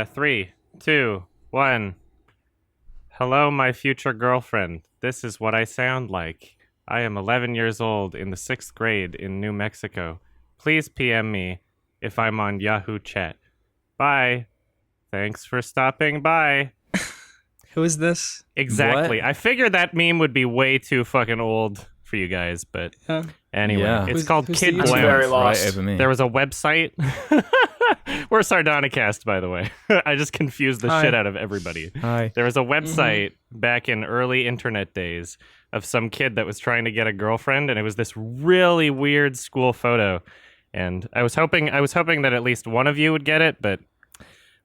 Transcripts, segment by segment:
Three, two, one. Hello, my future girlfriend. This is what I sound like. I am 11 years old in the 6th grade in New Mexico. Please PM me if I'm on Yahoo Chat. Bye. Thanks for stopping by. Who is this? Exactly. What? I figured that meme would be way too fucking old for you guys, but anyway. Yeah. It's called who's Kid the Blounce. user? Very lost. Right over me. There was a website. We're Sardonicast, by the way. I just confused the Hi. shit out of everybody. Hi. There was a website back in early internet days of some kid that was trying to get a girlfriend, and it was this really weird school photo. And I was hoping that at least one of you would get it, but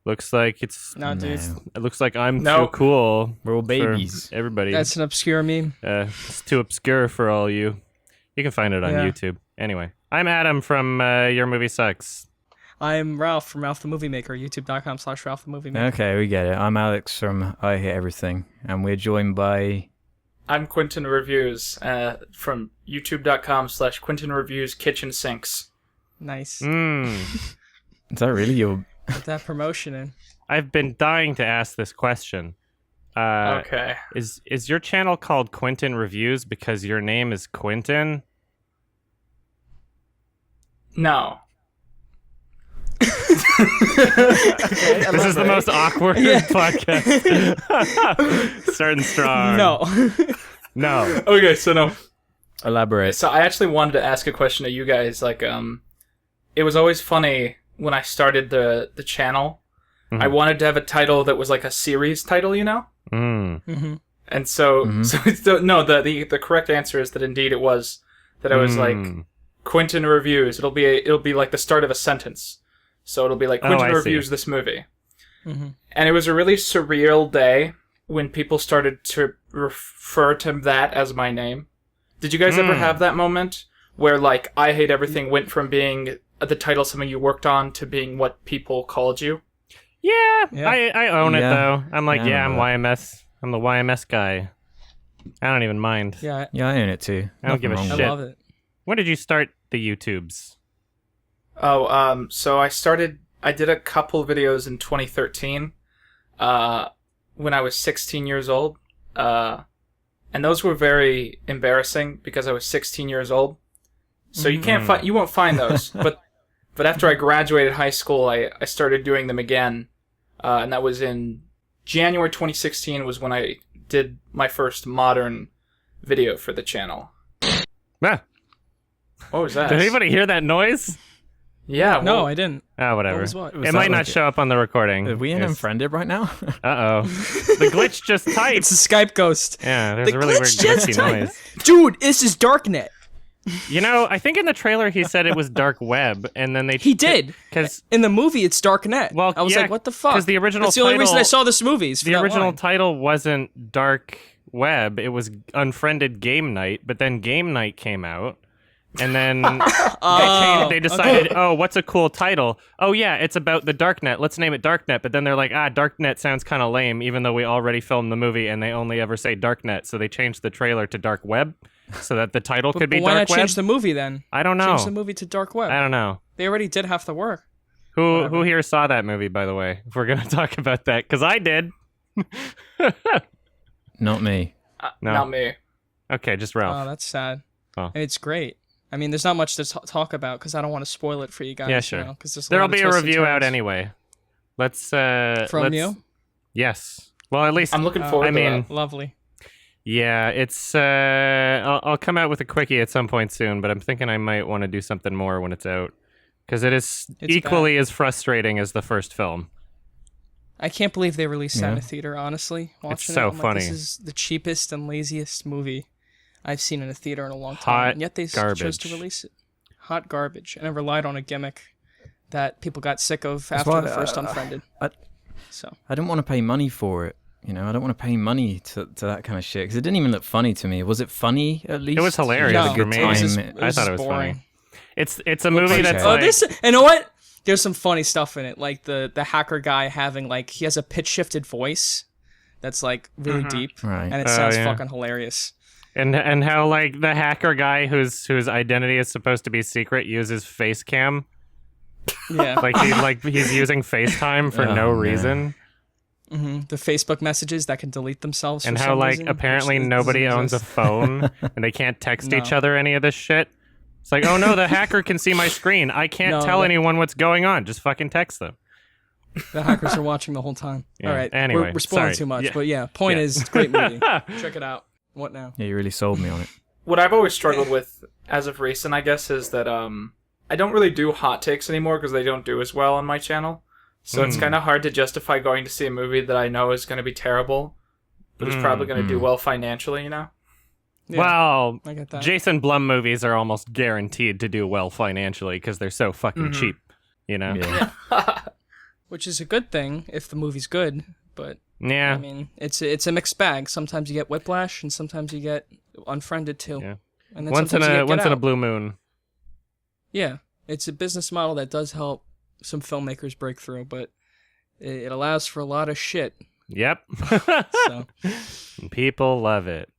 looks like it's No, dude. it looks like I'm Nope. too cool. We're all for babies. everybody. That's an obscure meme. It's too obscure for all you. You can find it on Yeah. YouTube. Anyway, I'm Adam from Your Movie Sucks. I'm Ralph from Ralph the Movie Maker, youtube.com/Ralph the Movie Maker. Okay, we get it. I'm Alex from I Hate Everything, and we're joined by... I'm Quinton Reviews from youtube.com/Quinton Reviews Kitchen Sinks. Nice. Mm. Is that really your... Put that promotion in. I've been dying to ask this question. Okay. Is your channel called Quinton Reviews because your name is Quinton? No. This is the most awkward podcast. Starting strong. No. No. Okay, so no. Elaborate. So I actually wanted to ask a question to you guys. It was always funny when I started the channel. Mhm. I wanted to have a title that was like a series title, you know? Mm. Mm-hmm. And so, the correct answer is that indeed it was that I was like Quinton Reviews. It'll be like the start of a sentence. So it'll be like Quinton I see. Reviews this movie. Mm-hmm. And it was a really surreal day when people started to refer to that as my name. Did you guys ever have that moment where like I Hate Everything went from being the title of something you worked on to being what people called you? Yeah, Yeah. I own it Yeah. though. I'm like, Yeah, I I'm remember YMS. I'm the YMS guy. I don't even mind. Yeah, Yeah, I own it too. I don't give a Nothing I wrong shit. love it. When did you start the YouTubes? Oh, so I did a couple videos in 2013, when I was 16 years old, and those were very embarrassing because I was 16 years old. So you won't find those, but after I graduated high school, I started doing them again, and that was in January 2016 was when I did my first modern video for the channel. Ah, What was that? did anybody hear that noise? Yeah. No, well, I didn't. Ah, whatever. What was what? It might not show up on the recording. Are we in It's- unfriended right now? Uh-oh. The glitch just typed. It's a Skype ghost. Yeah, there's The a really weird glitch just glitchy typed. noise. Dude, this is Darknet. You know, I think in the trailer he said it was dark web, and then they... He did. Because In the movie, it's Darknet. Well, I was yeah, like, what the fuck? 'cause the original That's the only reason I title- saw this movie. is for the that original line. title wasn't Dark Web, it was Unfriended Game Night, but then Game Night came out, and then they decided, oh, what's a cool title? Oh yeah, it's about the Darknet, let's name it Darknet, but then they're like, Darknet sounds kind of lame, even though we already filmed the movie and they only ever say Darknet, so they changed the trailer to Dark Web, so that the title could be But why Dark not Web. change the movie then? I don't know. Change the movie to Dark Web. I don't know. They already did half the work. Who here saw that movie, by the way? If we're going to talk about that, because I did. Not me. No. Not me. Okay, just Oh, Ralph. that's sad. Oh. And it's great. I mean, there's not much to talk about because I don't want to spoil it for you guys. Yeah, sure. You know, 'cause there's There'll lot of be a twists and review out turns. anyway. Let's From you? Yes. Well, at least I'm looking forward I to mean, that. Lovely. yeah, it's I'll come out with a quickie at some point soon, but I'm thinking I might want to do something more when it's out because it is It's equally as frustrating as the first film. I can't believe they released that in Yeah. a theater, honestly. Watching so it, I'm funny. Like, this is the cheapest and laziest movie I've seen in a theater in a long time. Hot and yet they chose garbage. to release it. Hot garbage. And it relied on a gimmick that people got sick of That's after why the first Unfriended. I- So I didn't want to pay money for it. You know, I don't want to pay money to that kind of shit because it didn't even look funny to me. Was it funny at least? It was hilarious Did you have for a good me. it was time? just, I thought it was boring. funny. It's a movie that's Okay. Oh, like this. You know what? There's some funny stuff in it, like the hacker guy having like he has a pitch shifted voice that's like really deep, Right. and it Oh, sounds yeah. fucking hilarious. and how like the hacker guy whose identity is supposed to be secret uses face cam. Yeah. He's using FaceTime for Oh, no man. reason. The Facebook messages that can delete themselves. And for how some like reason, apparently which nobody doesn't owns a exist. phone and they can't text each No. other any of this shit. It's like, oh no, the hacker can see my screen. I can't No, tell that- anyone what's going on. Just fucking text them. The hackers are watching the whole time. Yeah, All right. anyway, we're spoiling sorry. too much, Yeah. but yeah. Point is, it's a great movie. Check it out. What now? Yeah, you really sold me on it. What I've always struggled with as of recent, I guess, is that I don't really do hot takes anymore because they don't do as well on my channel. So it's kind of hard to justify going to see a movie that I know is going to be terrible, but it's probably going to do well financially, you know? Yeah, Well, I get that. Jason Blum movies are almost guaranteed to do well financially because they're so fucking cheap. You know? Yeah. Which is a good thing if the movie's good, but Yeah. I mean, it's a mixed bag. Sometimes you get Whiplash, and sometimes you get Unfriended too. Yeah. And then Once in sometimes you a get once Get in a Out. blue moon. Yeah, it's a business model that does help some filmmakers break through, but it allows for a lot of shit. Yep. So People love it.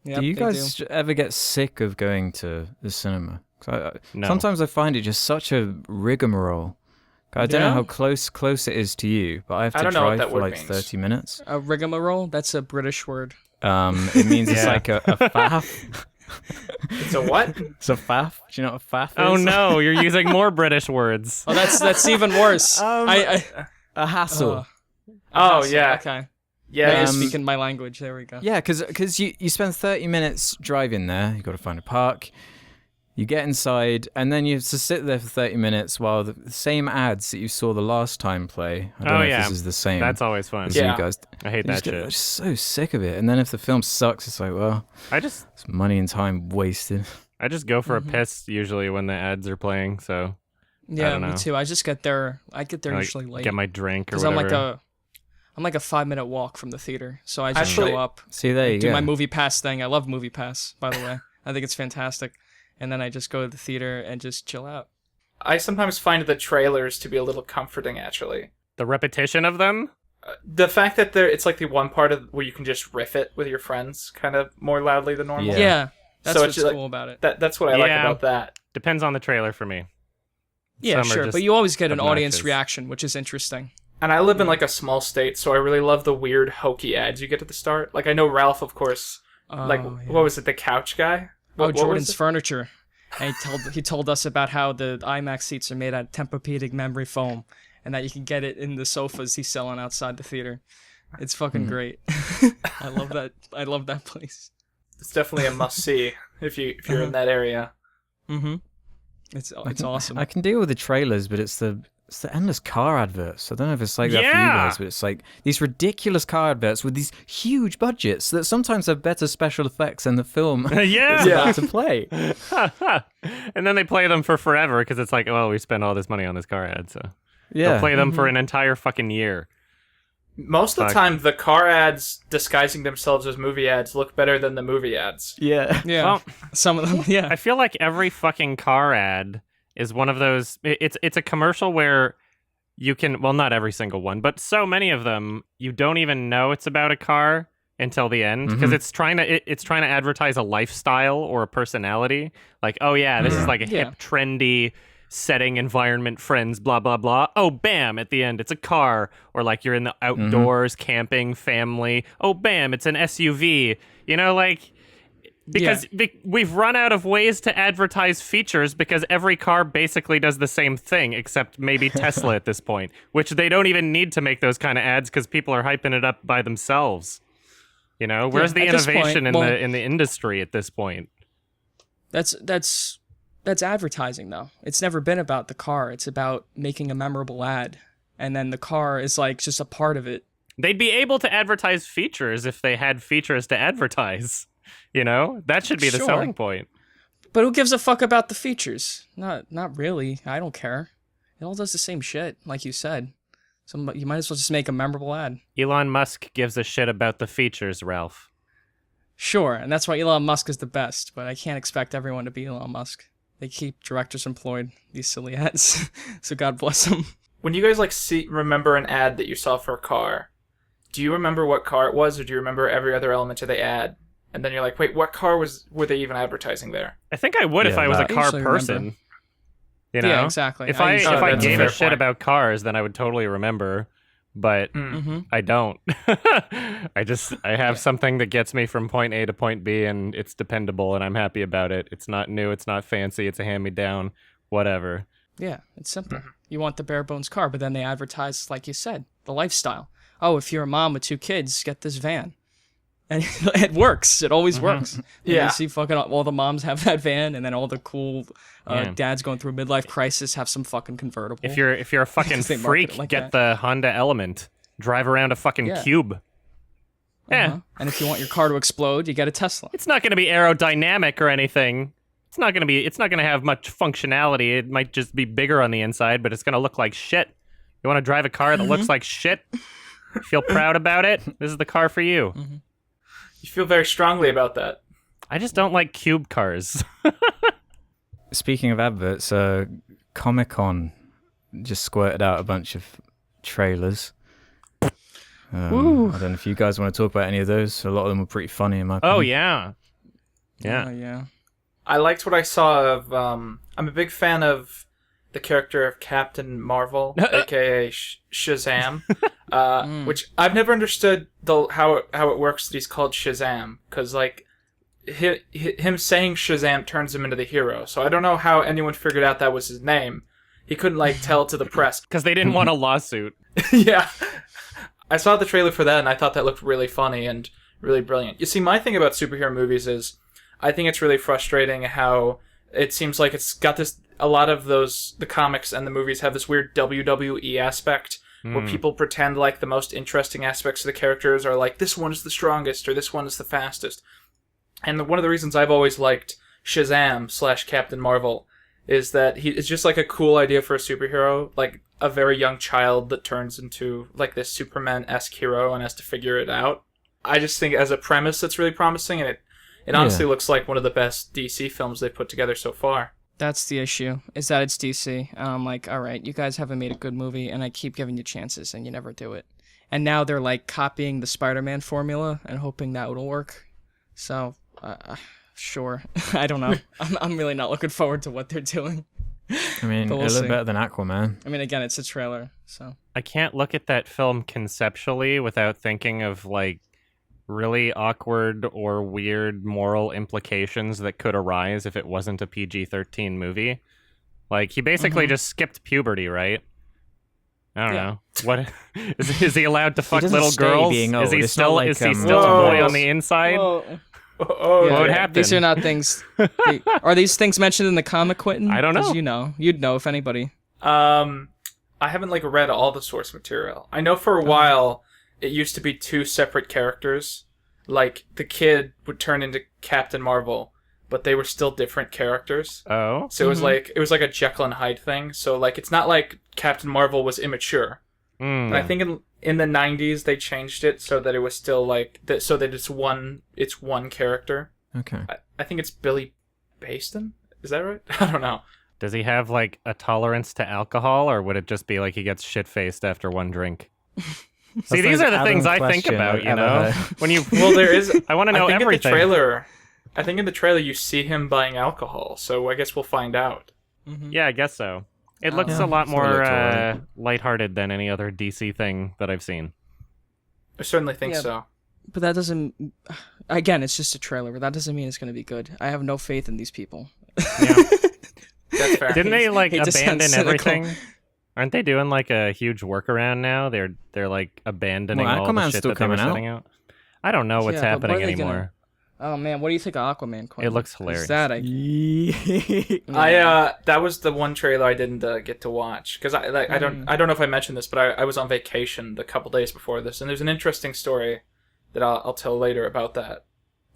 yep, Do you they guys ever get sick of going to the cinema? 'Cause No. Sometimes I find it just such a rigmarole. I don't know Yeah? how close it is to you, but I have I to don't know what drive that for word like means. 30 minutes. A rigmarole? That's a British word. It means it's Yeah. like a faff. It's a what? It's a faff. Do you know what a faff is? Oh no, you're using more British words. Oh, that's even worse. I A hassle. Oh, yeah. Okay. Now Yeah, you're Um, speaking my language. There we go. Yeah, because you spend 30 minutes driving there. You got to find a park. You get inside, and then you have to sit there for 30 minutes while the same ads that you saw the last time play. I don't Oh, know if yeah. this is the same. That's always fun. as Yeah. you guys. I hate You that just get shit. just so sick of it. And then if the film sucks, it's like, well, I just it's money and time wasted. go for a piss usually when the ads are playing. So Yeah, don't me know. too. I just get there. I get there I, like, usually late get my drink or because whatever. I'm like a 5-minute walk from the theater, so I just Actually- show up, See, there you do go. my movie pass thing. I love movie pass, by the way. I think it's fantastic. And then I just go to the theater and just chill out. I sometimes find the trailers to be a little comforting, actually. The repetition of them. The fact that it's like the one part of where you can just riff it with your friends kind of more loudly than normal. Yeah. Yeah, that's So what's it's like- cool about it. That's what I like Yeah. about that. Depends on the trailer for me. Yeah, some are sure, just but you always get an audience obnoxious. reaction, which is interesting. And I live in like a small state, so I really love the weird hokey ads you get at the start. Like I know Ralph, of course. Like Oh, yeah. what was it, the couch guy? Oh, What was Jordan's it? Furniture. And he told us about how the IMAX seats are made out of Tempur-Pedic memory foam, and that you can get it in the sofas he's selling outside the theater. It's fucking great. I love that. I love that place. It's definitely a must see if you're in that area. Mm-hmm. It's awesome. I can deal with the trailers, but it's the endless car adverts. I don't know if it's like that for you Yeah. guys, but it's like these ridiculous car adverts with these huge budgets that sometimes have better special effects than the film Yeah. is about to play. And then they play them for forever because it's like, well, we spent all this money on this car ad, so Yeah. they'll play them for an entire fucking year. Most of the Fuck. time, the car ads disguising themselves as movie ads look better than the movie ads. Yeah. yeah, Well, some of them. Yeah, I feel like every fucking car ad is one of those. It's a commercial where you can, well, not every single one, but so many of them you don't even know it's about a car until the end because it's trying to advertise a lifestyle or a personality. Like, oh yeah, this is like a Yeah. hip, trendy setting, environment, friends, blah blah blah. Oh, bam! At the end, it's a car, or like you're in the outdoors, camping, family. Oh, bam! It's an SUV. You know, like. Because we've run out of ways to advertise features because every car basically does the same thing, except maybe Tesla at this point, which they don't even need to make those kind of ads because people are hyping it up by themselves. You know, where's the at this innovation point, well- in the industry at this point? that's advertising though. It's never been about the car. It's about making a memorable ad, and then the car is like just a part of it. They'd be able to advertise features if they had features to advertise. You know, that should be the Sure. selling point. But who gives a fuck about the features? Not really. I don't care. It all does the same shit, like you said. So you might as well just make a memorable ad. Elon Musk gives a shit about the features, Ralph. Sure, and that's why Elon Musk is the best, but I can't expect everyone to be Elon Musk. They keep directors employed, these silly ads. So God bless them. When you guys remember an ad that you saw for a car, do you remember what car it was, or do you remember every other element of the ad? And then you're like, wait, what car were they even advertising there? I think I would if Yeah, I was a that- car I usually person. remember. You know? Yeah, exactly. If I usually- if I that's a gave fair a shit point. about cars, then I would totally remember. But I don't. I have something that gets me from point A to point B, and it's dependable, and I'm happy about it. It's not new, it's not fancy, it's a hand-me-down, whatever. Yeah, it's simple. You want the bare bones car, but then they advertise, like you said, the lifestyle. Oh, if you're a mom with 2 kids, get this van. And it works. It always works. Yeah. You see fucking all the moms have that van, and then all the cool Yeah. dads going through a midlife crisis have some fucking convertible. If you're a fucking They market freak, it like get that. the Honda Element. Drive around a fucking Yeah. cube. Yeah. And if you want your car to explode, you get a Tesla. It's not going to be aerodynamic or anything. It's not going to have much functionality. It might just be bigger on the inside, but it's going to look like shit. You want to drive a car that looks like shit? Feel proud about it? This is the car for you. You feel very strongly about that. I just don't like cube cars. Speaking of adverts, Comic-Con just squirted out a bunch of trailers. I don't know if you guys want to talk about any of those. A lot of them were pretty funny in my opinion. Oh, yeah. Yeah. Yeah. I liked what I saw of. I'm a big fan of the character of Captain Marvel, aka Shazam, which I've never understood how it works that he's called Shazam, because like him saying Shazam turns him into the hero. So I don't know how anyone figured out that was his name. He couldn't like tell to the press. Because they didn't want a lawsuit. Yeah. I saw the trailer for that and I thought that looked really funny and really brilliant. You see, my thing about superhero movies is I think it's really frustrating how it seems like it's got this, a lot of the comics and the movies have this weird WWE aspect where people pretend like the most interesting aspects of the characters are like, this one is the strongest or this one is the fastest. And one of the reasons I've always liked Shazam / Captain Marvel is that it's just like a cool idea for a superhero, like a very young child that turns into like this Superman-esque hero and has to figure it out. I just think as a premise it's really promising, and it honestly looks like one of the best DC films they've put together so far. That's the issue, is that it's DC. And I'm like, all right, you guys haven't made a good movie, and I keep giving you chances, and you never do it. And now they're like copying the Spider-Man formula and hoping that will work. So, sure. I don't know. I'm really not looking forward to what they're doing. I mean, But we'll it looked see. better than Aquaman. I mean, again, it's a trailer, so. I can't look at that film conceptually without thinking of like really awkward or weird moral implications that could arise if it wasn't a PG-13 movie. Like he basically just skipped puberty, right? I don't know. What is he allowed to fuck doesn't little stay girls? being Is old. he It's still not like, is he um, still a boy on the inside? Oh, What would Yeah, happen? These are not things. Are these things mentioned in the comic, Quinton? I don't know. 'Cause you'd know if anybody. I haven't like read all the source material. I know for a while it used to be 2 separate characters. Like the kid would turn into Captain Marvel, but they were still different characters. Oh, So it was like a Jekyll and Hyde thing. So like it's not like Captain Marvel was immature. And I think in the 90s they changed it so that it was still like that, so that it's one character. Okay. I think it's Billy Baston. Is that right? I don't know. Does he have like a tolerance to alcohol, or would it just be like he gets shit-faced after one drink? See, these are the Adam things I think question about, I've you ever know? heard. When you Well, there is. I want to know I think everything. I think in the trailer you see him buying alcohol, so I guess we'll find out. Yeah, I guess so. It looks Yeah, a lot still more looks alright. lighthearted than any other DC thing that I've seen. I certainly think Yeah. so. But that doesn't. Again, it's just a trailer, but that doesn't mean it's going to be good. I have no faith in these people. Yeah. That's fair. Didn't they like Hate to sound abandon cynical. everything? Aren't they doing like a huge workaround now? They're like abandoning Well, all the Aquaman's shit still that they were coming out. setting out. I don't know what's Yeah, but what happening are they gonna- anymore. Oh man, what do you think of Aquaman? Quinton? It looks 'Cause hilarious. That That was the one trailer I didn't get to watch because I don't know if I mentioned this, but I was on vacation the couple days before this, and there's an interesting story that I'll tell later about that.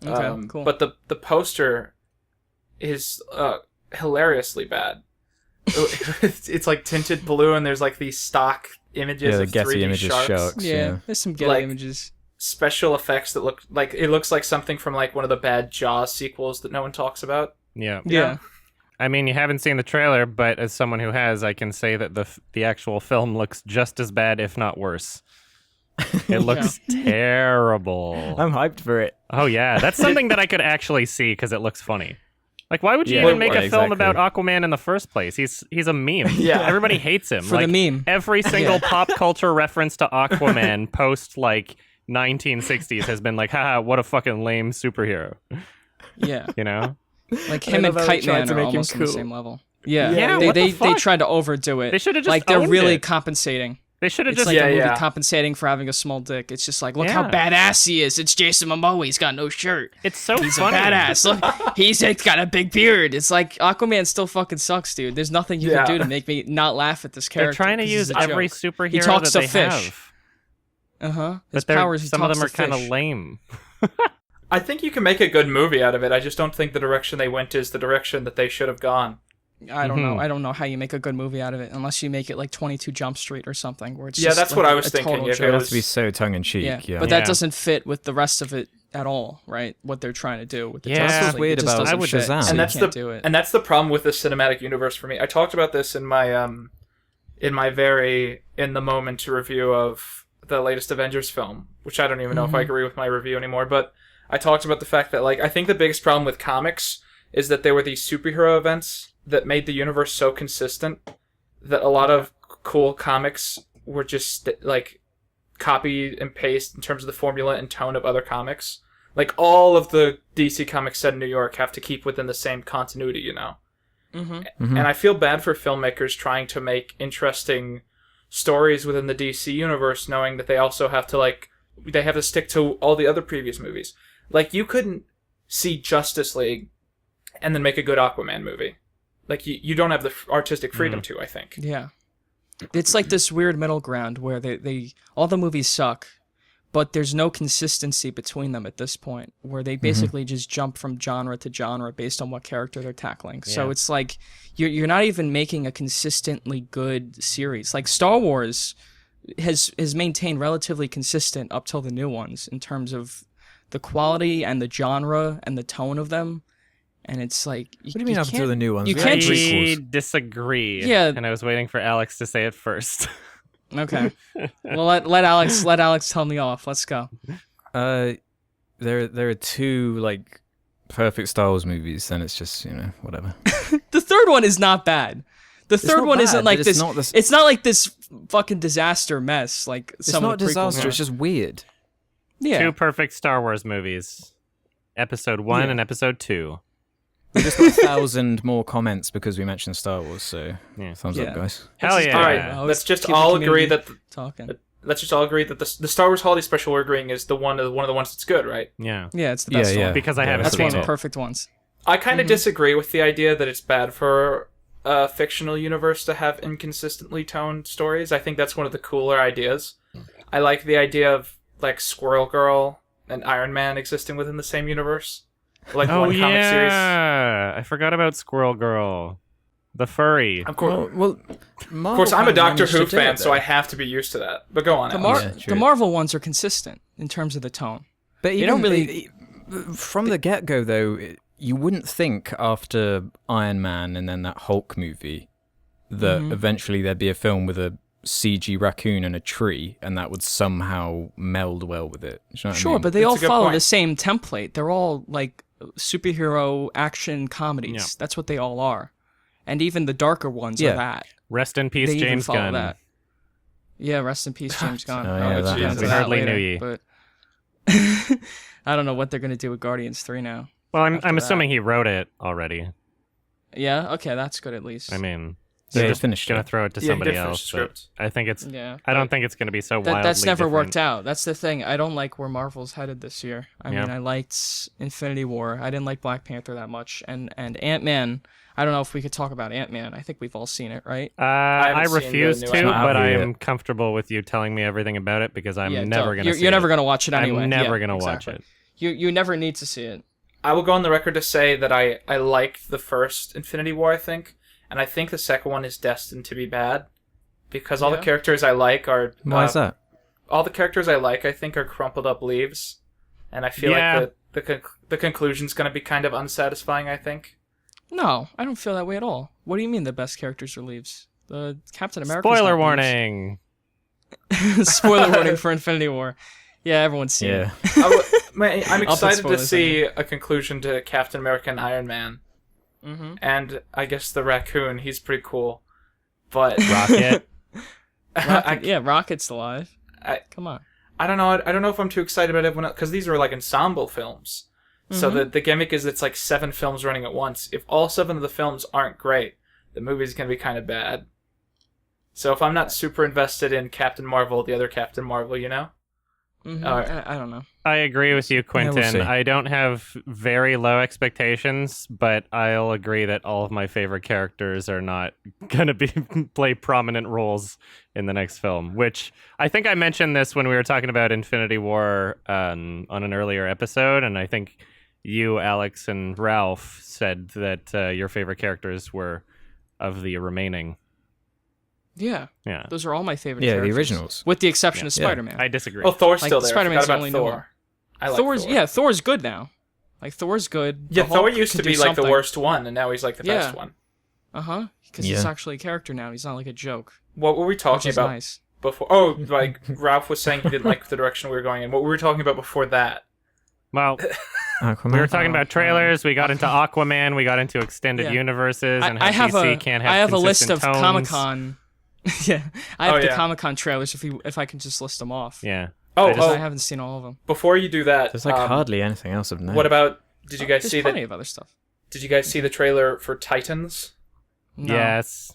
Okay, cool. But the poster is hilariously bad. It's like tinted blue, and there's like these stock images Yeah, the of Getty 3D images sharks. sharks. yeah, there's some good Like- images. Special effects that look like it looks like something from like one of the bad Jaws sequels that no one talks about. Yeah. Yeah. I mean, you haven't seen the trailer, but as someone who has, I can say that the actual film looks just as bad, if not worse. It looks terrible. I'm hyped for it. Oh yeah, that's something that I could actually see because it looks funny. Like, why would you Yeah, even make yeah, a film exactly. about Aquaman in the first place? He's a meme. Yeah. Everybody hates him. For like, the meme. Every single pop culture reference to Aquaman post, like, 1960s has been like, haha, what a fucking lame superhero. Yeah. You know? Like I him love and how they Kite tried Man to are make him almost on the cool. same level. Yeah, Yeah, they what the they fuck? tried to overdo it. They should have just like they're owned really it. compensating. They should have It's just... like Yeah, a movie yeah. compensating for having a small dick. It's just like, look how badass he is. It's Jason Momoa. He's got no shirt. It's so He's funny. a badass. Look, he's got a big beard. It's like Aquaman still fucking sucks, dude. There's nothing you Yeah. can do to make me not laugh at this They're character. trying to 'cause he's use a every joke. superhero He talks that to they fish. have. His But they're- powers. He some of talks them are to kind of fish. lame. I think you can make a good movie out of it. I just don't think the direction they went is the direction that they should have gone. I don't know. Mhm. I don't know how you make a good movie out of it unless you make it like 22 Jump Street or something, where it's Yeah, just that's like what I was a thinking, total if joke. It has to be so tongue-in-cheek, yeah. But Yeah. that doesn't fit with the rest of it at all, right? What they're trying to do with the Yeah. Justice That's what's League. weird It just about doesn't fit, Shazam. so And you that's can't do it. And that's the problem with the cinematic universe for me. I talked about this in my very in the moment review of the latest Avengers film, which I don't even know if I agree with my review anymore, but I talked about the fact that, like, I think the biggest problem with comics is that there were these superhero events that made the universe so consistent that a lot of cool comics were just like copy and paste in terms of the formula and tone of other comics. Like, all of the DC comics set in New York have to keep within the same continuity, you know? Mm-hmm. And I feel bad for filmmakers trying to make interesting stories within the DC universe, knowing that they also have to, they have to stick to all the other previous movies. Like, you couldn't see Justice League and then make a good Aquaman movie. Like, you don't have the artistic freedom to, I think. Yeah. It's like this weird middle ground where they all the movies suck, but there's no consistency between them at this point, where they basically just jump from genre to genre based on what character they're tackling. So Yeah. it's like you're not even making a consistently good series. Like Star Wars has maintained relatively consistent up till the new ones in terms of the quality and the genre and the tone of them. And it's like, What do you mean up until the new ones? you We had can't I just- prequels. disagree. Yeah. And I was waiting for Alex to say it first. Okay. Well, let Alex tell me off. Let's go. There are two like perfect Star Wars movies, then it's just, whatever. The third one is not bad. The third not one bad, isn't like but this. it's not this- It's not like this fucking disaster mess. Like It's some not of the prequels disaster, are. it's just weird. Yeah. Two perfect Star Wars movies. Episode 1 Yeah. and Episode 2. We just got 1,000 more comments because we mentioned Star Wars, so Yeah. thumbs Yeah. up, guys. Hell This is yeah. All great. right, I'll let's just keep the all agree community that talking. let's just all agree that the Star Wars Holiday Special we're agreeing is one of the ones that's good, right? Yeah. Yeah, it's the best Yeah, one. Because I haven't That's seen one of the it. perfect ones. I kind of disagree with the idea that it's bad for a fictional universe to have inconsistently toned stories. I think that's one of the cooler ideas. I like the idea of, like, Squirrel Girl and Iron Man existing within the same universe. Like, Oh, one comic series. yeah. I forgot about Squirrel Girl. The furry. Of course, Of course, I'm a Doctor Who fan, so I have to be used to that. But go on, The, Alex. Yeah, the true. Marvel ones are consistent in terms of the tone. But They don't really- From the get-go, though, you wouldn't think after Iron Man and then that Hulk movie that eventually there'd be a film with a CG raccoon and a tree, and that would somehow meld well with it. Do you know what I Sure, mean? but they That's all a good follow point. the same template. They're all like superhero action comedies. Yeah. That's what they all are. And even the darker ones Yeah. are that. Rest in peace, They even James follow Gunn. that. Yeah, rest in peace, James Gunn. Oh, I'll yeah, get that into happened. We that hardly later, knew ye. But I don't know what they're gonna do with Guardians 3 now. Well, I'm After assuming he wrote it already. Yeah, okay, that's good at least. I mean, Yeah, they're he just finished gonna it. throw it to Yeah, he somebody did finish else. the But script. I think it's. yeah, I don't think it's gonna be so wildly that's never different. worked out. That's the thing. I don't like where Marvel's headed this year. I Yeah. mean, I liked Infinity War. I didn't like Black Panther that much, and Ant-Man. I don't know if we could talk about Ant-Man. I think we've all seen it, right? I haven't seen the refuse new to, Ant-Man. but I I haven't am comfortable with you telling me everything about it because I'm Yeah, never don't. gonna. You're, see you're never it. gonna watch it anyway. I'm never Yeah, gonna exactly. watch it. You never need to see it. I will go on the record to say that I liked the first Infinity War, I think, and I think the second one is destined to be bad because all the Yeah. characters I like are Why is that? all the characters I like, I think, are crumpled up leaves, and I feel Yeah. like the conclusion's going to be kind of unsatisfying. I think. No, I don't feel that way at all. What do you mean the best characters are leaves? The Captain America. Spoiler warning. Spoiler warning for Infinity War. Yeah, everyone's seen it. Yeah. I'm put excited to spoilers see a conclusion to Captain America and Iron Man, Mm-hmm. and I guess the raccoon. He's pretty cool, but Rocket. Rocket's alive. Come on. I don't know. I don't know if I'm too excited about everyone else because these are like ensemble films. So the gimmick is it's like 7 films running at once. If all 7 of the films aren't great, the movie's gonna be kind of bad. So if I'm not super invested in Captain Marvel, the other Captain Marvel, you know. Mm-hmm. I don't know. I agree with you, Quinton. we'll see. I don't have very low expectations, but I'll agree that all of my favorite characters are not going to be play prominent roles in the next film, which I think I mentioned this when we were talking about Infinity War on an earlier episode, and I think you, Alex, and Ralph said that your favorite characters were of the remaining. Yeah. Yeah. Those are all my favorite Yeah, characters. the originals. With the exception of Spider-Man. I disagree. Oh, Thor's Like, still there. Spider-Man's I forgot the about only new one. Thor. I like Thor. Thor's good now. Like, Thor's good. Yeah, The Thor Hulk used can to do be like something. the worst one, and now he's like the best one. Uh-huh. Because he's Yeah. actually a character now. He's not like a joke. What were we Which talking is about nice. before? Oh, like Ralph was saying he didn't like the direction we were going in. What were we talking about before that? Well, Aquaman. we were talking about trailers. We got into Aquaman. We got into extended Yeah. universes, and I how have DC a can't have I have a list consistent of tones. Comic-Con. Yeah. I have Oh, the yeah. Comic-Con trailers if I can just list them off. Yeah. Oh, I haven't seen all of them. before you do that, There's like hardly anything else of note. what about? Did you guys There's see plenty the? of other stuff. Did you guys see the trailer for Titans? No. Yes.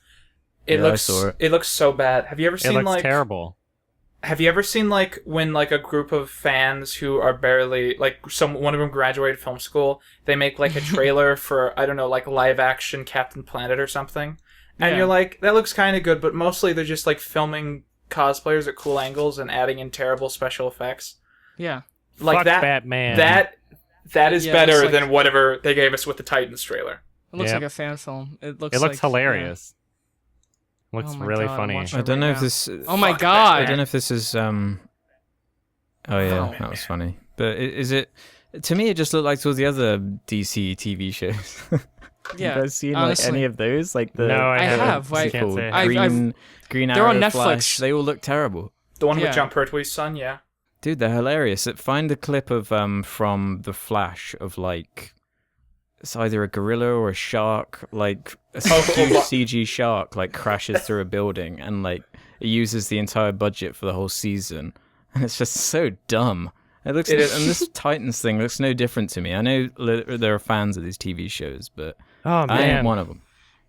It Yeah, I looks. saw it. It looks so bad. Have you ever It seen looks like? terrible. Have you ever seen like when like a group of fans who are barely like one of them graduated film school, they make like a trailer for I don't know like live action Captain Planet or something, and Yeah. you're like that looks kind of good, but mostly they're just like filming cosplayers at cool angles and adding in terrible special effects. Yeah. Like Fuck that. Batman. That is Yeah, it better looks like- than whatever they gave us with the Titans trailer. It looks Yep. like a fan film. It looks It looks like, hilarious. Looks Oh my really God, I'm funny. watching I don't know right if now. this. Yeah. Oh my Fuck god. I don't know if this is. Oh yeah, Oh. that was funny. But is it? To me, it just looked like all the other DC TV shows. Yeah. You guys seen honestly. like any of those? Like the No, I have. what's it Can't called? say. Green They're on Arrow, Netflix. Flash. They all look terrible. The one Yeah. with John Pertwee's son, yeah. Dude, they're hilarious. Find a clip of from the Flash of like it's either a gorilla or a shark, like a huge CG shark, like crashes through a building and like it uses the entire budget for the whole season, and it's just so dumb. It looks, It is. and this Titans thing looks no different to me. I know there are fans of these TV shows, but Oh I ain't man. one of them.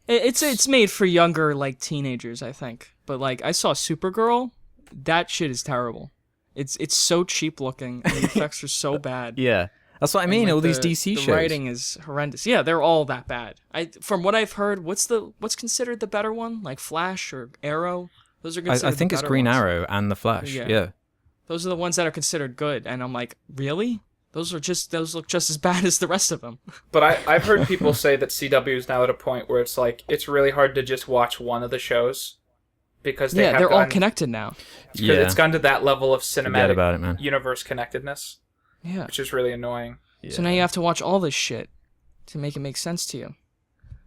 It's made for younger like teenagers, I think. But like I saw Supergirl, that shit is terrible. It's so cheap looking and the effects are so bad. Yeah, that's what I And, mean. like, All these the DC shows. writing is horrendous. Yeah, they're all that bad. From what I've heard, what's considered the better one? Like Flash or Arrow? Those are considered I think the it's better Green ones. Arrow and the Flash. Yeah. Yeah. Those are the ones that are considered good, and I'm like, really? Those look just as bad as the rest of them. But I've heard people say that CW is now at a point where it's like it's really hard to just watch one of the shows because They're all connected now. It's gone to that level of Forget cinematic about it, man. universe connectedness, Yeah. which is really annoying. So now you have to watch all this shit to make it make sense to you.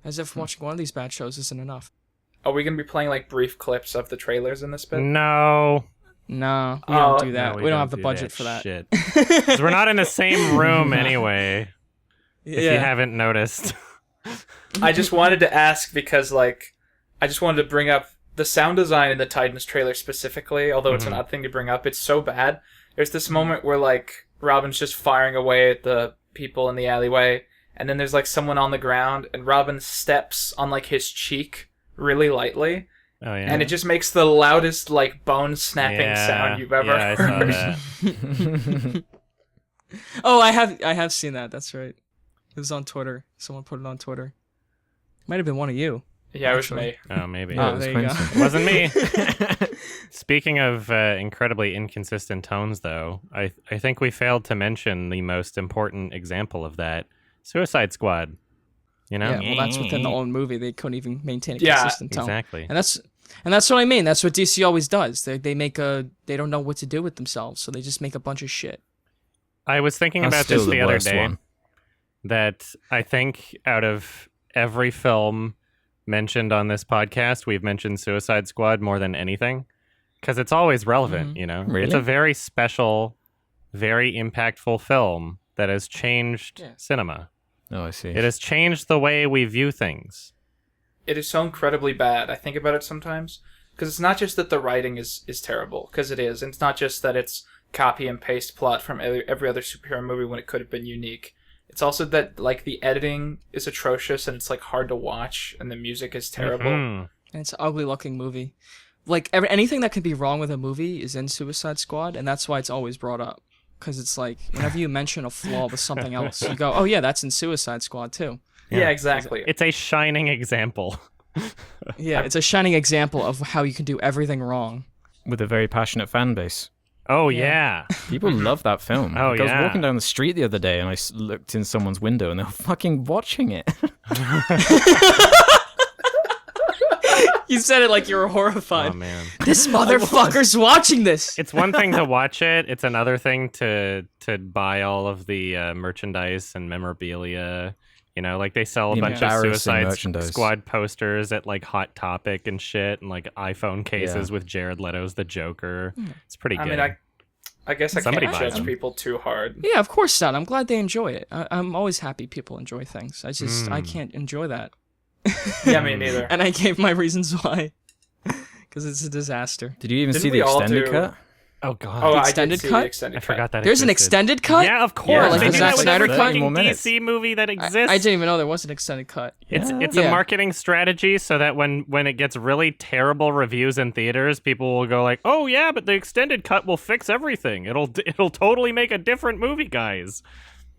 As if watching one of these bad shows isn't enough. Are we gonna be playing like brief clips of the trailers in this bit? No. No, we Oh, don't do that. No, we don't have the budget for that. Shit. 'Cause we're not in the same room anyway. If you haven't noticed. I just wanted to ask because like I just wanted to bring up the sound design in the Titans trailer specifically, although it's an odd thing to bring up. It's so bad. There's this moment where like Robin's just firing away at the people in the alleyway, and then there's like someone on the ground, and Robin steps on like his cheek really lightly, Oh yeah. and it just makes the loudest like bone snapping sound you've ever I saw heard. that. Oh, I have seen that. That's right. It was on Twitter. Someone put it on Twitter. Might have been one of you. Yeah, it was Actually. me. Oh, maybe. Yeah, Oh, it was there you go. Quinton. It wasn't me. Speaking of incredibly inconsistent tones, though, I think we failed to mention the most important example of that: Suicide Squad. You know, Yeah, well, that's within the own movie. They couldn't even maintain a Yeah, consistent tone. exactly. And that's what I mean. That's what DC always does. They don't know what to do with themselves, so they just make a bunch of shit. I was thinking That's about still this the the other worst day. one. That I think out of every film mentioned on this podcast, we've mentioned Suicide Squad more than anything because it's always relevant. You know, Really? It's a very special, very impactful film that has changed cinema. Oh, I see. It has changed the way we view things. It is so incredibly bad. I think about it sometimes. Because it's not just that the writing is terrible, because it is. And it's not just that it's copy and paste plot from every other superhero movie when it could have been unique. It's also that like the editing is atrocious and it's like hard to watch and the music is terrible. Mm-hmm. And it's an ugly looking movie. Like anything that could be wrong with a movie is in Suicide Squad, and that's why it's always brought up. Because it's like whenever you mention a flaw with something else, you go, "Oh yeah, that's in Suicide Squad too." Yeah, exactly. It's a shining example. Yeah, it's a shining example of how you can do everything wrong. With a very passionate fan base. Oh, yeah. People love that film. Oh, Like, I was yeah. walking down the street the other day and I looked in someone's window and they were fucking watching it. You said it like you were horrified. Oh, man. This motherfucker's watching this. It's one thing to watch it. It's another thing to buy all of the merchandise and memorabilia. You know, like they sell a The bunch of embarrassing Suicide merchandise. Squad posters at like Hot Topic and shit, and like iPhone cases with Jared Leto's the Joker. It's pretty good. I mean, I guess I Somebody can't buy judge them. people too hard. Yeah, of course not. I'm glad they enjoy it. I'm always happy people enjoy things. I can't enjoy that. Yeah, me neither. And I gave my reasons why. Because it's a disaster. Did you even Didn't see we the all extended do- cut? oh, God. Oh, I extended did see cut? the extended I cut. forgot that There's an existed. extended cut? Yeah, of course. Yeah, They like do the that Zack with every Snyder cut? fucking 30 more minutes. DC movie that exists. I didn't even know there was an extended cut. It's Yeah. a marketing strategy so that when it gets really terrible reviews in theaters, people will go like, "Oh yeah, but the extended cut will fix everything. It'll totally make a different movie, guys."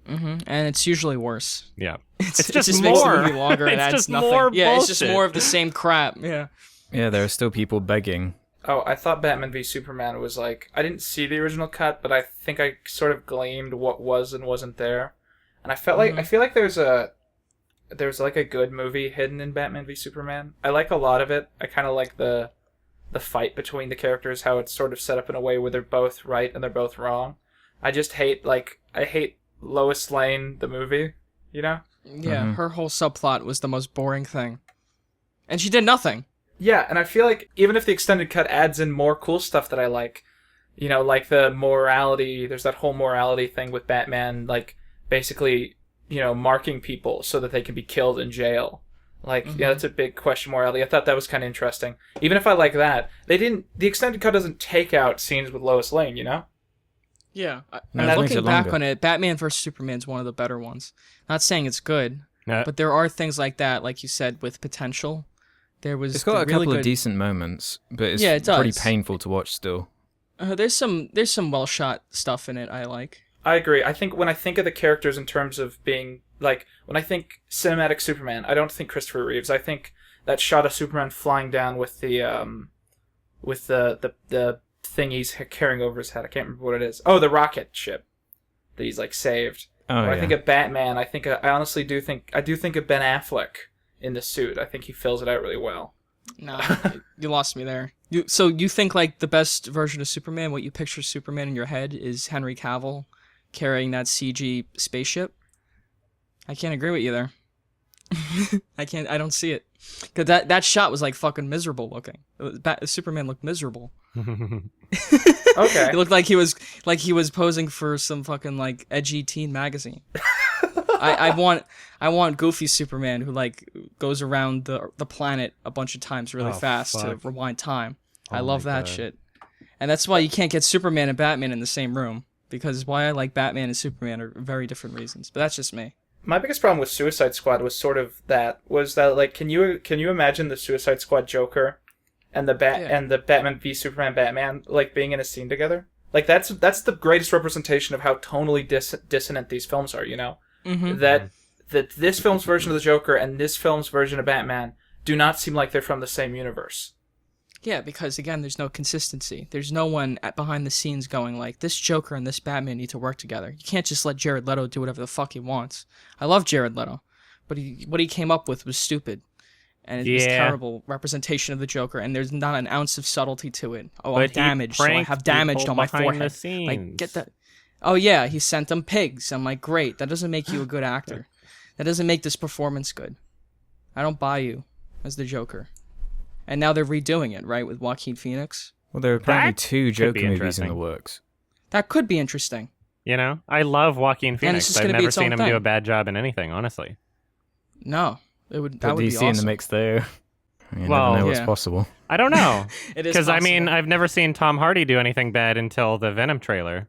And it's usually worse. Yeah, It just makes the more. movie longer and It's adds just nothing. more Yeah, it's just bullshit. more of the same crap. Yeah. Yeah, there are still people begging. Oh, I thought Batman v Superman was like... I didn't see the original cut, but I think I sort of gleaned what was and wasn't there. And I felt like... I feel like there's like a good movie hidden in Batman v Superman. I like a lot of it. I kind of like the fight between the characters, how it's sort of set up in a way where they're both right and they're both wrong. I just hate, I hate Lois Lane, the movie, you know? Yeah, her whole subplot was the most boring thing. And she did nothing. Yeah, and I feel like even if the extended cut adds in more cool stuff that I like, you know, like the morality, there's that whole morality thing with Batman, like basically, you know, marking people so that they can be killed in jail. Like, yeah, that's a big question, morality. I thought that was kind of interesting. Even if I like that, the extended cut doesn't take out scenes with Lois Lane, you know? Yeah. No, And it makes looking it back longer. on it, Batman vs. Superman's one of the better ones. Not saying it's good, No, but there are things like that, like you said, with potential. There was It's got a really couple good... of decent moments, but it's Yeah, it pretty does. painful to watch still. There's some well shot stuff in it I like. I agree. I think when I think of the characters in terms of being, like, when I think cinematic Superman, I don't think Christopher Reeves. I think that shot of Superman flying down with the thing he's carrying over his head. I can't remember what it is. Oh, the rocket ship that he's, like, saved. Oh, When yeah. I think of Batman, I honestly do think of Ben Affleck in the suit. I think he fills it out really well. No, you lost me there. So you think like the best version of Superman, what you picture Superman in your head is Henry Cavill carrying that CG spaceship? I can't agree with you there. I don't see it. Cause that shot was like fucking miserable looking. Superman looked miserable. Okay. It looked like he was posing for some fucking like edgy teen magazine. I want goofy Superman who like goes around the planet a bunch of times really fast to fuck. rewind time. Oh I love my that God. shit. And that's why you can't get Superman and Batman in the same room, because why I like Batman and Superman are very different reasons. But that's just me. My biggest problem with Suicide Squad was that like can you imagine the Suicide Squad Joker and the Batman v Superman Batman like being in a scene together? Like that's the greatest representation of how tonally dissonant these films are, you know? Mm-hmm. That this film's version of the Joker and this film's version of Batman do not seem like they're from the same universe. Yeah, because again, there's no consistency. There's no one behind the scenes going like, this Joker and this Batman need to work together. You can't just let Jared Leto do whatever the fuck he wants. I love Jared Leto, but what he came up with was stupid. And it was terrible representation of the Joker, and there's not an ounce of subtlety to it. Oh, I'm But he damaged, so I pranked have damaged people on my behind forehead. the scenes. Like, get that. Oh yeah, he sent them pigs. I'm like, great. That doesn't make you a good actor. That doesn't make this performance good. I don't buy you as the Joker. And now they're redoing it, right, with Joaquin Phoenix. Well, there are apparently That two could Joker be movies in interesting. the works. That could be interesting. You know, I love Joaquin it's Phoenix. just I've gonna be never its own seen him thing. do a bad job in anything, honestly. No, that would Put be DC awesome. in the mix there. You Well, never know what's yeah. possible. I don't know. It is Because, I mean, possible. I've never seen Tom Hardy do anything bad until the Venom trailer.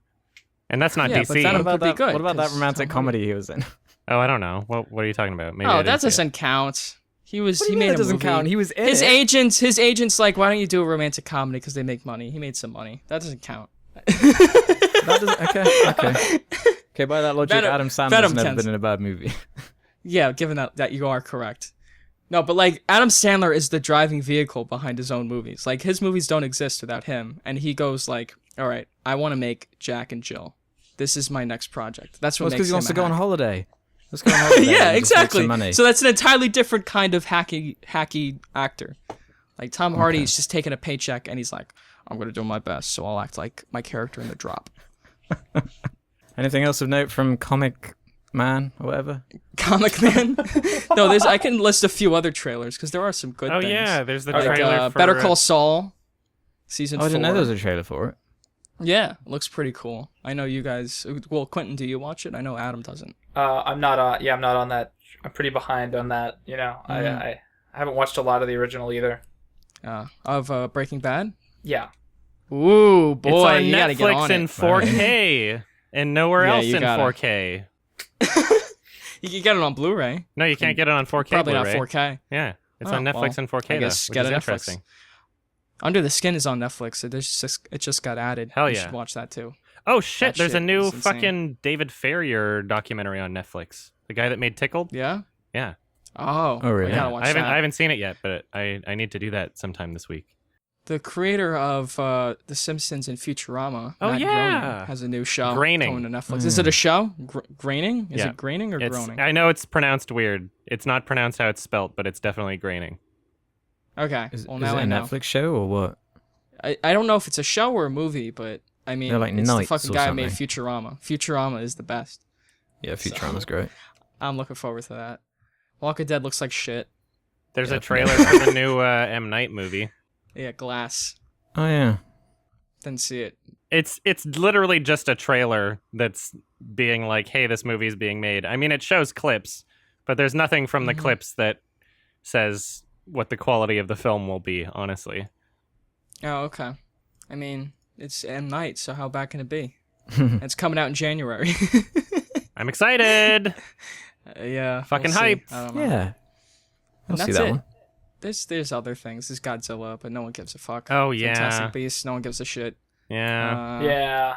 And that's not Yeah, but DC. Venom What about could be that? good, What about that 'cause romantic Tom Hardy- comedy he was in? Oh, I don't know. What are you talking about? Maybe I Oh, didn't that see it. doesn't count. He was. What do He you mean made that a doesn't movie. count? He was in His it. agents like, why don't you do a romantic comedy because they make money? He made some money. That doesn't count. That doesn't, okay. Okay, by that logic, Venom- Adam Sandler's Venom never counts. been in a bad movie. Yeah, given that you are correct. No, but like Adam Sandler is the driving vehicle behind his own movies. Like his movies don't exist without him, and he goes like, "All right, I want to make Jack and Jill. This is my next project." That's what Well, it's makes because he him wants a to go on hack. holiday. Let's go on holiday. Yeah, and just make exactly. some money. So that's an entirely different kind of hacky actor. Like Tom Hardy's just taking a paycheck and he's like, "I'm gonna do my best, so I'll act like my character in The Drop." Anything else of note from Comic Man or whatever? Comic Man. No, I can list a few other trailers because there are some good Oh, things. yeah. There's the Like trailer for... Better Call Saul, season Oh, I 4. didn't know there was a trailer for it. Yeah, looks pretty cool. I know you guys. Well, Quinton, do you watch it? I know Adam doesn't. I'm not on. Yeah, I'm not on that. I'm pretty behind on that. You know, I haven't watched a lot of the original either. Of Breaking Bad. Yeah. Ooh, boy, It's on you gotta get Netflix on in it. 4K and nowhere Yeah, else you in gotta. 4K. You can get it on Blu-ray. No, you can't get it on 4K Probably Blu-ray. not 4K. Yeah, it's Oh, on Netflix well, in 4K I guess though, get which it is Netflix. interesting. Under the Skin is on Netflix. It just got added. Hell You yeah. should watch that too. Oh shit, That there's a shit new is insane. fucking David Farrier documentary on Netflix. The guy that made Tickled? Yeah. Yeah. Oh. Oh, really? I gotta Yeah. watch I that. haven't seen it yet, but I need to do that sometime this week. The creator of The Simpsons and Futurama, Oh, Matt yeah. Groening, has a new show Graining. going to Netflix. Is it a show? Graining? Is Yeah. it graining or It's, groaning? I know it's pronounced weird. It's not pronounced how it's spelt, but it's definitely graining. Okay. Is, well, is now it I a know. Netflix show or what? I don't know if it's a show or a movie, but I mean, They're like it's the knights fucking or guy who made something. Futurama. Futurama is the best. Yeah, Futurama's great. I'm looking forward to that. Walking Dead looks like shit. There's Yeah. a trailer for the new M. Night movie. Yeah, Glass. Oh, yeah. Didn't see it. It's literally just a trailer that's being like, hey, this movie's being made. I mean, it shows clips, but there's nothing from the clips that says what the quality of the film will be, honestly. Oh, okay. I mean, it's M Night, so how bad can it be? It's coming out in January. I'm excited! Yeah. Fucking we'll see. hyped. I don't know. Yeah. I'll And see that's that it. one. There's other things. There's Godzilla, but no one gives a fuck. Oh, yeah. Fantastic Beasts, no one gives a shit. Yeah. Yeah.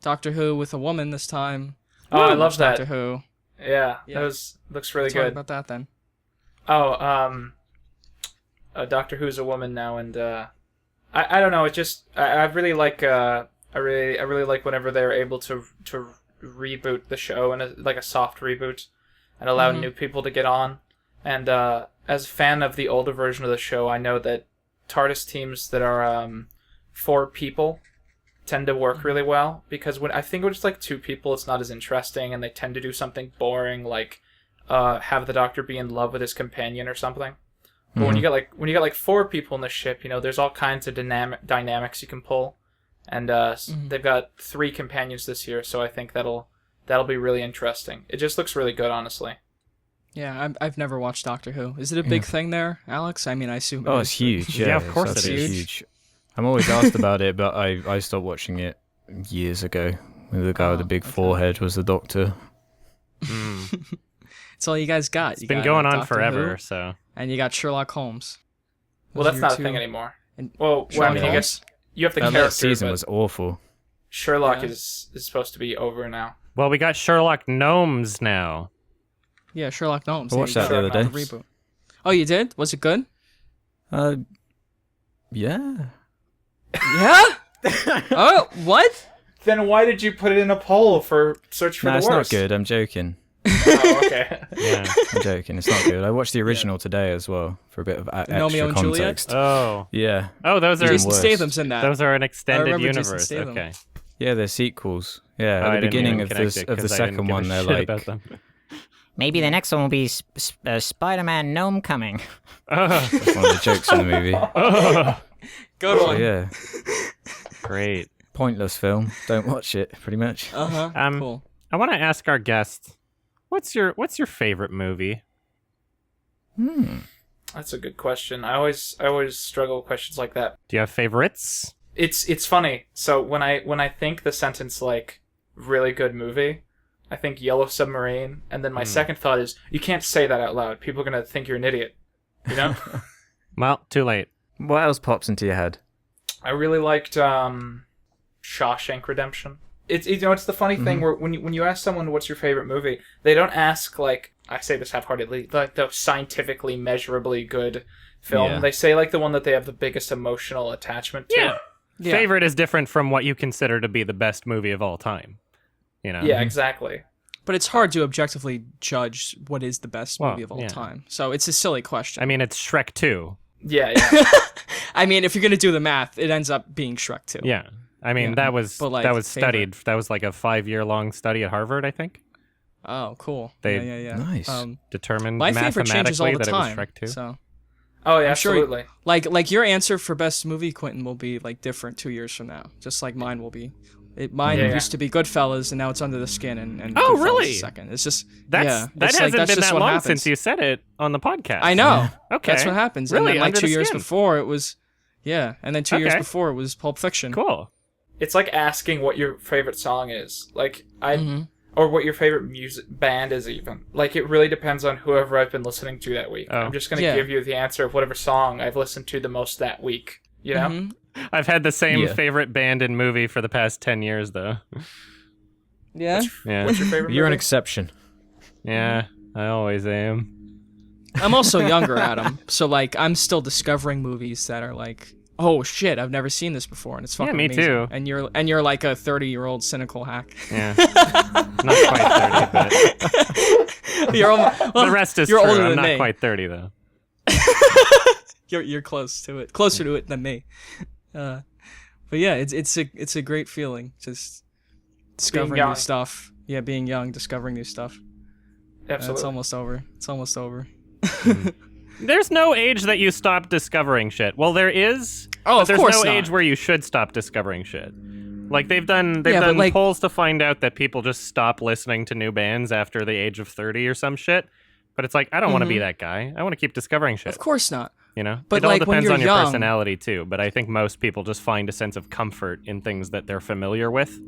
Doctor Who with a woman this time. Oh, I Watch love that. Doctor Who. Yeah. Yeah. Looks really Talk good. about that then. Oh, Doctor Who's a woman now, and I don't know. It just I really like I really like whenever they're able to reboot the show and like a soft reboot and allow new people to get on. And as a fan of the older version of the show, I know that TARDIS teams that are 4 people tend to work really well, because when I think when it's like 2 people, it's not as interesting, and they tend to do something boring, like have the Doctor be in love with his companion or something. But when you get like 4 people in the ship, you know, there's all kinds of dynamics you can pull, and they've got 3 companions this year, so I think that'll be really interesting. It just looks really good, honestly. Yeah, I've never watched Doctor Who. Is it a big thing there, Alex? I mean, I assume. Oh, it it's is, huge. Yeah, Yeah, of course it's it absolutely is. huge. I'm always asked about it, but I stopped watching it years ago. The guy with the big forehead was the Doctor. It's all you guys got. It's been going on forever, so... And you got Sherlock Holmes. Well, Those that's are not your a thing two- anymore. and Well, I Sherlock mean, I Holmes? guess you have the That character, last season but was awful. Sherlock Yeah. is supposed to be over now. Well, we got Sherlock Gnomes now. Yeah, Sherlock Holmes. I There watched you that go. the other day. The reboot. Oh, you did? Was it good? Yeah. Yeah. Oh, what? Then why did you put it in a poll for Search for No, the it's Worst? not good. I'm joking. Oh, okay. Yeah. I'm joking. It's not good. I watched the original today as well for a bit of extra Romeo and Juliet? context. Oh. Yeah. Oh, those are... Jason worse. Statham's in that. Those are an extended remember Jason universe. Statham. Okay. Yeah, they're sequels. Yeah, Oh, I at the didn't beginning even of connect the it of the 'cause I didn't second give a one, they're shit like, about them. Maybe the next one will be Spider-Man Gnome coming. Oh, that's one of the jokes in the movie. oh, Good So, one. yeah, great. pointless film. Don't watch it. Pretty much. Cool. I want to ask our guest, what's your favorite movie? That's a good question. I always struggle with questions like that. Do you have favorites? It's funny. So when I think the sentence like really good movie, I think Yellow Submarine, and then my second thought is you can't say that out loud. People are gonna think you're an idiot. You know? Well, too late. What else pops into your head? I really liked Shawshank Redemption. It's the funny thing where when you ask someone what's your favorite movie, they don't ask like, I say this half-heartedly, like the scientifically measurably good film. Yeah. They say like the one that they have the biggest emotional attachment to. Yeah. Favorite is different from what you consider to be the best movie of all time. You know? Yeah, exactly. But it's hard to objectively judge what is the best movie of all yeah. time. So it's a silly question. I mean, it's Shrek 2. Yeah. I mean, if you're gonna do the math, it ends up being Shrek 2. Yeah. I mean, that was But, like, that was favorite. studied. That was like a 5-year-long study at Harvard, I think. Oh, cool. They- yeah. Nice. Determined My favorite changes all mathematically the that time. it was Shrek 2. So Oh yeah, I'm sure- absolutely. like your answer for best movie, Quinton, will be like different 2 years from now, just like mine will be. Mine Yeah. used to be Goodfellas, and now it's Under the Skin, and Oh, Goodfellas really? is second. It's just That yeah, hasn't it's like, that's been just that what long happens. since you said it on the podcast. I know. Okay. That's what happens. Really? And then like Under 2 the years Skin? before it was, and then 2 years Okay. before it was Pulp Fiction. Cool. It's like asking what your favorite song is. Like Mm-hmm. or what your favorite music band is even. Like it really depends on whoever I've been listening to that week. Oh. I'm just gonna Yeah. give you the answer of whatever song I've listened to the most that week. You know? Mhm. I've had the same Yeah. favorite band and movie for the past 10 years, though. Yeah. Yeah. What's your favorite You're an movie? exception. Yeah, I always am. I'm also younger, Adam. So like I'm still discovering movies that are like, oh shit, I've never seen this before, and it's fucking me amazing. too. And you're like a 30-year-old cynical hack. Yeah. Not quite 30, but You're well, the rest is you're true. older I'm than not me. quite 30, though. You're close to it, closer to it than me. But yeah, it's a great feeling, just discovering young. new stuff. Yeah, being young, discovering new stuff. Absolutely. It's almost over. It's almost over. There's no age that you stop discovering shit. Well, there is. Oh, but of there's course no not. age where you should stop discovering shit. Like they've done Yeah, but, like- polls to find out that people just stop listening to new bands after the age of 30 or some shit. But it's like I don't want to be that guy. I want to keep discovering shit. Of course not. You know, But, it all like, when depends you're on your young- personality too. But I think most people just find a sense of comfort in things that they're familiar with.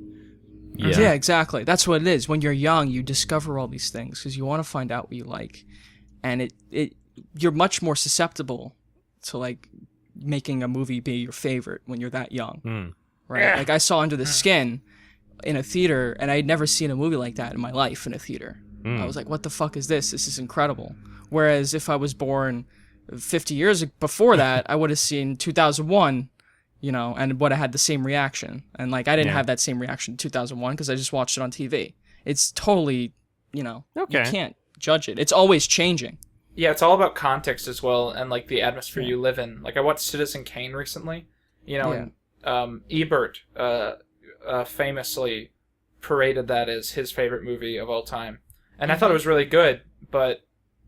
Yeah, exactly. That's what it is. When you're young, you discover all these things because you want to find out what you like, and you're much more susceptible to like making a movie be your favorite when you're that young, right? Like I saw Under the Skin in a theater, and I had never seen a movie like that in my life in a theater. I was like, "What the fuck is this? This is incredible." Whereas if I was born 50 years before that, I would have seen 2001. You know, and would have had the same reaction. And, like, I didn't have that same reaction in 2001 because I just watched it on TV. It's totally, you know, Okay. you can't judge it. It's always changing. Yeah, it's all about context as well, and like the atmosphere you live in. Like I watched Citizen Kane recently, you know, and Ebert famously paraded that as his favorite movie of all time, and I thought it was really good. But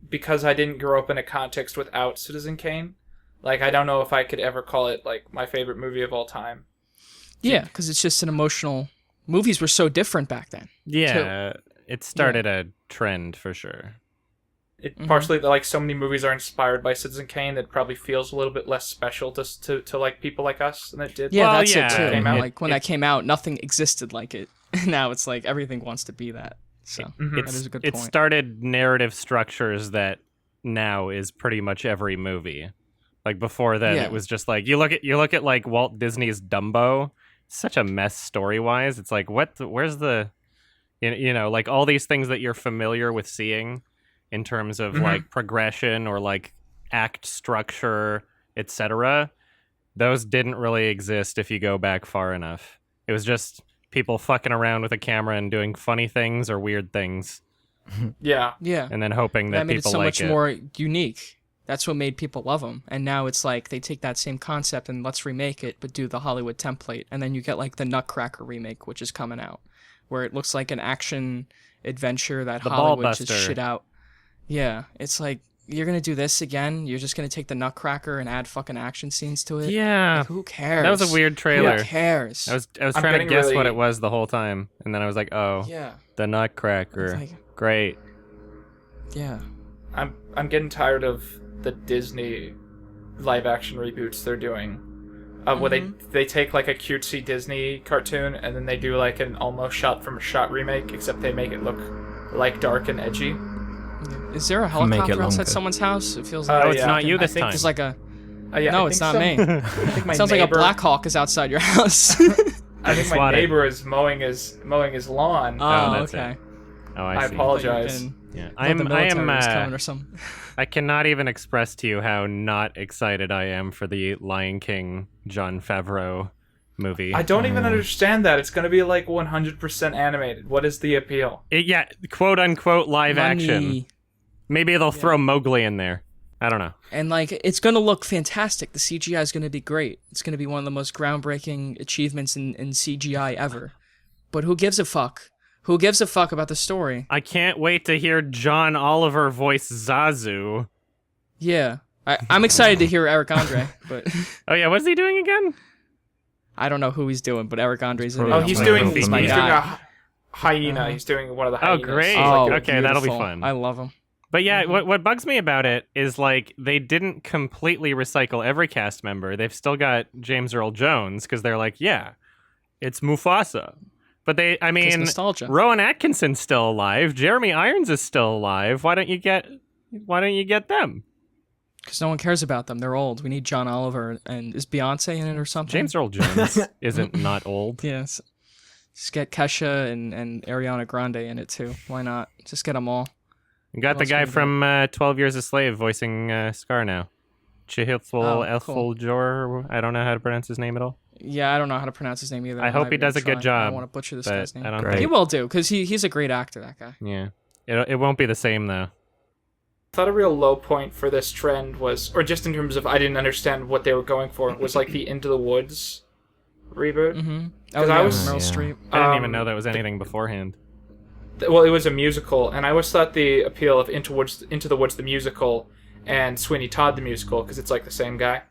because I didn't grow up in a context without Citizen Kane, like I don't know if I could ever call it like my favorite movie of all time. Yeah, because it's just an emotional... Movies were so different back then. Yeah, it started a trend for sure. It partially like so many movies are inspired by Citizen Kane that it probably feels a little bit less special to like people like us than it did. Yeah, Well, that's yeah, it, too. came out. Like, when that came out, nothing existed like it. Now it's like everything wants to be that. So, that is a good It point. started narrative structures that now is pretty much every movie. Like before then, Yeah. it was just like you look at like Walt Disney's Dumbo. Such a mess story wise. It's like where's the, you know, like all these things that you're familiar with seeing in terms of like progression or like act structure, etc. Those didn't really exist if you go back far enough. It was just people fucking around with a camera and doing funny things or weird things, Yeah. yeah. and then hoping that That made it people so like much it. more unique. That's what made people love them. And now it's like they take that same concept and let's remake it, but do the Hollywood template. And then you get like the Nutcracker remake, which is coming out, where it looks like an action adventure that The Hollywood just Ballbuster. shit out. Yeah, it's like, you're gonna do this again? You're just gonna take the Nutcracker and add fucking action scenes to it? Yeah. Like, who cares? That was a weird trailer. Who cares? I was I'm trying to getting guess what really- it was the whole time, and then I was like, oh, Yeah. the Nutcracker. It's like- Great. Yeah. I'm getting tired of the Disney live action reboots they're doing. Where they take like a cutesy Disney cartoon and then they do like an almost shot from a shot remake, except they make it look like dark and edgy. Is there a Make it helicopter outside longer. someone's house? It feels Oh, like Oh, it's yeah. not you I this think time. there's like a. Yeah, No, I it's think not me. I think my Sounds like a neighbor- Black Hawk is outside your house. I think my Swat it. neighbor is mowing his lawn. Oh, that's okay. it. Oh, I I see. apologize. Yeah. I the military was coming or something. I cannot even express to you how not excited I am for the Lion King Jon Favreau movie. I don't even understand that. It's going to be like 100% animated. What is the appeal? Yeah, quote unquote live action. Money. Maybe they'll throw Mowgli in there. I don't know. And like, it's gonna look fantastic. The CGI is gonna be great. It's gonna be one of the most groundbreaking achievements in CGI ever. But who gives a fuck? Who gives a fuck about the story? I can't wait to hear John Oliver voice Zazu. Yeah. I'm excited to hear Eric Andre, but Oh yeah, what's he doing again? I don't know who he's doing, but Eric Andre's in it. Oh, he's Like, doing he's he's my doing guy. a hyena. He's doing one of the Oh, hyenas. great. Oh, Okay, that'll be beautiful. fun. I love him. But yeah, what bugs me about it is like they didn't completely recycle every cast member. They've still got James Earl Jones because they're like, yeah, it's Mufasa. But I mean, nostalgia. Rowan Atkinson's still alive. Jeremy Irons is still alive. Why don't you get them? Because no one cares about them. They're old. We need John Oliver. And is Beyonce in it or something? James Earl Jones isn't not old. Yes. Just get Kesha and Ariana Grande in it too. Why not? Just get them all. You got the else guy can we from 12 Years a Slave voicing Scar now. Chihithful cool. Elfuljor. I don't know how to pronounce his name at all. Yeah, I don't know how to pronounce his name either. I I'm hope not he even does a gonna good try. I job, don't want to butcher this but guy's name. I don't Great. He think. will do, because he's a great actor, that guy. Yeah. It won't be the same though. I thought a real low point for this trend was, or just in terms of I didn't understand what they were going for, was like the Into the Woods reboot. Mm-hmm. 'Cause Oh, I yeah, was- Meryl Yeah. Streep. I didn't even Um, know that was anything beforehand. Well, it was a musical, and I always thought the appeal of Into the Woods the musical and Sweeney Todd the musical, because it's like the same guy,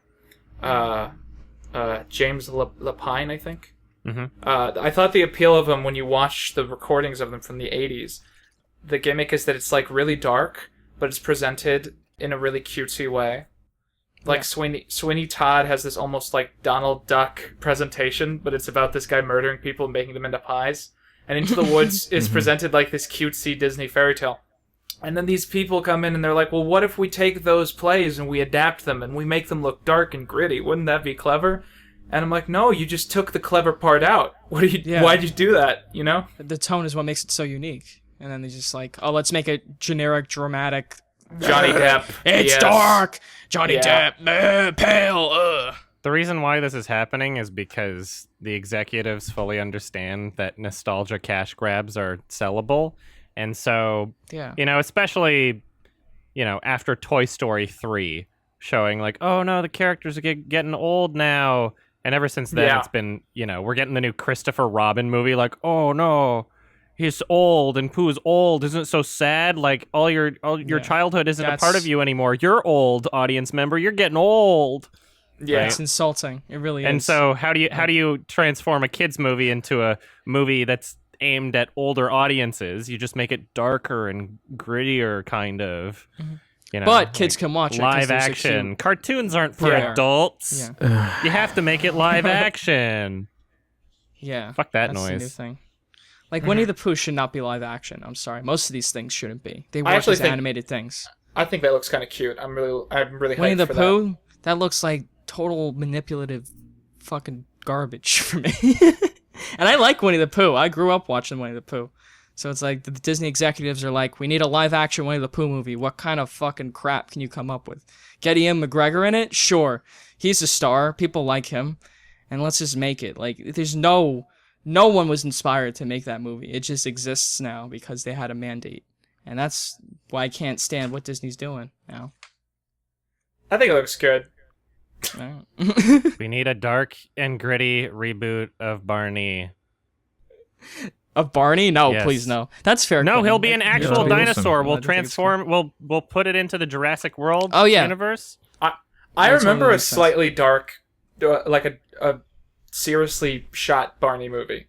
James Lapine, I think. Mhm. I thought the appeal of them when you watch the recordings of them from the 80s, the gimmick is that it's like really dark, but it's presented in a really cutesy way. Like Sweeney Todd has this almost like Donald Duck presentation, but it's about this guy murdering people and making them into pies. And Into the Woods is presented like this cutesy Disney fairy tale. And then these people come in and they're like, well, what if we take those plays and we adapt them and we make them look dark and gritty? Wouldn't that be clever? And I'm like, no, you just took the clever part out. Yeah. Why'd you do that, you know? The tone is what makes it so unique. And then they just like, oh, let's make a generic, dramatic. Johnny Depp. It's yes. dark! Johnny Yeah. Depp, pale, The reason why this is happening is because the executives fully understand that nostalgia cash grabs are sellable. And so, Yeah. especially, after Toy Story 3 showing like, oh no, the characters are getting old now. And ever since then, Yeah. it's been, we're getting the new Christopher Robin movie. Like, oh no, he's old and Pooh's old. Isn't it so sad? Like all your Yeah. childhood isn't a part That's- of you anymore. You're old, audience member. You're getting old. Yeah. It's insulting. It really is. And so how do you transform a kids movie into a movie that's aimed at older audiences? You just make it darker and grittier, kind of. But kids can watch it 'cause live there's a action. cute- Cartoons aren't for Yeah. adults. Yeah. You have to make it live action. Yeah. Fuck that That's the new noise. thing. Like Winnie the Pooh should not be live action. I'm sorry. Most of these things shouldn't be. They work actually as think- animated things. I think that looks kind of cute. I'm really Winnie hyped the for Pooh, that looks like total manipulative fucking garbage for me. And I like Winnie the Pooh. I grew up watching Winnie the Pooh. So it's like the Disney executives are like, we need a live action Winnie the Pooh movie. What kind of fucking crap can you come up with? Get Ian McGregor in it? Sure. He's a star. People like him. And let's just make it. Like, there's no one was inspired to make that movie. It just exists now because they had a mandate. And that's why I can't stand what Disney's doing now. that. I think it looks good. We need a dark and gritty reboot of Barney. Of Barney? No, Yes. please no. That's fair. No, Quentin. he'll be an actual awesome. dinosaur. We'll I think it's cool. transform. We'll put it into the Jurassic World Oh, yeah. universe. I That's remember totally a makes sense. slightly dark, like a seriously shot Barney movie.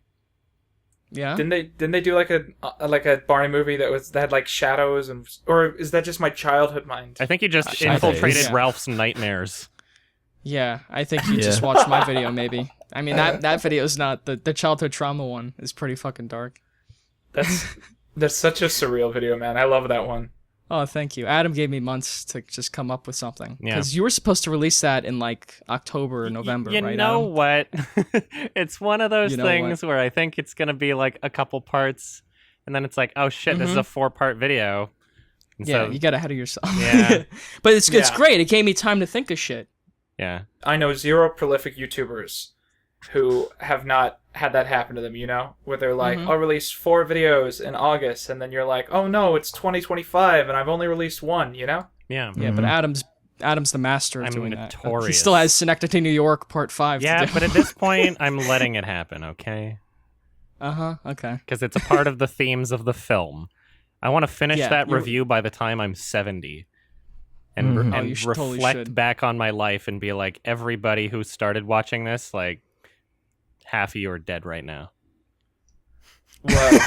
Yeah. Didn't they do like a Barney movie that had like shadows or is that just my childhood mind? I think you just Shadows. infiltrated Yeah. Ralph's nightmares. Yeah, I think you Yeah. just watched my video, maybe. I mean, that video is not the childhood trauma one. Is pretty fucking dark. That's such a surreal video, man. I love that one. Oh, thank you. Adam gave me months to just come up with something. Yeah. Because you were supposed to release that in like October or November, You right? know Adam? what? It's one of those You know things where I think it's gonna be like a couple parts, and then it's like, oh shit, this is a 4-part video. And Yeah, so- you got ahead of yourself. Yeah. But it's Yeah. great. It gave me time to think of shit. yeah. I know 0 prolific YouTubers who have not had that happen to them, you know? Where they're like, I'll release 4 videos in August, and then you're like, oh no, it's 2025, and I've only released 1, you know? Yeah. Yeah, but Adam's the master of I'm doing that. He notorious. still has Synecdoche, New York, Part 5 Yeah, to do. but at this point, I'm letting it happen, okay? Uh-huh, okay. Because it's a part of the themes of the film. I want to finish Yeah, that you- review by the time I'm 70. And, Mhm. Oh, and you should- reflect totally should. back on my life and be like, everybody who started watching this, like, half of you are dead right now. Whoa.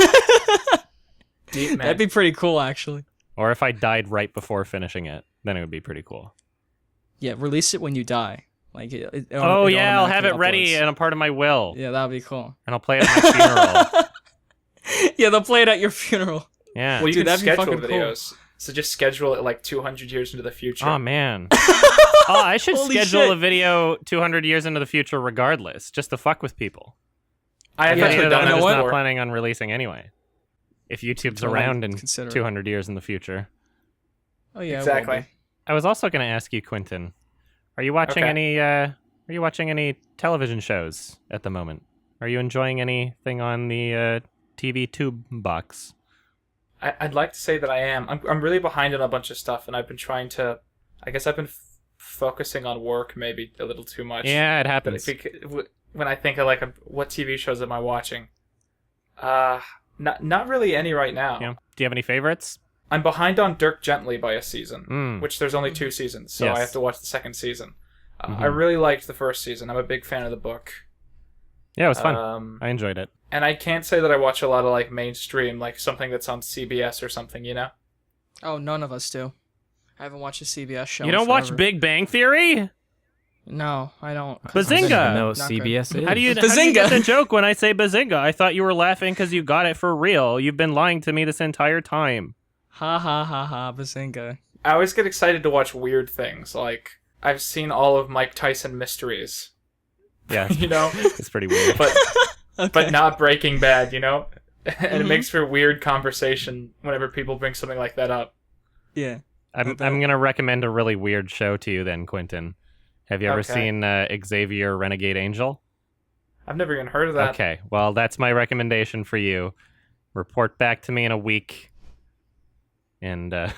Deep, man. That'd be pretty cool, actually. Or if I died right before finishing it, then it would be pretty cool. Yeah, release it when you die. Like, Oh, yeah, I'll have it ready and a part of my will. Yeah, that'd be cool. And I'll play it at my funeral. Yeah, they'll play it at your funeral. Yeah. Well, you Dude, can that'd be schedule fucking cool. videos. So just schedule it like 200 years into the future. Oh, man. Oh, I should Holy schedule shit. a video 200 years into the future regardless, just to fuck with people. I have Yeah, actually That done I'm that just not before. planning on releasing anyway. If YouTube's Totally around in consider it. 200 years in the future. Oh, yeah, it will Exactly. be. I was also going to ask you, Quinton, are you watching Okay. any television shows at the moment? Are you enjoying anything on the TV tube box? I'd like to say that I am. I'm really behind on a bunch of stuff, and I've been trying to. I guess I've been focusing on work maybe a little too much. Yeah, it But happens. when I think of like what TV shows am I watching? Not really any right now. Yeah. Do you have any favorites? I'm behind on Dirk Gently by a season, Mm. which there's only 2 seasons, so Yes. I have to watch the second season. I Mhm. really liked the first season. I'm a big fan of the book. Yeah, it was fun. I enjoyed it. And I can't say that I watch a lot of like mainstream, like something that's on CBS or something, you know? Oh, none of us do. I haven't watched a CBS show. You in don't watch forever. Big Bang Theory? No, I don't. I don't Bazinga! even know what Not CBS is. How do you Bazinga! get the joke when I say bazinga? I thought you were laughing because you got it for real. You've been lying to me this entire time. Ha ha ha ha, Bazinga. I always get excited to watch weird things. Like, I've seen all of Mike Tyson mysteries, Yeah, you know? it's pretty weird. But Okay. but not Breaking Bad, you know? And it Mhm. makes for weird conversation whenever people bring something like that up. Yeah. I'm gonna recommend a really weird show to you then, Quinton. Have you ever Okay. seen Xavier Renegade Angel? I've never even heard of that. Okay, well that's my recommendation for you. Report back to me in a week. And I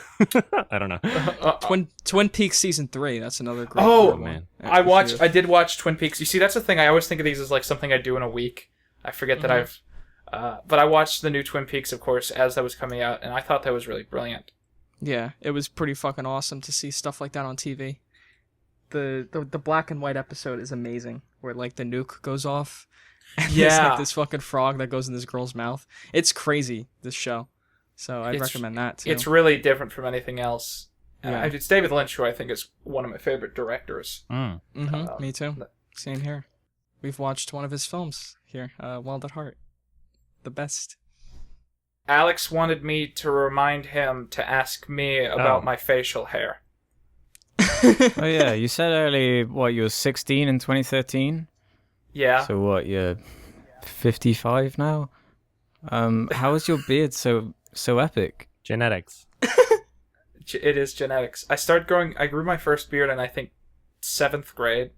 don't know. Twin Peaks season 3. That's another great. Oh, one. man. I did watch Twin Peaks. You see, that's the thing. I always think of these as like something I do in a week. I forget that I've... but I watched the new Twin Peaks, of course, as that was coming out, and I thought that was really brilliant. Yeah, it was pretty fucking awesome to see stuff like that on TV. The black and white episode is amazing, where like the nuke goes off, and there's Yeah. like this fucking frog that goes in this girl's mouth. It's crazy, this show. So I'd It's- recommend that too. It's really different from anything else. Yeah. It's David Lynch, who I think is one of my favorite directors. Mm. Me too. Same here. We've watched one of his films here, Wild at Heart. The best. Alex wanted me to remind him to ask me about my facial hair. Oh yeah, you said earlier what you were 16 in 2013. Yeah. So what? You're 55 now. How is your beard so epic? Genetics. It is genetics. I grew my first beard in, I think, 7th grade.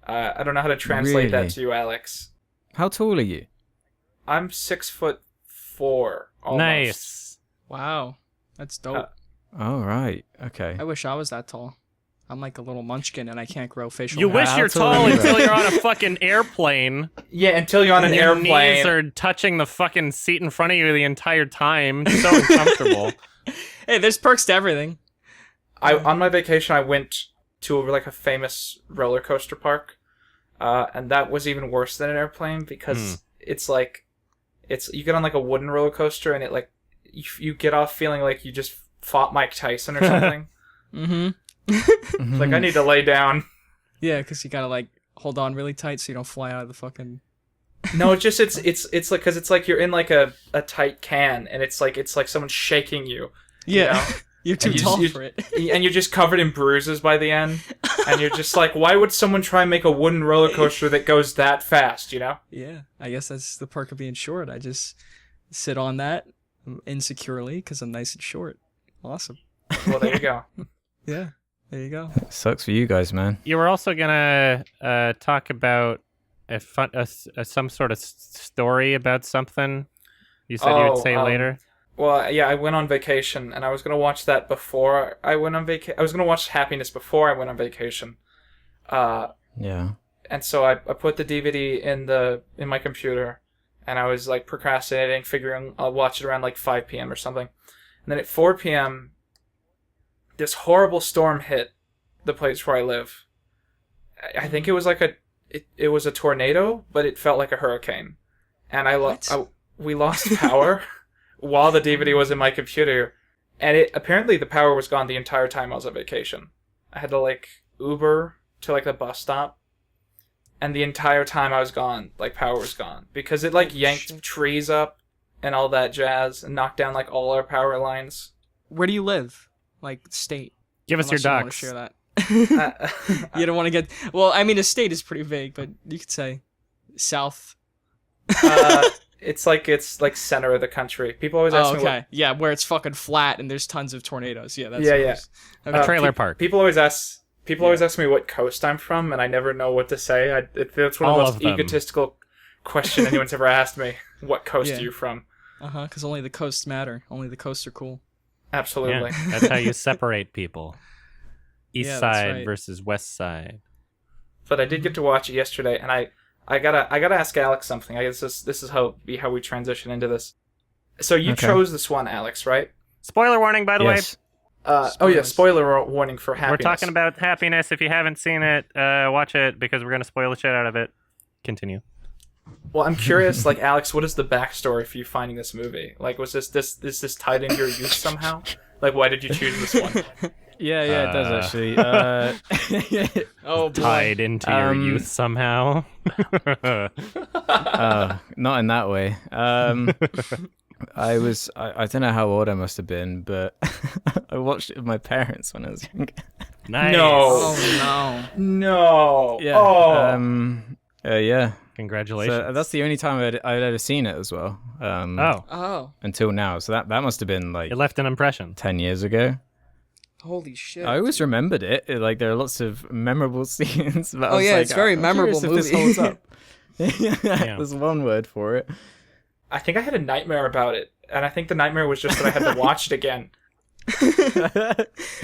I don't know how to translate Really? that to you, Alex. How tall are you? I'm 6'4", almost. Nice. Wow, that's dope. Oh right, okay. I wish I was that tall. I'm like a little munchkin and I can't grow facial You hair. wish you're tall until you're on a fucking airplane. Yeah, until you're on an Your airplane. knees are touching the fucking seat in front of you the entire time. It's so uncomfortable. Hey, there's perks to everything. On my vacation, I went to like a famous roller coaster park, and that was even worse than an airplane because it's you get on like a wooden roller coaster and it like you get off feeling like you just fought Mike Tyson or something. Like I need to lay down. Yeah, because you gotta like hold on really tight so you don't fly out of the fucking. No, it's like because it's like you're in like a tight can and it's like someone shaking you. Yeah, You know? you're too tall for it. And you're just covered in bruises by the end. And you're just like, why would someone try and make a wooden roller coaster that goes that fast, you know? Yeah, I guess that's the perk of being short. I just sit on that insecurely because I'm nice and short. Awesome. Well, there you go. Yeah, there you go. Sucks for you guys, man. You were also gonna talk about some sort of story about something. You said you would say later. Well, yeah, I went on vacation, and I was gonna watch that before I went on vacation. I was gonna watch Happiness before I went on vacation. Yeah. And so I put the DVD in my computer, and I was like procrastinating, figuring I'll watch it around like 5 p.m. or something. And then at 4 p.m., this horrible storm hit the place where I live. I think it was like it was a tornado, but it felt like a hurricane. And we lost power while the DVD was in my computer, and apparently the power was gone the entire time I was on vacation. I had to like Uber to like the bus stop, and the entire time I was gone, like power was gone because it like yanked trees up and all that jazz and knocked down like all our power lines. Where do you live? Like state? Give us your Unless you docs. want to share that. You don't want to get. Well, I mean, a state is pretty vague, but you could say south. It's like center of the country. People always ask me what... Yeah, where it's fucking flat and there's tons of tornadoes. Yeah, that's Yeah. Okay. A trailer park. People always ask me what coast I'm from, and I never know what to say. It's one of the All most of them. egotistical question anyone's ever asked me. What coast are you from? Because only the coasts matter. Only the coasts are cool. Absolutely. Yeah, that's how you separate people. East Yeah, that's side right. versus west side. But I did get to watch it yesterday, and I gotta ask Alex something. I guess this is how we transition into this. So you chose this one, Alex, right? Spoiler warning, by the way. Yes. Spoiler warning for Happiness. We're talking about Happiness. If you haven't seen it, watch it because we're going to spoil the shit out of it. Continue. Well, I'm curious, like, Alex, what is the backstory for you finding this movie? Like, was this tied into your youth somehow? Like, why did you choose this one? Yeah, it does actually. Oh, boy. Tied into your youth somehow. Not in that way. I don't know how old I must have been, but I watched it with my parents when I was younger. Nice. No. Oh, no. No. Yeah. Oh. Yeah. Congratulations. So that's the only time I'd ever seen it as well. Oh. Until now. So that must have been like It left an impression. 10 years ago. Holy shit. I always remembered it. Like there are lots of memorable scenes. But I was yeah, like, it's a very I'm memorable curious if movie. This holds up. Yeah. There's one word for it. I think I had a nightmare about it, and I think the nightmare was just that I had to watch it again.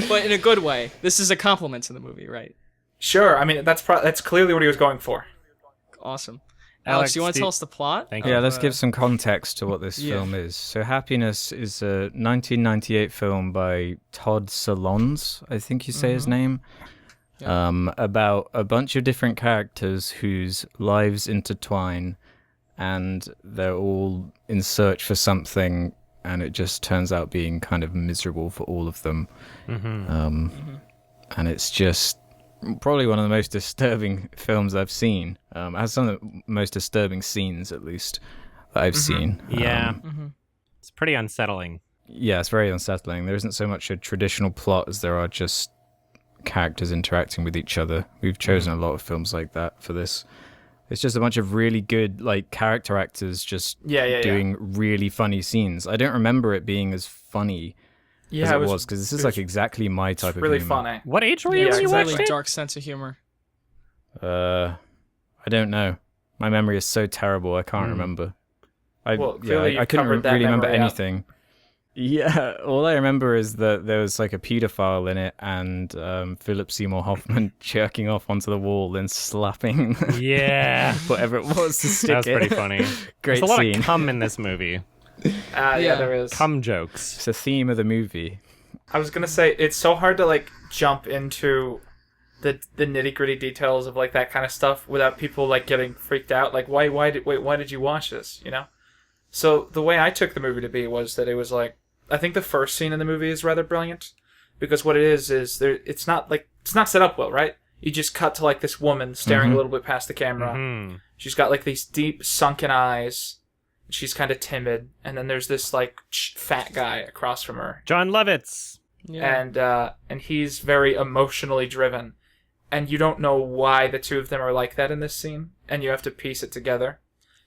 But in a good way. This is a compliment to the movie, right? Sure, I mean, that's clearly what he was going for. Awesome. Alex, you want to tell us the plot? Thank Yeah, you. let's give some context to what this film is. So Happiness is a 1998 film by Todd Solondz, I think you say his name. About a bunch of different characters whose lives intertwine and they're all in search for something, and it just turns out being kind of miserable for all of them. And it's just probably one of the most disturbing films I've seen. It has some of the most disturbing scenes, at least, that I've seen. Yeah. It's pretty unsettling. Yeah, it's very unsettling. There isn't so much a traditional plot as there are just characters interacting with each other. We've chosen a lot of films like that for this. It's just a bunch of really good, like, character actors just doing really funny scenes. I don't remember it being as funny as it was, because this is like exactly my type of really humor. funny. What age were you Yeah, when you exactly. watched Really it? dark sense of humor. I don't know. My memory is so terrible, I can't remember. Well, clearly I you've couldn't covered that really remember memory up. anything. Yeah, all I remember is that there was like a pedophile in it, and Philip Seymour Hoffman jerking off onto the wall and slapping Yeah. whatever it was to stick That was it. pretty funny. Great There's a lot scene. of cum in this movie. Yeah, there is. Cum jokes. It's a theme of the movie. I was gonna say it's so hard to like jump into the nitty gritty details of like that kind of stuff without people like getting freaked out. Like why did you watch this? You know. So the way I took the movie to be was that it was like I think the first scene in the movie is rather brilliant because what it is there it's not set up well, right? You just cut to like this woman staring a little bit past the camera. Mm-hmm. She's got like these deep sunken eyes. She's kind of timid, and then there's this like fat guy across from her. John Lovitz. Yeah. And he's very emotionally driven, and you don't know why the two of them are like that in this scene, and you have to piece it together.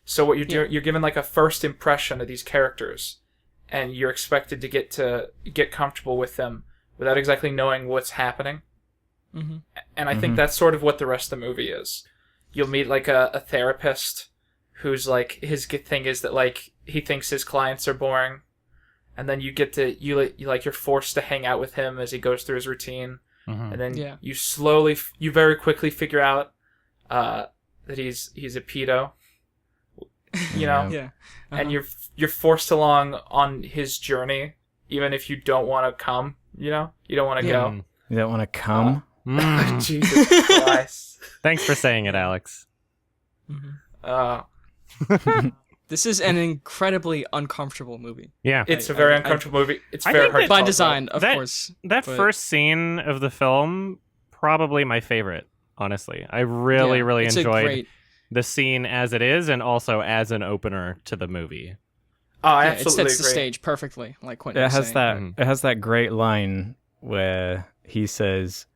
So what you're given like a first impression of these characters, and you're expected to get comfortable with them without exactly knowing what's happening. Mm-hmm. And I think that's sort of what the rest of the movie is. You'll meet like a therapist who's like his thing is that like he thinks his clients are boring, and then you get to you're forced to hang out with him as he goes through his routine, and then you very quickly figure out that he's a pedo, you know, and you're forced along on his journey, even if you don't want to come, you know, you don't want to go. You don't want to come? Jesus Christ! Thanks for saying it, Alex. This is an incredibly uncomfortable movie. Yeah. It's a very uncomfortable movie. It's I very think hard that- to By talk design, about. of course. That but- first scene of the film, probably my favorite, honestly. I really it's enjoyed the scene as it is and also as an opener to the movie. Oh, I it absolutely sets the agree. stage perfectly, like Quinton It was has saying. that. It has that great line where he says,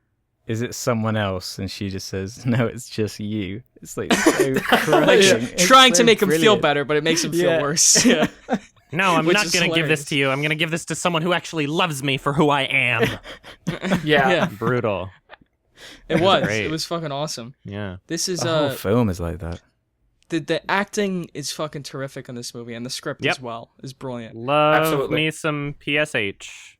"Is it someone else?" And she just says, "No, it's just you." It's like so crushing. It's trying so to make him feel brilliant. better, but it makes him feel Yeah. worse. Yeah. No, I'm Which not is going to give this hilarious. to you. I'm going to give this to someone who actually loves me for who I am. Yeah. Brutal. It was. great. It was fucking awesome. Yeah. This is The whole film is like that. the acting is fucking terrific in this movie, and the script Yep. as well is brilliant. Love Absolutely. me some PSH.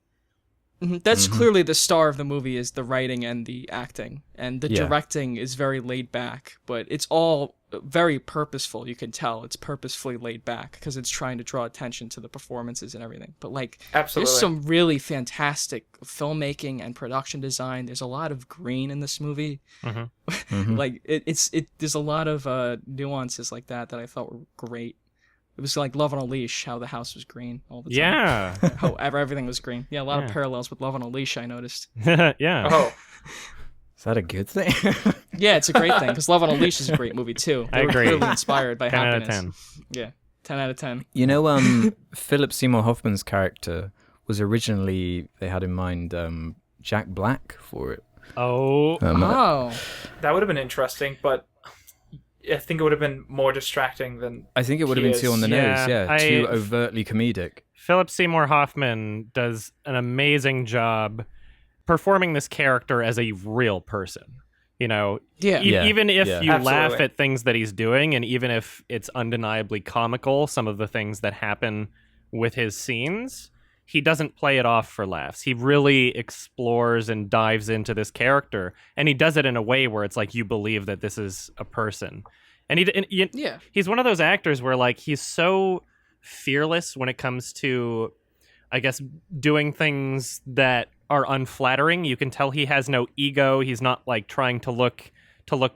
That's clearly the star of the movie is the writing and the acting, and the Yeah. directing is very laid back, but it's all very purposeful. You can tell it's purposefully laid back because it's trying to draw attention to the performances and everything. But like, Absolutely. there's some really fantastic filmmaking and production design. There's a lot of green in this movie. Like there's a lot of nuances like that I thought were great. It was like Love on a Leash, how the house was green all the time. Yeah. How everything was green. Yeah, a lot of parallels with Love on a Leash, I noticed. Yeah. Oh, Is that a good thing? Yeah, it's a great thing because Love on a Leash is a great movie too. They I were agree. clearly inspired by 10 out of happiness. 10. Yeah, 10 out of 10. You know, Philip Seymour Hoffman's character was originally, they had in mind Jack Black for it. Oh. Oh, that would have been interesting, but I think it would have been more distracting than. I think it would have He been too is. on the Yeah, nose, yeah. Too overtly comedic. Philip Seymour Hoffman does an amazing job performing this character as a real person. You know, yeah. even if Yeah. you laugh Absolutely. at things that he's doing, and even if it's undeniably comical, some of the things that happen with his scenes, he doesn't play it off for laughs. He really explores and dives into this character, and he does it in a way where it's like you believe that this is a person. And Yeah. he's one of those actors where like he's so fearless when it comes to, I guess, doing things that are unflattering. You can tell he has no ego. He's not like trying to look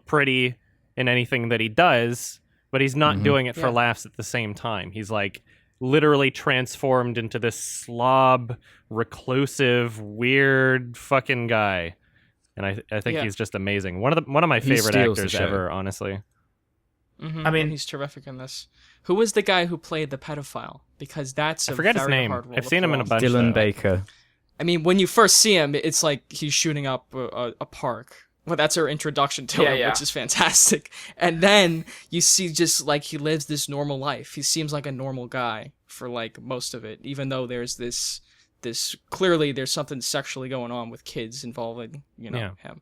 pretty in anything that he does, but he's not doing it for Yeah. laughs at the same time. He's like literally transformed into this slob, reclusive, weird fucking guy. And I think Yeah. he's just amazing. One of my He favorite steals the actors show. ever, honestly. Mhm. I mean- he's terrific in this. Who was the guy who played the pedophile? Because that's I a forget his very name. hard role I've to seen him pull in a off. bunch. Dylan though. Baker. I mean, when you first see him, it's like he's shooting up a park. Well, that's our introduction to him, Yeah. which is fantastic. And then you see just like he lives this normal life. He seems like a normal guy for like most of it, even though there's this clearly there's something sexually going on with kids involving, Yeah. him.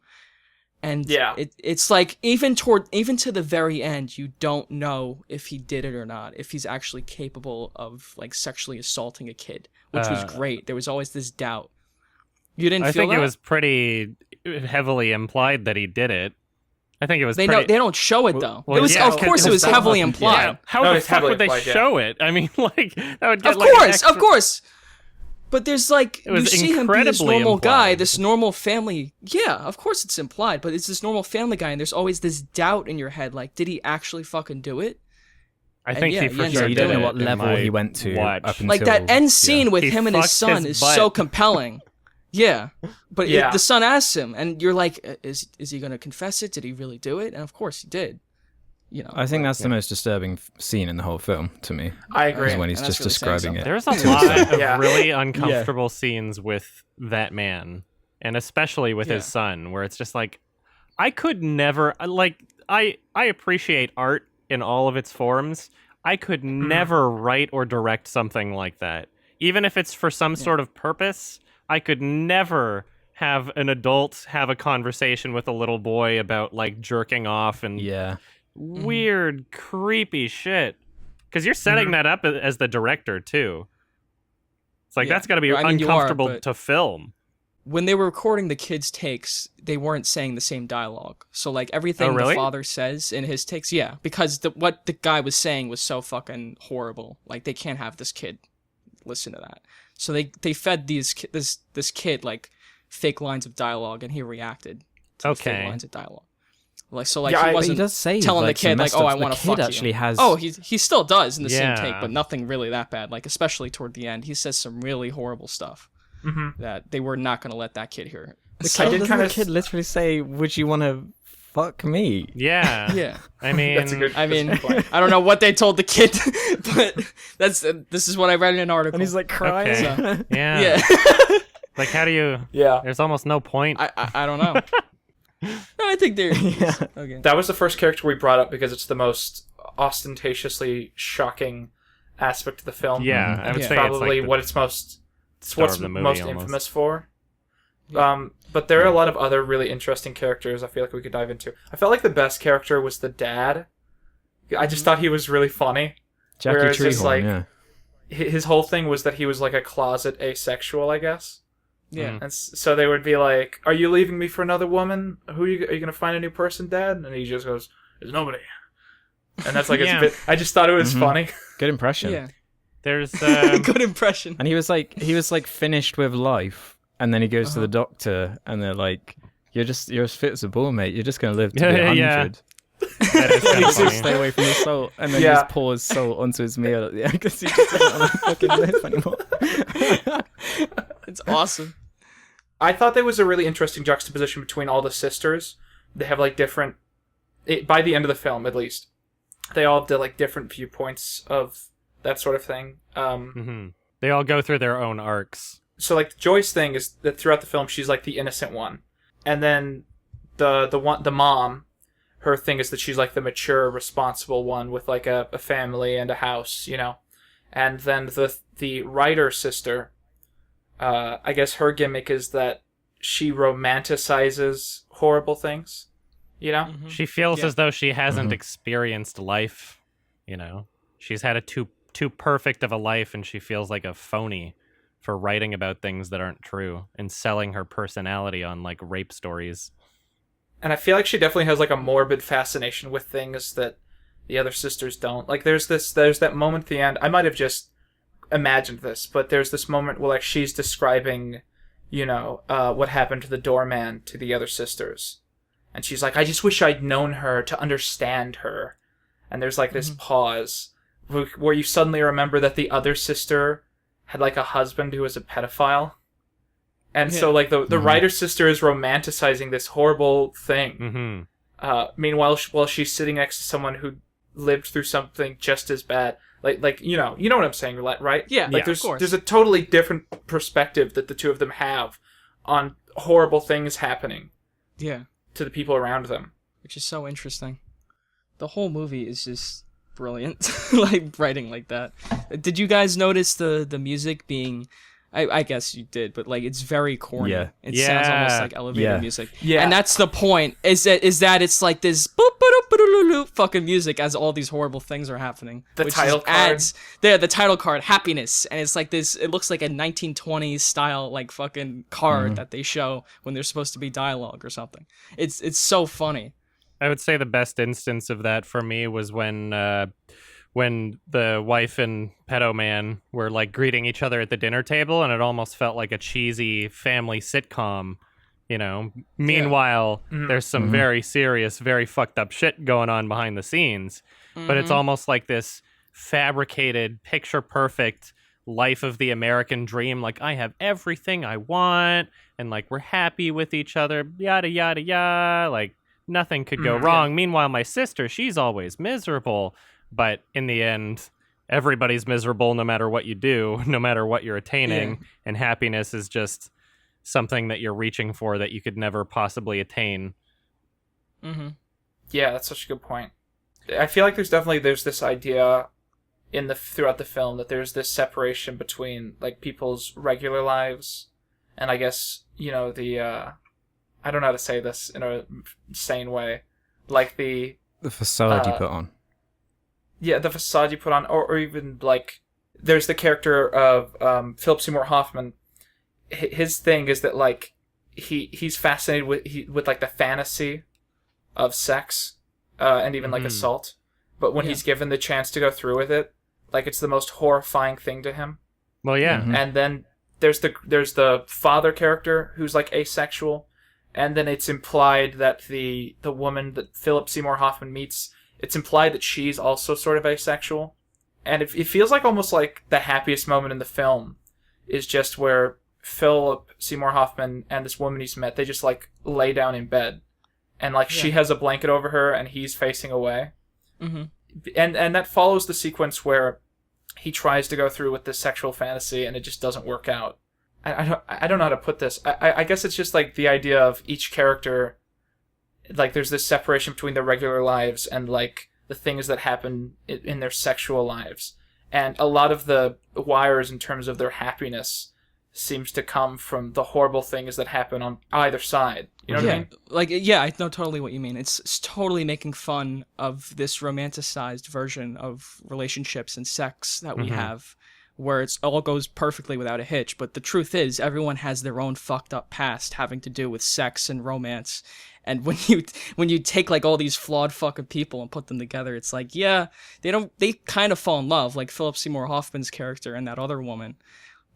And Yeah. it's like even to the very end, you don't know if he did it or not, if he's actually capable of like sexually assaulting a kid, which was great. There was always this doubt. You didn't I feel think that? it was pretty heavily implied that he did it. I think it was. They don't show it though. Well, It was yeah, of course it was heavily implied. Yeah, how No, the it's fuck heavily would they implied, yeah. show it? I mean, like that would get Of like course, of course. But there's like It was you see him be this incredibly normal guy, implied. this normal family. Yeah, of course it's implied, but it's this normal family guy, and there's always this doubt in your head, like, did he actually fucking do it? I think yeah, he he for ends sure up You don't did know it what in level my he went to watch. up until... Like that end scene with He him and his fucked son his is butt. so compelling. Yeah, but Yeah. the son asks him, and you're like, is he gonna confess it? Did he really do it? And of course he did. You know, I think that's the most disturbing scene in the whole film to me. I agree. Is when he's And that's just really saying describing it. There's a lot of Yeah. really uncomfortable scenes with that man, and especially with his Yeah. son, where it's just like, I could never like. I appreciate art in all of its forms. I could never write or direct something like that, even if it's for some sort of purpose. I could never have an adult have a conversation with a little boy about like jerking off and Yeah. weird, creepy shit. Because you're setting that up as the director too. It's like Yeah. that's got to be I mean, you are, uncomfortable but- to film. when they were recording the kids' takes, they weren't saying the same dialogue. So like everything Oh, really? the father says in his takes, yeah, because what the guy was saying was so fucking horrible. Like they can't have this kid listen to that. So they fed this kid like fake lines of dialogue, and he reacted to the fake Okay. lines of dialogue. Like so, like Yeah, he but he wasn't does say telling like, the some kid like, messed "Oh, up- I want to the kid fuck actually you." has... Oh, he still does in the same Yeah. take, but nothing really that bad. Like especially toward the end, he says some really horrible stuff that they were not going to let that kid hear. So I did doesn't kinda the kid literally say, "Would you want to fuck me?" Yeah. Yeah. I mean, That's a good. I mean, that's a good point. I don't know what they told the kid, but this is what I read in an article. And he's like crying. Okay. yeah. yeah, Like, how do you? Yeah, There's almost no point. I don't know. No, I think they're Yeah. okay. that was the first character we brought up because it's the most ostentatiously shocking aspect of the film. yeah, I would It's say probably it's like what it's most. It's star what's of the movie, most almost. infamous for. But there are a lot of other really interesting characters I feel like we could dive into. I felt like the best character was the dad. I just thought he was really funny. Jackie Whereas it's Treehorn, like- yeah. His whole thing was that he was like a closet asexual, I guess. Yeah, And so they would be like, "Are you leaving me for another woman? Are you going to find a new person, Dad?" And he just goes, "There's nobody." And that's like Yeah. his bit. I just thought it was funny. Good impression. yeah. there's Good impression. And he was like finished with life, and then he goes to the doctor, and they're like, "You're as fit as a bull, mate. You're just gonna live to be Yeah. 100." that is kind of Stay funny. away from the salt, and then Yeah. he just pours salt onto his meal at the end because he just doesn't want to fucking live anymore. It's awesome. I thought there was a really interesting juxtaposition between all the sisters. They have like different. By the end of the film, at least, they all have like different viewpoints of that sort of thing. They all go through their own arcs. So like Joy's thing is that throughout the film she's like the innocent one, and then the mom, her thing is that she's like the mature, responsible one with like a family and a house, you know, and then the writer sister, I guess her gimmick is that she romanticizes horrible things, you know. She feels Yeah. as though she hasn't experienced life. You know, she's had a too perfect of a life, and she feels like a phony for writing about things that aren't true and selling her personality on like rape stories. And I feel like she definitely has like a morbid fascination with things that the other sisters don't. Like there's that moment at the end. I might have just imagined this, but there's this moment where like she's describing, you know, what happened to the doorman to the other sisters. And she's like, "I just wish I'd known her to understand her." And there's like this pause where you suddenly remember that the other sister had like a husband who was a pedophile. And so like the writer sister is romanticizing this horrible thing. Meanwhile, while she's sitting next to someone who lived through something just as bad. Like you know what I'm saying, right? Yeah, Like of course. there's a totally different perspective that the two of them have on horrible things happening Yeah, to the people around them. which is so interesting. The whole movie is just brilliant, like writing like that. Did you guys notice the music being I guess you did, but like it's very corny. Yeah. It sounds almost Yeah. like elevator Yeah. music. Yeah. And that's the point. Is that it's like this boop boop boop boop fucking music as all these horrible things are happening. The which title just card. adds the title card, happiness, and it's like this. It looks like a 1920s style like fucking card that they show when there's supposed to be dialogue or something. It's so funny. I would say the best instance of that for me was when the wife and pedo man were like greeting each other at the dinner table, and it almost felt like a cheesy family sitcom. You know, meanwhile, there's some very serious, very fucked up shit going on behind the scenes, but it's almost like this fabricated, picture perfect life of the American dream. Like, I have everything I want, and like, we're happy with each other, yada, yada, yada. Like, nothing could go wrong. Meanwhile, my sister, she's always miserable. But in the end, everybody's miserable no matter what you do, no matter what you're attaining. And happiness is just something that you're reaching for that you could never possibly attain. Yeah, that's such a good point. I feel like there's this idea throughout the film that there's this separation between like people's regular lives and I guess, you know, the I don't know how to say this in a sane way. Like the facade you put on. Yeah, the facade you put on, or even like there's the character of Philip Seymour Hoffman. His thing is that like he's fascinated with like the fantasy of sex and even like assault, but when he's given the chance to go through with it, like it's the most horrifying thing to him. Well, yeah. And then there's the father character who's like asexual, and then it's implied that the woman that Philip Seymour Hoffman meets, it's implied that she's also sort of asexual. And it feels like almost like the happiest moment in the film is just where Philip Seymour Hoffman and this woman he's met, they just like lay down in bed. And like she has a blanket over her and he's facing away. And that follows the sequence where he tries to go through with this sexual fantasy and it just doesn't work out. I don't know how to put this. I guess it's just like the idea of each character, like there's this separation between their regular lives and like the things that happen in their sexual lives. And a lot of the wires in terms of their happiness seems to come from the horrible things that happen on either side. You know what I mean? Like, yeah, I know totally what you mean. It's totally making fun of this romanticized version of relationships and sex that we have, where it all goes perfectly without a hitch. But the truth is, everyone has their own fucked up past having to do with sex and romance. And when you take like all these flawed fucking people and put them together, it's like, yeah, they kind of fall in love, like Philip Seymour Hoffman's character and that other woman.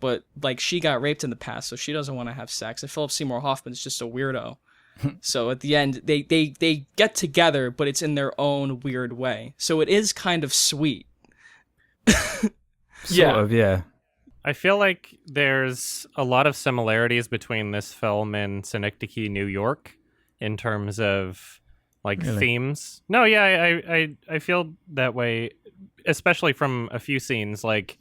But like she got raped in the past, so she doesn't want to have sex. And Philip Seymour Hoffman's just a weirdo. So at the end, they get together, but it's in their own weird way. So it is kind of sweet. Sort of, yeah. I feel like there's a lot of similarities between this film and Synecdoche, New York, in terms of like themes. No, yeah, I feel that way, especially from a few scenes. Like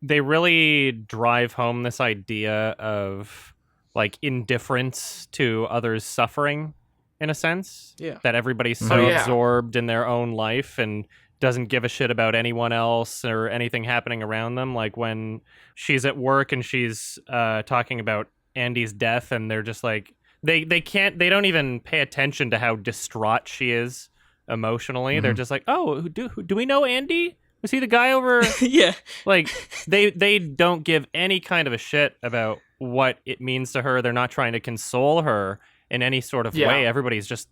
they really drive home this idea of like indifference to others' suffering, in a sense. Yeah. That everybody's so absorbed in their own life and doesn't give a shit about anyone else or anything happening around them. Like when she's at work and she's talking about Andy's death, and they're just like they don't even pay attention to how distraught she is emotionally. They're just like, oh, do we know Andy? Was he the guy over? Yeah. Like they don't give any kind of a shit about what it means to her. They're not trying to console her in any sort of way. Everybody's just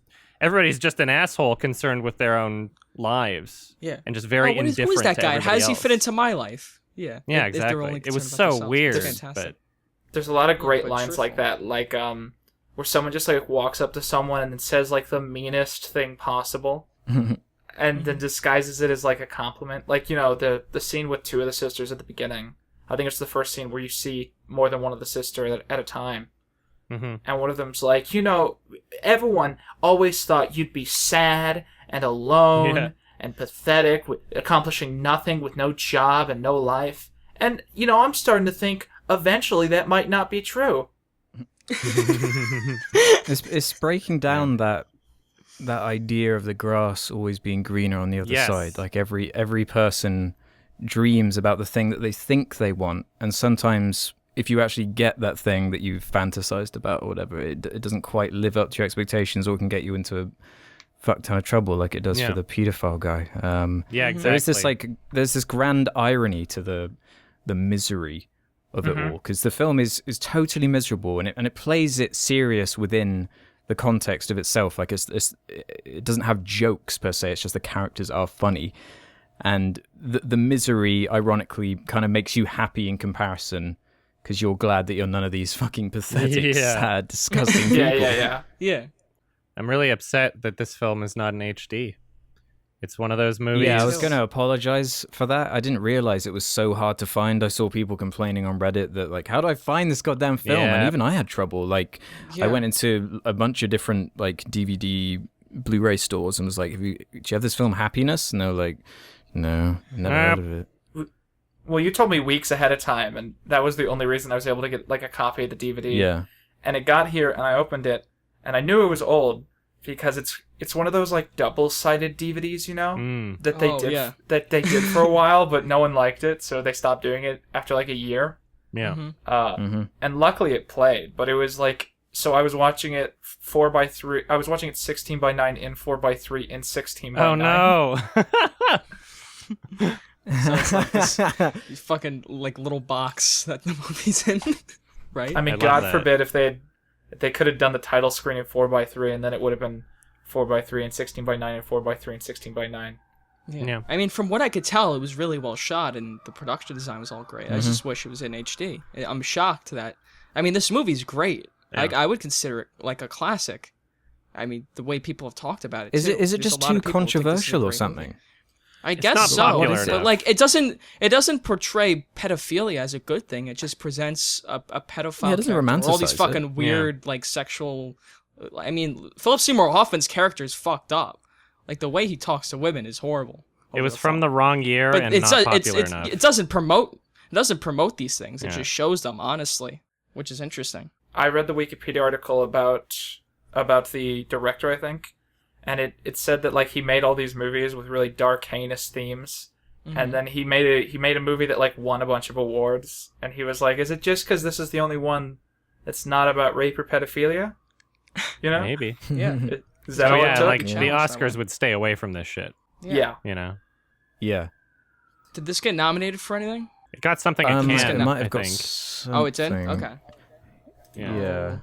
an asshole concerned with their own lives. Yeah. And just very indifferent. Who is that to guy? How does he else. fit into my life? Yeah. Yeah, If they're only exactly. It was concerned so about themselves. weird. It's fantastic. But There's a lot of great but lines truthful. like that, like where someone just like walks up to someone and then says like the meanest thing possible, and then disguises it as like a compliment. Like, you know, the scene with two of the sisters at the beginning. I think it's the first scene where you see more than one of the sisters at a time. And one of them's like, you know, everyone always thought you'd be sad and alone and pathetic, with accomplishing nothing, with no job and no life. And, you know, I'm starting to think eventually that might not be true. It's breaking down that idea of the grass always being greener on the other side. Like every person dreams about the thing that they think they want, and sometimes if you actually get that thing that you've fantasized about or whatever, it doesn't quite live up to your expectations, or can get you into a fuck ton of trouble like it does for the pedophile guy. Yeah, exactly. There's this grand irony to the misery of it all, because the film is totally miserable, and it plays it serious within the context of itself. Like it doesn't have jokes per se. It's just the characters are funny, and the misery ironically kind of makes you happy in comparison, because you're glad that you're none of these fucking pathetic, sad, disgusting people. Yeah. I'm really upset that this film is not in HD. It's one of those movies. Yeah, I was going to apologize for that. I didn't realize it was so hard to find. I saw people complaining on Reddit that, like, how do I find this goddamn film? Yeah. And even I had trouble. Like, I went into a bunch of different, like, DVD, Blu-ray stores and was like, do you have this film Happiness? And they were like, no, never heard of it. Well, you told me weeks ahead of time, and that was the only reason I was able to get, like, a copy of the DVD. Yeah. And it got here, and I opened it, and I knew it was old, because it's one of those, like, double-sided DVDs, you know, that they did for a while, but no one liked it, so they stopped doing it after like a year. Yeah. And luckily it played, but it was like, so I was watching it 4:3. I was watching it 16:9 in 4:3 in 16:9. Oh no. So it's like this fucking like little box that the movie's in, right? I mean, I love God that. forbid if they could have done the title screen in 4:3, and then it would have been 4:3 and 16:9 and 4:3 and 16:9. Yeah. I mean, from what I could tell, it was really well shot, and the production design was all great. I just wish it was in HD. I'm shocked that. I mean, this movie's great. Yeah. I would consider it like a classic. I mean, the way people have talked about it. Is too. it There's just a lot too of people who think this is a controversial or great something? movie. I It's guess not so, popular but enough. like it doesn't portray pedophilia as a good thing. It just presents a pedophile. Yeah, it doesn't character, or all these romanticize fucking it. weird like sexual. I mean, Philip Seymour Hoffman's character is fucked up. Like the way he talks to women is horrible. It was from the wrong year but and it's not popular enough. it doesn't promote these things. It Yeah. just shows them honestly, which is interesting. I read the Wikipedia article about the director, I think, and it said that like he made all these movies with really dark, heinous themes, and then he made a movie that like won a bunch of awards, and he was like, "Is it just because this is the only one that's not about rape or pedophilia?" You know, Maybe. Yeah. Is that all it Yeah, took? like the Challenge that Oscars one. would stay away from this shit, Yeah. you know? Yeah. Did this get nominated for anything? It got something at It Cannes, might I have got think. Oh, it did. something. Okay. Yeah.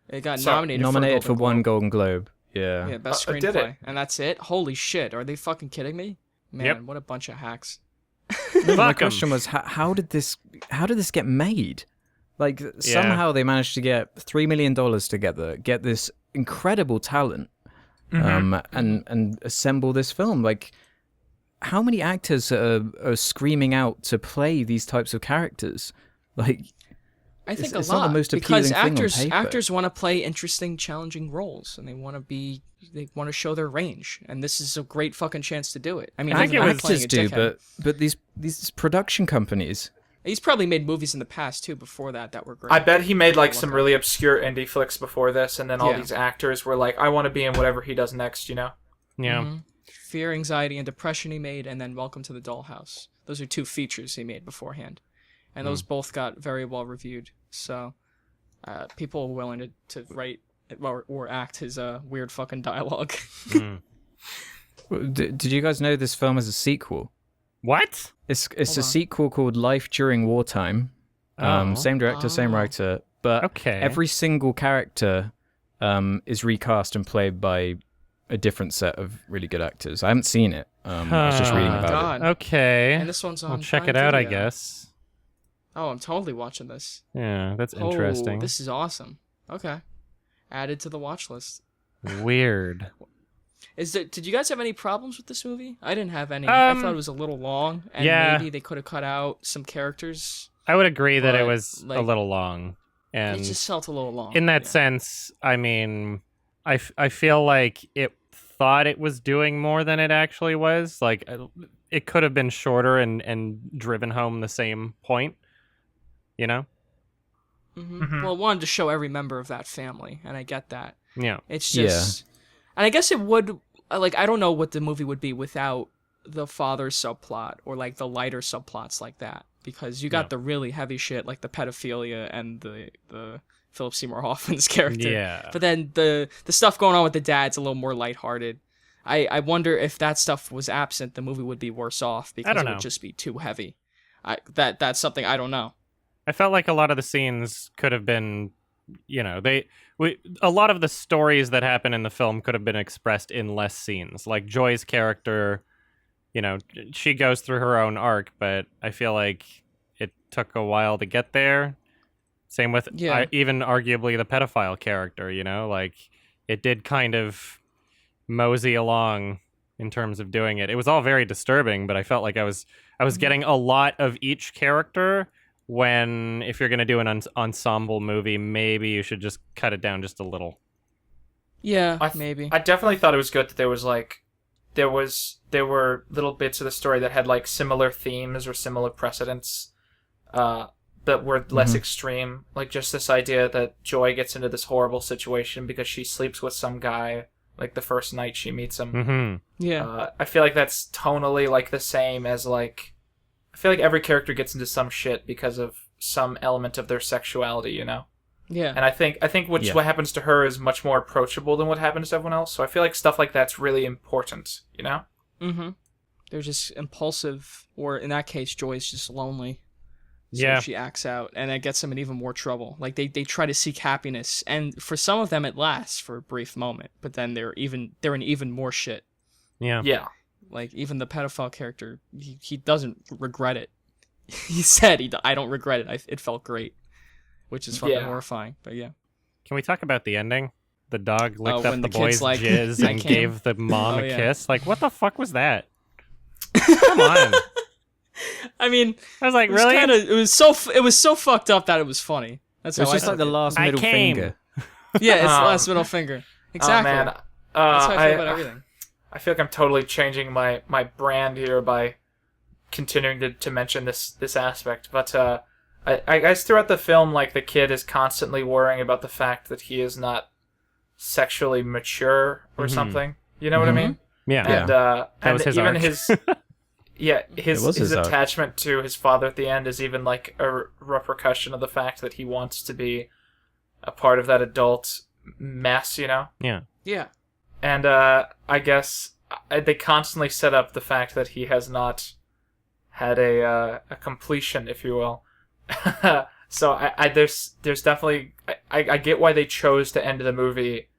It got So- nominated For a Golden one Globe. Golden Globe. Yeah. Yeah, best it did screenplay, it. and that's it. Holy shit! Are they fucking kidding me? Man, Yep. what a bunch of hacks. My Fuck 'em. question was, how did this get made? Like, somehow they managed to get $3 million together, get this incredible talent, and assemble this film. Like, how many actors are screaming out to play these types of characters? Like, I think it's a not the lot most because appealing thing on paper. actors want to play interesting, challenging roles, and they want to show their range, and this is a great fucking chance to do it. I mean, I think even it I'm was- playing actors a do, dickhead. but these production companies. He's probably made movies in the past too before that were great. I bet he made like Look some up. really obscure indie flicks before this, and then all Yeah. these actors were like, "I want to be in whatever he does next," you know? Yeah. Fear, Anxiety, and Depression he made, and then Welcome to the Dollhouse. Those are two features he made beforehand, and those both got very well reviewed. So people were willing to write or act his weird fucking dialogue. Did you guys know this film is a sequel? What? It's Hold a on. sequel called Life During Wartime. Same director, same writer, but Okay. every single character is recast and played by a different set of really good actors. I haven't seen it. I was just reading Oh, about God. Okay. And this one's on I'll check Prime it out, I Video. guess. Oh, I'm totally watching this. Yeah, that's interesting. Oh, this is awesome. Okay. Added to the watch list. Weird. Did you guys have any problems with this movie? I didn't have any. I thought it was a little long, and yeah. maybe they could have cut out some characters. I would agree that it But, was a like, little long. It And just felt a little long. in that yeah. sense, I mean, I feel like it thought it was doing more than it actually was. Like, it could have been shorter and driven home the same point, you know? Well, it wanted to show every member of that family, and I get that. Yeah. It's just, and I guess it would. Like, I don't know what the movie would be without the father subplot or like the lighter subplots like that. because you got the really heavy shit like the pedophilia and the Philip Seymour Hoffman's character. Yeah. But then the stuff going on with the dad's a little more lighthearted. I wonder if that stuff was absent, the movie would be worse off because it would just be too heavy. That's something I don't know. I felt like a lot of the scenes could have been, a lot of the stories that happen in the film could have been expressed in less scenes. Like Joy's character, she goes through her own arc, but I feel like it took a while to get there. Same with even arguably the pedophile character, like it did kind of mosey along in terms of doing it. It was all very disturbing, but I felt like I was getting a lot of each character when, if you're going to do an ensemble movie, maybe you should just cut it down just a little. Yeah, maybe. I definitely thought it was good that there were little bits of the story that had like similar themes or similar precedents that were less extreme. Like just this idea that Joy gets into this horrible situation because she sleeps with some guy like the first night she meets him. Mm-hmm. Yeah. I feel like that's tonally like the same as like, I feel like every character gets into some shit because of some element of their sexuality, Yeah. And I think what happens to her is much more approachable than what happens to everyone else. So I feel like stuff like that's really important, Mm-hmm. They're just impulsive, or in that case, Joy's just lonely. So Yeah. she acts out, and it gets them in even more trouble. Like they try to seek happiness, and for some of them it lasts for a brief moment, but then they're in even more shit. Yeah. Yeah. Like even the pedophile character, he doesn't regret it. He said, I don't regret it. It felt great, which is fucking horrifying. But yeah. Can we talk about the ending? The dog licked when up the the boy's kid's like, jizz "I and can't." gave the mom Oh, a yeah. kiss. Like, what the fuck was that? Come on. I mean, I was like, it was really? it was so fucked up that it was was funny. That's It's how just I like the took it. last I middle came. finger. Yeah, it's the last middle finger. Exactly. Oh, man. That's how I feel about everything. I feel like I'm totally changing my brand here by continuing to mention this aspect. But I guess throughout the film, like the kid is constantly worrying about the fact that he is not sexually mature or something. You know what I mean? Yeah. And That was his even arc. his arc. attachment to his father at the end is even like a repercussion of the fact that he wants to be a part of that adult mess. Yeah. Yeah. And I guess they constantly set up the fact that he has not had a completion, if you will. So there's definitely I get why they chose to end the movie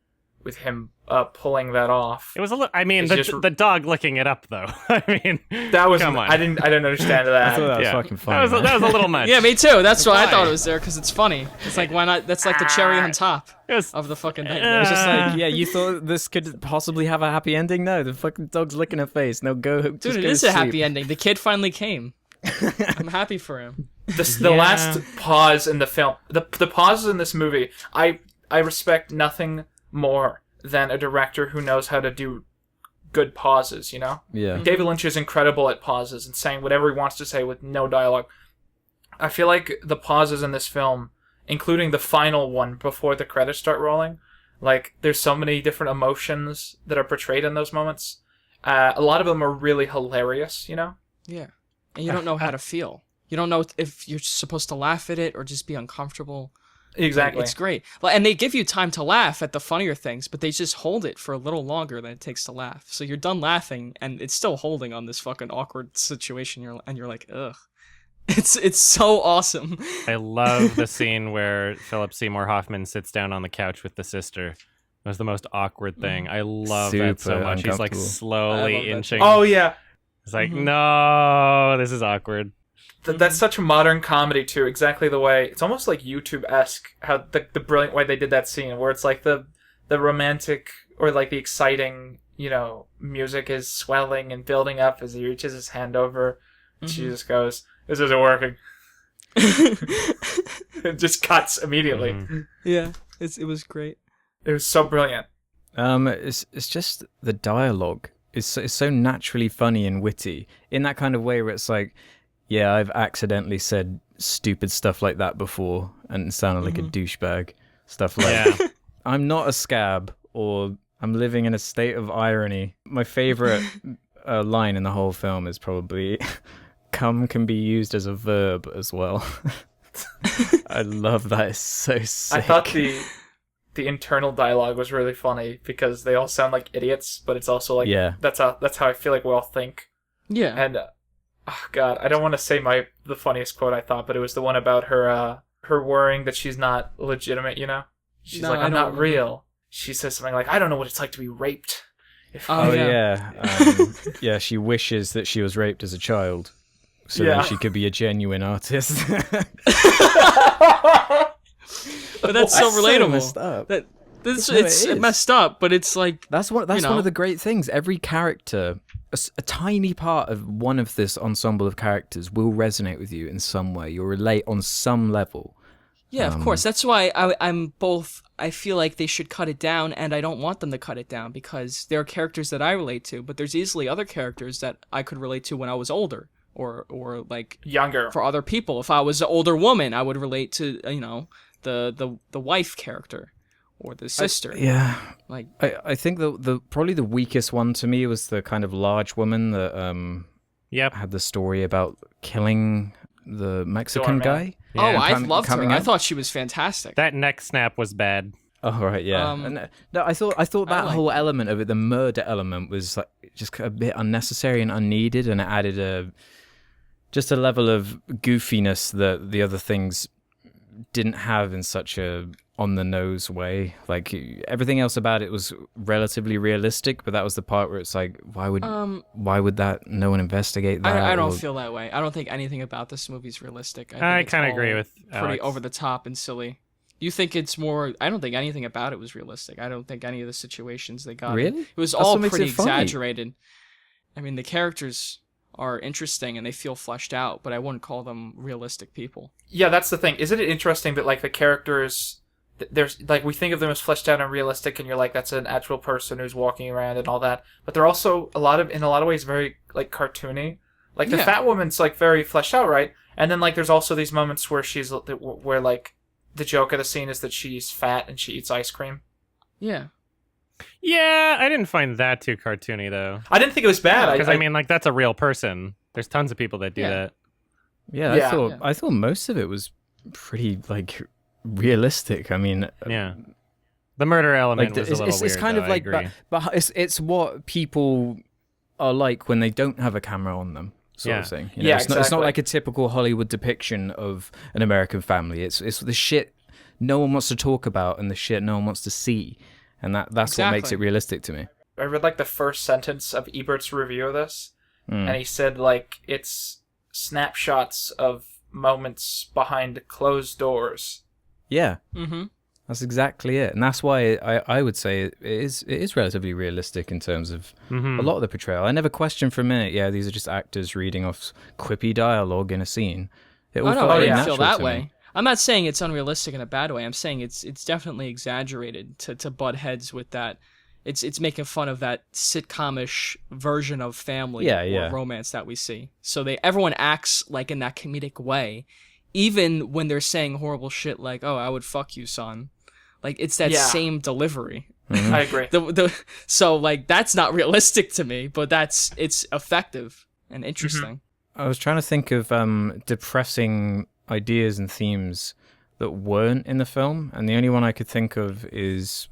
with him pulling that off. It was a little. I mean, It's just- the dog licking it up, though. I mean, That was come on. I didn't understand that. I thought that was Yeah. fucking funny. That was a little much. Yeah, me too. That's why I thought Why? it was there, because it's funny. It's like, why not? That's like the cherry on top It was, of the fucking thing. It's just like, yeah, you thought this could possibly have a happy ending? No, the fucking dog's licking her face. No, go. Dude, just it go is to a happy sleep. ending. The kid finally came. I'm happy for him. The last pause in the film, the pauses in this movie, I respect nothing more than a director who knows how to do good pauses, Yeah. David Lynch is incredible at pauses and saying whatever he wants to say with no dialogue. I feel like the pauses in this film, including the final one before the credits start rolling, like there's so many different emotions that are portrayed in those moments. A lot of them are really hilarious, Yeah. And you don't know how to feel. You don't know if you're supposed to laugh at it or just be uncomfortable. Exactly. It's great. Well, and they give you time to laugh at the funnier things, but they just hold it for a little longer than it takes to laugh. So you're done laughing, and it's still holding on this fucking awkward situation. You're like, ugh. It's so awesome. I love the scene where Philip Seymour Hoffman sits down on the couch with the sister. It was the most awkward thing. I love that so Super much. He's like uncomfortable. I love slowly that. inching. Oh yeah. It's like, no, this is awkward. That's such a modern comedy too. Exactly the way it's almost like YouTube-esque. How the brilliant way they did that scene, where it's like the romantic or like the exciting, music is swelling and building up as he reaches his hand over. She just goes, "This isn't working." It just cuts immediately. Yeah, it was great. It was so brilliant. It's just the dialogue is so naturally funny and witty in that kind of way where it's like, yeah, I've accidentally said stupid stuff like that before and sounded like a douchebag. Stuff like, Yeah. I'm not a scab, or I'm living in a state of irony. My favorite line in the whole film is probably, cum can be used as a verb as well. I love that. It's so sick. I thought the internal dialogue was really funny because they all sound like idiots, but it's also like that's how I feel like we all think. Yeah. And oh god, I don't want to say the funniest quote I thought, but it was the one about her worrying that she's not legitimate. You know, she's like, I'm not real. She says something like, I don't know what it's like to be raped. Yeah. She wishes that she was raped as a child, so then she could be a genuine artist. But that's so relatable. So messed up. It's messed up, but it's like that's one of the great things. Every character, a tiny part of one of this ensemble of characters, will resonate with you in some way. You'll relate on some level. Yeah, of course. That's why I feel like they should cut it down, and I don't want them to cut it down because there are characters that I relate to, but there's easily other characters that I could relate to when I was older, or like younger. For other people, if I was an older woman, I would relate to the wife character or the sister. I think the probably the weakest one to me was the kind of large woman that had the story about killing the Mexican guy. Yeah. Oh, I loved her. I thought she was fantastic. That neck snap was bad. Oh right, yeah. No, I thought that whole element of it, the murder element, was like just a bit unnecessary and unneeded, and it added just a level of goofiness that the other things didn't have in such a on the nose way. Like everything else about it was relatively realistic, but that was the part where it's like, why would that no one investigate that? I don't feel that way. I don't think anything about this movie is realistic. I kind of agree with pretty Alex. Over the top and silly. You think it's more? I don't think anything about it was realistic. I don't think any of the situations they got. Really? It was all pretty exaggerated. I mean, the characters are interesting and they feel fleshed out, but I wouldn't call them realistic people. Yeah, that's the thing. Isn't it interesting that like the characters, there's like we think of them as fleshed out and realistic, and you're like that's an actual person who's walking around and all that, but they're also in a lot of ways very like cartoony. Like the fat woman's like very fleshed out, right? And then like there's also these moments where where like the joke of the scene is that she's fat and she eats ice cream. Yeah. Yeah, I didn't find that too cartoony though. I didn't think it was bad because I mean, like that's a real person. There's tons of people that do that. Yeah, I thought most of it was pretty like realistic. I mean, the murder element was a little weird. It's kind of like, but it's what people are like when they don't have a camera on them, sort of thing. You know? It's not like a typical Hollywood depiction of an American family. It's the shit no one wants to talk about and the shit no one wants to see. And that's what makes it realistic to me. I read like the first sentence of Ebert's review of this, and he said like it's snapshots of moments behind closed doors. Yeah, that's exactly it, and that's why I would say it is relatively realistic in terms of a lot of the portrayal. I never questioned for a minute. Yeah, these are just actors reading off quippy dialogue in a scene. I didn't feel that way. I'm not saying it's unrealistic in a bad way. I'm saying it's definitely exaggerated to butt heads with that. It's making fun of that sitcom-ish version of family or romance that we see. So everyone acts like in that comedic way, even when they're saying horrible shit like, "Oh, I would fuck you, son." Like it's that same delivery. I agree. So like that's not realistic to me, but it's effective and interesting. I was trying to think of depressing ideas and themes that weren't in the film, and the only one I could think of is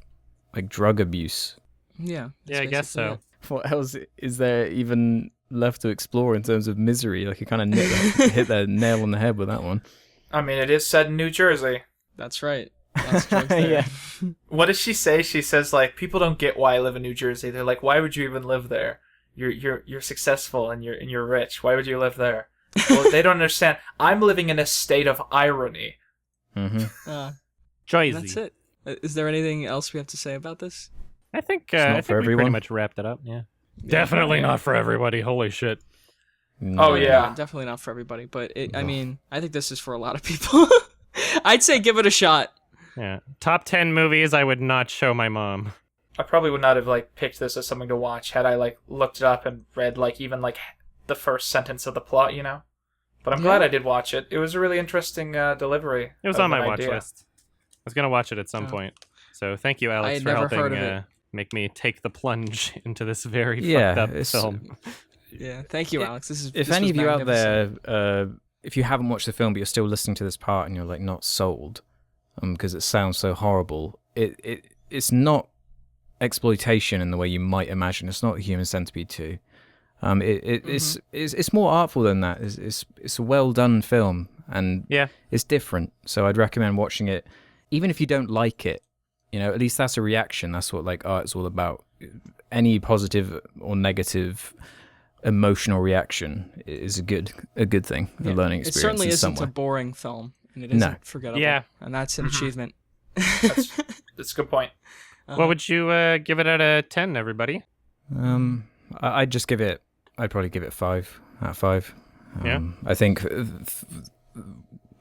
like drug abuse. Yeah, I guess so. What else is there even left to explore in terms of misery? Like you kind of hit the nail on the head with that one. I mean, it is set in New Jersey. That's right. That's there. What does she say? She says like people don't get why I live in New Jersey. They're like, why would you even live there? You're successful and you're rich. Why would you live there? Well, they don't understand. I'm living in a state of irony. Joyzy. That's it. Is there anything else we have to say about this? I think we pretty much wrapped it up. Yeah. Definitely not for everybody. Holy shit. No. Oh yeah, definitely not for everybody. But I mean, I think this is for a lot of people. I'd say give it a shot. Yeah. Top 10 movies I would not show my mom. I probably would not have like picked this as something to watch had I like looked it up and read like even like the first sentence of the plot, you know. But I'm glad I did watch it. It was a really interesting delivery. It was on my watch list. I was gonna watch it at some point. So thank you, Alex, for helping make me take the plunge into this very fucked up film. Yeah, thank you, Alex. If this any was of you out magnificent. there, if you haven't watched the film but you're still listening to this part and you're like not sold, because it sounds so horrible, it's not exploitation in the way you might imagine. It's not Human Centipede 2. It's more artful than that. It's a well done film, and it's different. So I'd recommend watching it, even if you don't like it. At least that's a reaction. That's what art's all about. Any positive or negative emotional reaction is a good thing, a learning experience. It certainly in some isn't way. a boring film, and it isn't forgettable. Yeah. And that's an achievement. That's a good point. What would you give it out of 10, everybody? I'd just give it. I'd probably give it 5 out of 5. I think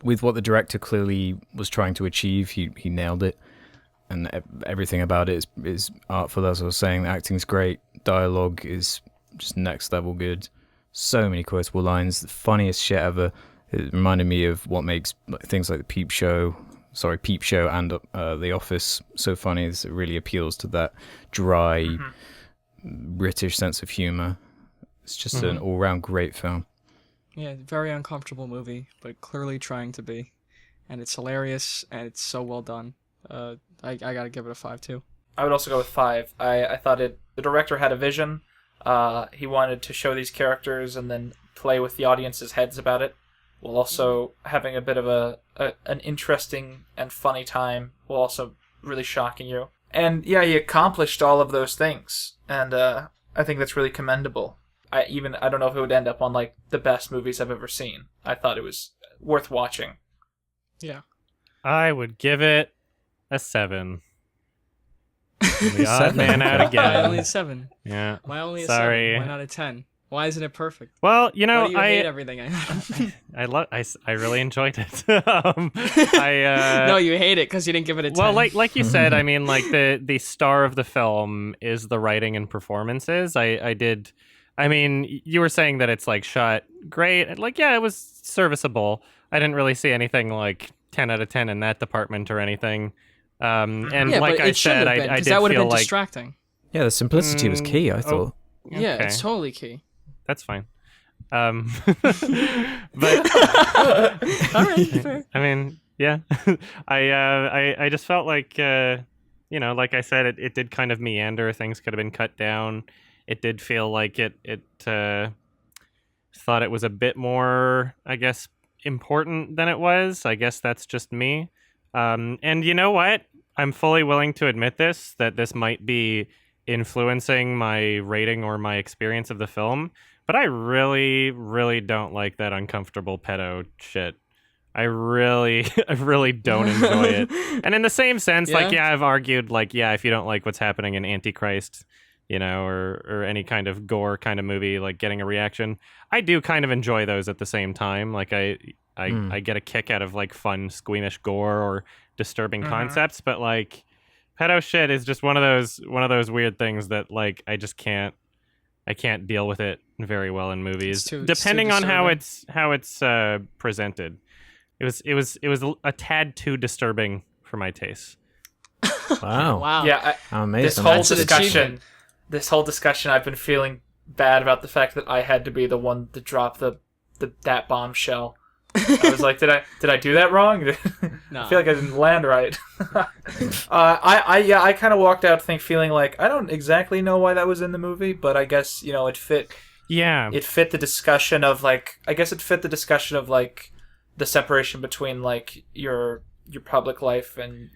with what the director clearly was trying to achieve, he nailed it, and everything about it is artful. As I was saying, the acting's great, dialogue is just next level good. So many quotable lines, the funniest shit ever. It reminded me of what makes things like the Peep Show and The Office so funny. It really appeals to that dry British sense of humor. It's just an all-round great film. Yeah, very uncomfortable movie, but clearly trying to be, and it's hilarious and it's so well done. I gotta give it a 5 too. I would also go with 5. I thought the director had a vision. He wanted to show these characters and then play with the audience's heads about it, while also having a bit of an interesting and funny time, while also really shocking you. And yeah, he accomplished all of those things, and I think that's really commendable. I don't know if it would end up on the best movies I've ever seen. I thought it was worth watching. Yeah. I would give it a 7. The odd man out again. Why only a 7? Yeah. Why only a Sorry. 7? Why not a 10? Why isn't it perfect? Well, Why do you hate everything? I really enjoyed it. No, you hate it because you didn't give it a 10. Well, like you said, I mean, the star of the film is the writing and performances. I mean, you were saying that it's shot great. Yeah, it was serviceable. I didn't really see anything 10 out of 10 in that department or anything. And like I said, I did that would have feel been distracting. Yeah, the simplicity was key, I thought. Yeah, Okay. it's totally key. That's fine. But All right, fair. I mean, yeah, I just felt like like I said, it did kind of meander. Things could have been cut down. It did feel like it thought it was a bit more, I guess, important than it was. I guess that's just me. And you know what? I'm fully willing to admit that this might be influencing my rating or my experience of the film, but I really, really don't like that uncomfortable pedo shit. I really don't enjoy it. And in the same sense, I've argued, if you don't like what's happening in Antichrist, or any kind of gore kind of movie, getting a reaction, I do kind of enjoy those at the same time. I get a kick out of fun, squeamish gore or disturbing concepts, but pedo shit is just one of those weird things that I can't deal with it very well in movies. Depending on how it's presented. It was a tad too disturbing for my taste. Wow. Wow. Yeah, amazing. This whole discussion, I've been feeling bad about the fact that I had to be the one to drop that bombshell. I was like, did I do that wrong? No. I feel like I didn't land right. I kind of walked out feeling like I don't exactly know why that was in the movie, but I guess it fit. Yeah, it fit the discussion of the separation between your public life and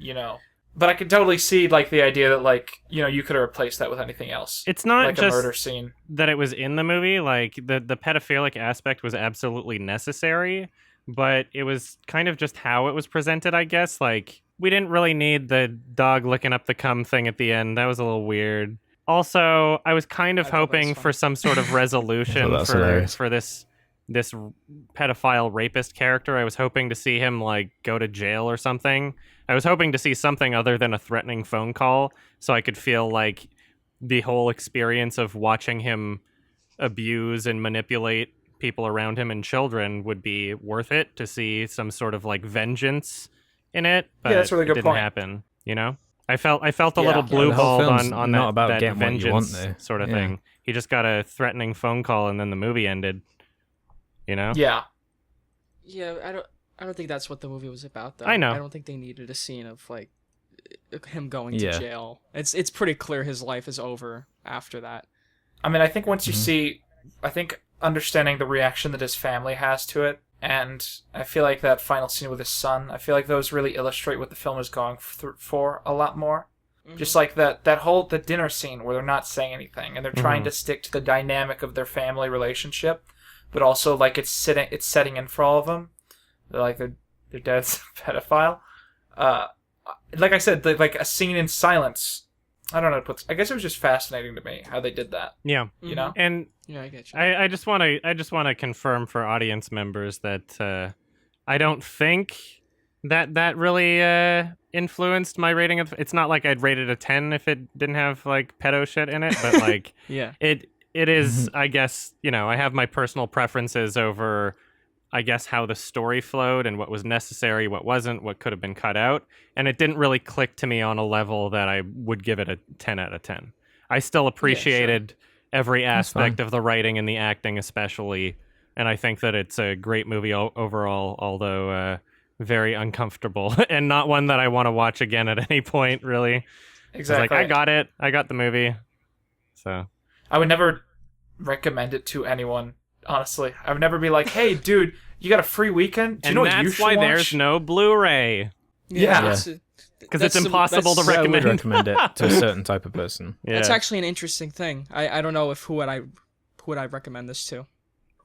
But I could totally see the idea that you could have replaced that with anything else. It's not just a murder scene that it was in the movie. The pedophilic aspect was absolutely necessary, but it was kind of just how it was presented, I guess. We didn't really need the dog licking up the cum thing at the end. That was a little weird. Also, I was kind of hoping for some sort of resolution for this pedophile rapist character. I was hoping to see him go to jail or something. I was hoping to see something other than a threatening phone call, so I could feel the whole experience of watching him abuse and manipulate people around him and children would be worth it, to see some sort of vengeance in it. But that's a really good it didn't point. happen. I felt a little blue balled on not about that getting what you vengeance want, though. sort of thing. He just got a threatening phone call, and then the movie ended. You know? Yeah. Yeah, I don't think that's what the movie was about, though. I know. I don't think they needed a scene of like him going to Yeah. jail. It's pretty clear his life is over after that. I mean, I think once you see, I think understanding the reaction that his family has to it, and I feel like that final scene with his son, I feel like those really illustrate what the film is going for a lot more. Just like the dinner scene where they're not saying anything and they're trying to stick to the dynamic of their family relationship, but also like it's setting in for all of them. They're like their dad's a pedophile. Like I said, like a scene in silence. I don't know how to put this. I guess it was just fascinating to me how they did that. Yeah. You know? And Yeah, I get you. I just want to confirm for audience members that I don't think that really influenced my rating of. It's not like I'd rate it a 10 if it didn't have like pedo shit in it, but like Yeah. it is. I guess I have my personal preferences over, I guess, how the story flowed and what was necessary, what wasn't, what could have been cut out, and it didn't really click to me on a level that I would give it a 10 out of 10. I still appreciated every aspect of the writing and the acting especially, and I think that it's a great movie overall, although very uncomfortable and not one that I want to watch again at any point, really. Exactly. It's like, I got it. I got the movie. So I would never recommend it to anyone. Honestly, I would never be like, "Hey, dude, you got a free weekend? Do you know what you that's should why watch?" there's no Blu-ray. Yeah. Because it's impossible to I would recommend. recommend it to a certain type of person. Yeah. That's actually an interesting thing. I don't know if who would I recommend this to.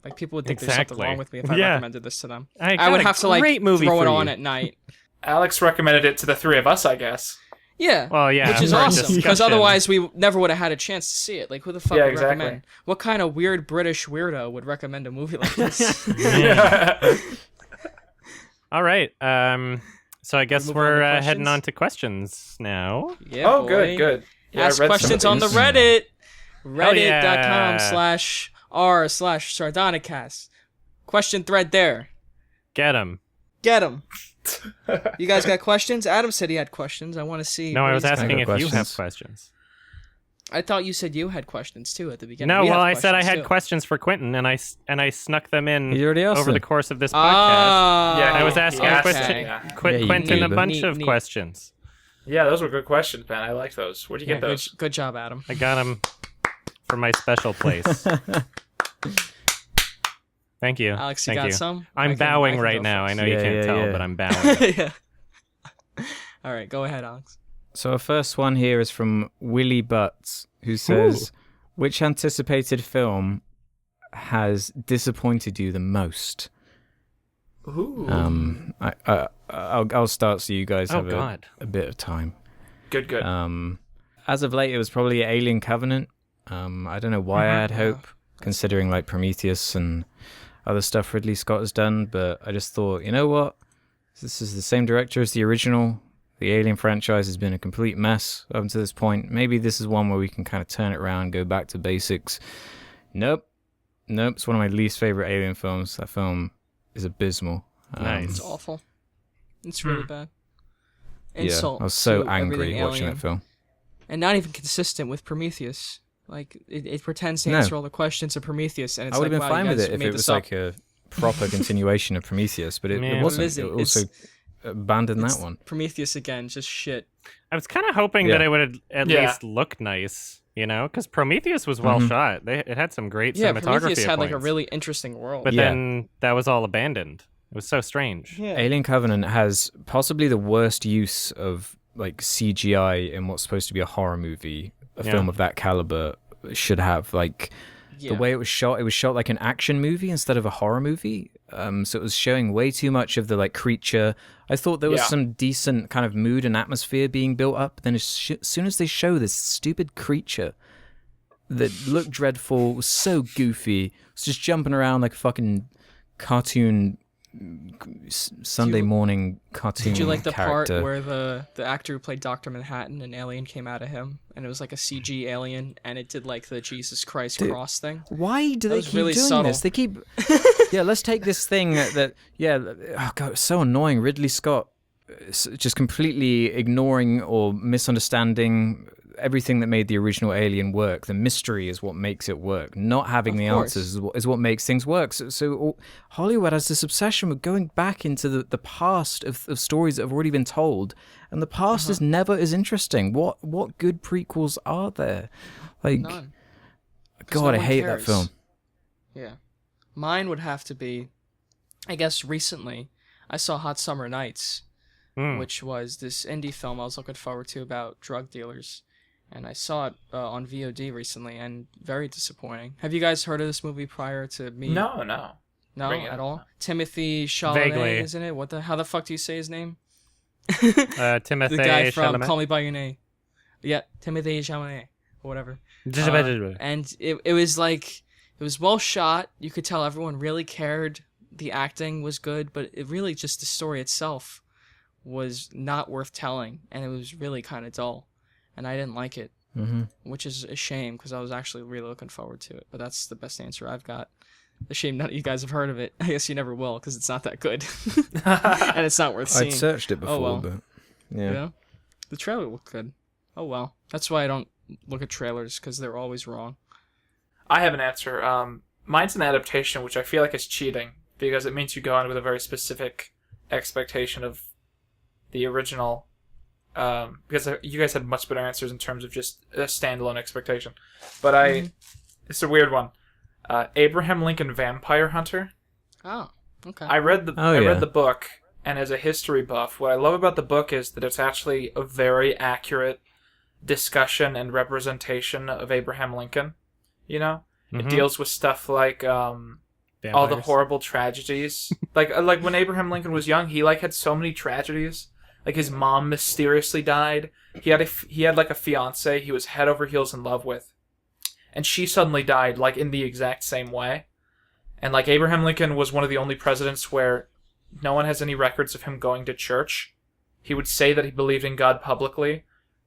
Like, people would think there's something Exactly. wong with me if I Yeah. recommended this to them. I I would got a have to like great movie throw for it you. on at night. Alex recommended it to the three of us, I guess. Yeah. Well, yeah, Which is for awesome, because discussion. otherwise we never would have had a chance to see it. Like, who the fuck Yeah, would exactly. recommend? What kind of weird British weirdo would recommend a movie like this? All right. So I guess move on we're to heading questions? on to questions now. Yeah, Oh, boy. good, good. Yeah, I Ask read some questions of on the these. Reddit. Hell yeah. Reddit.com/r/Sardonicast. Question thread there. Get him. Get them. You guys got questions? Adam said he had questions. I want to see. No, what I was he's got. asking if got you have questions. questions. I thought you said you had questions too at the beginning. No, We well, have I said I questions, had too. questions for Quinton, and I snuck them in He already asked over the them. course of this podcast. Ah, Yeah, I was he asking asked Quinton, it, yeah. Yeah, you Quinton a goober. bunch of Neat. questions. Yeah, those were good questions, man. I like those. Where'd you Yeah, get those? good job, Adam. I got them for my special place. Thank you. Alex, you Thank got some? I I'm can- bowing I can right go now. I first. know you Yeah, can't yeah, tell, yeah. but I'm bowing. Yeah. All right, go ahead, Alex. So our first one here is from Willie Butts, who says, "Which anticipated film has disappointed you the most?" Ooh. I'll start so you guys Oh, have God. a bit of time. Good. As of late, it was probably Alien Covenant. I don't know why I had hope, considering like Prometheus and other stuff Ridley Scott has done, but I just thought, you know what? This is the same director as the original. The Alien franchise has been a complete mess up until this point. Maybe this is one where we can kind of turn it around, go back to basics. Nope. It's one of my least favorite Alien films. That film is abysmal. Nice. It's awful. It's really bad. Yeah, Insult I was so to angry everything watching alien. that film. And not even consistent with Prometheus. Like, it pretends to No. answer all the questions of Prometheus, and it's I would like, have been wow, fine you with guys it if made it this was up. like a proper continuation of Prometheus, but it Yeah. wasn't. It isn't. It also abandoned It's that one. Prometheus again, just shit. I was kind of hoping Yeah. that it would at Yeah. least look nice, because Prometheus was well shot. It had some great Yeah, cinematography. Prometheus at had like a points. really interesting world. But Yeah. then that was all abandoned. It was so strange. yeah. Alien Covenant has possibly the worst use of like CGI in what's supposed to be a horror movie. A Yeah. film of that caliber should have like Yeah. the way it was shot like an action movie instead of a horror movie. So it was showing way too much of the like creature. I thought there was Yeah. some decent kind of mood and atmosphere being built up. Then as soon as they show this stupid creature that looked dreadful, was so goofy, was just jumping around like a fucking cartoon Sunday morning cartoon. Did you like the character. part where the actor who played Dr. Manhattan, an alien came out of him, and it was like a CG alien, and it did like the Jesus Christ cross thing? Why do they was keep really doing subtle. this? They keep, let's take this thing that oh god, it's so annoying. Ridley Scott just completely ignoring or misunderstanding everything that made the original Alien work. The mystery is what makes it work. Not having the answers is what makes things work. So Hollywood has this obsession with going back into the past of stories that have already been told, and the past is never as interesting. What good prequels are there? Like, None. God, no I one hate cares. that film. Yeah. Mine would have to be, I guess recently, I saw Hot Summer Nights, which was this indie film I was looking forward to about drug dealers. And I saw it on VOD recently, and very disappointing. Have you guys heard of this movie prior to me? No. No, Bring it at up. all? Timothy Chalamet, Vaguely. isn't it? How the fuck do you say his name? Timothy The guy from Chalamet. Call Me By Your Name. Yeah, Timothy Chalamet, or whatever. Uh, And it was like, it was well shot. You could tell everyone really cared. The acting was good, but it really just, the story itself was not worth telling, and it was really kind of dull, and I didn't like it, which is a shame because I was actually really looking forward to it. But that's the best answer I've got. A shame none of you guys have heard of it. I guess you never will because it's not that good, and it's not worth seeing. I'd searched it before, well. but yeah. The trailer looked good. Oh well, that's why I don't look at trailers because they're always wrong. I have an answer. Mine's an adaptation, which I feel like is cheating because it means you go in with a very specific expectation of the original. Because you guys had much better answers in terms of just a standalone expectation, but it's a weird one. Abraham Lincoln Vampire Hunter. Oh, okay. I read the Oh, I yeah. read the book, and as a history buff, what I love about the book is that it's actually a very accurate discussion and representation of Abraham Lincoln. You know, it deals with stuff like all the Vampires. horrible tragedies. like when Abraham Lincoln was young, he had so many tragedies. Like his mom mysteriously died. He had like a fiance he was head over heels in love with, and she suddenly died like in the exact same way. And like Abraham Lincoln was one of the only presidents where no one has any records of him going to church. He would say that he believed in God publicly,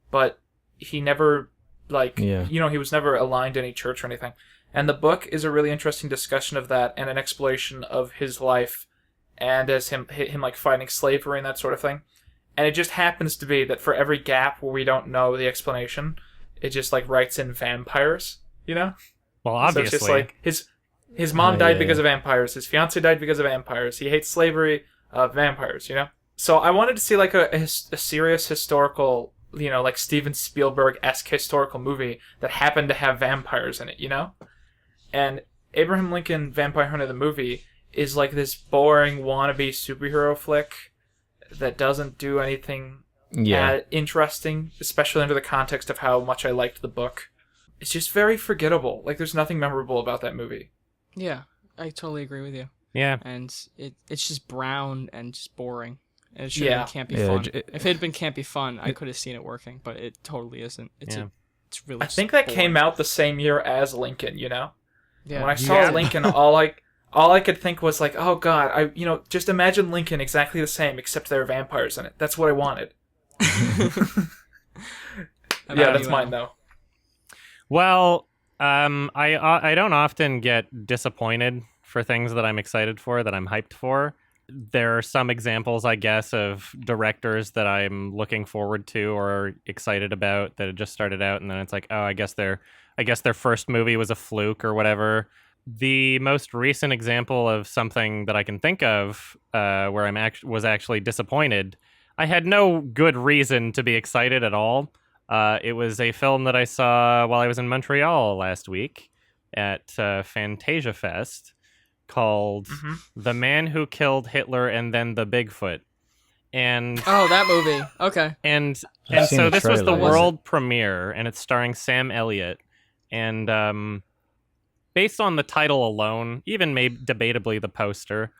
but he never he was never aligned to any church or anything. And the book is a really interesting discussion of that and an exploration of his life and as him like fighting slavery and that sort of thing. And it just happens to be that for every gap where we don't know the explanation, it just like writes in vampires, you know? Well, So obviously. it's just like his mom died because of vampires, his fiance died because of vampires, he hates slavery, vampires, you know? So I wanted to see like a serious historical, you know, like Steven Spielberg-esque historical movie that happened to have vampires in it, you know? And Abraham Lincoln Vampire Hunter the movie is like this boring wannabe superhero flick that doesn't do anything interesting, especially under the context of how much I liked the book. It's just very forgettable. Like, there's nothing memorable about that movie. Yeah, I totally agree with you. Yeah. And it's just brown and just boring. And it should have been campy fun. If it had been campy fun, I could have seen it working, but it totally isn't. It's really. I think that came out the same year as Lincoln, you know? Yeah. When I saw Lincoln, all I could think was like, oh god, just imagine Lincoln exactly the same, except there are vampires in it. That's what I wanted. That's mine though. Well, I don't often get disappointed for things that I'm excited for, that I'm hyped for. There are some examples, I guess, of directors that I'm looking forward to or excited about that had just started out, and then it's like, oh, I guess their first movie was a fluke or whatever. The most recent example of something that I can think of where was actually disappointed, I had no good reason to be excited at all. It was a film that I saw while I was in Montreal last week at Fantasia Fest called The Man Who Killed Hitler and Then the Bigfoot. And that movie. Okay. And I've seen so the this was the trailer. world premiere, and it's starring Sam Elliott. And based on the title alone, even maybe debatably the poster,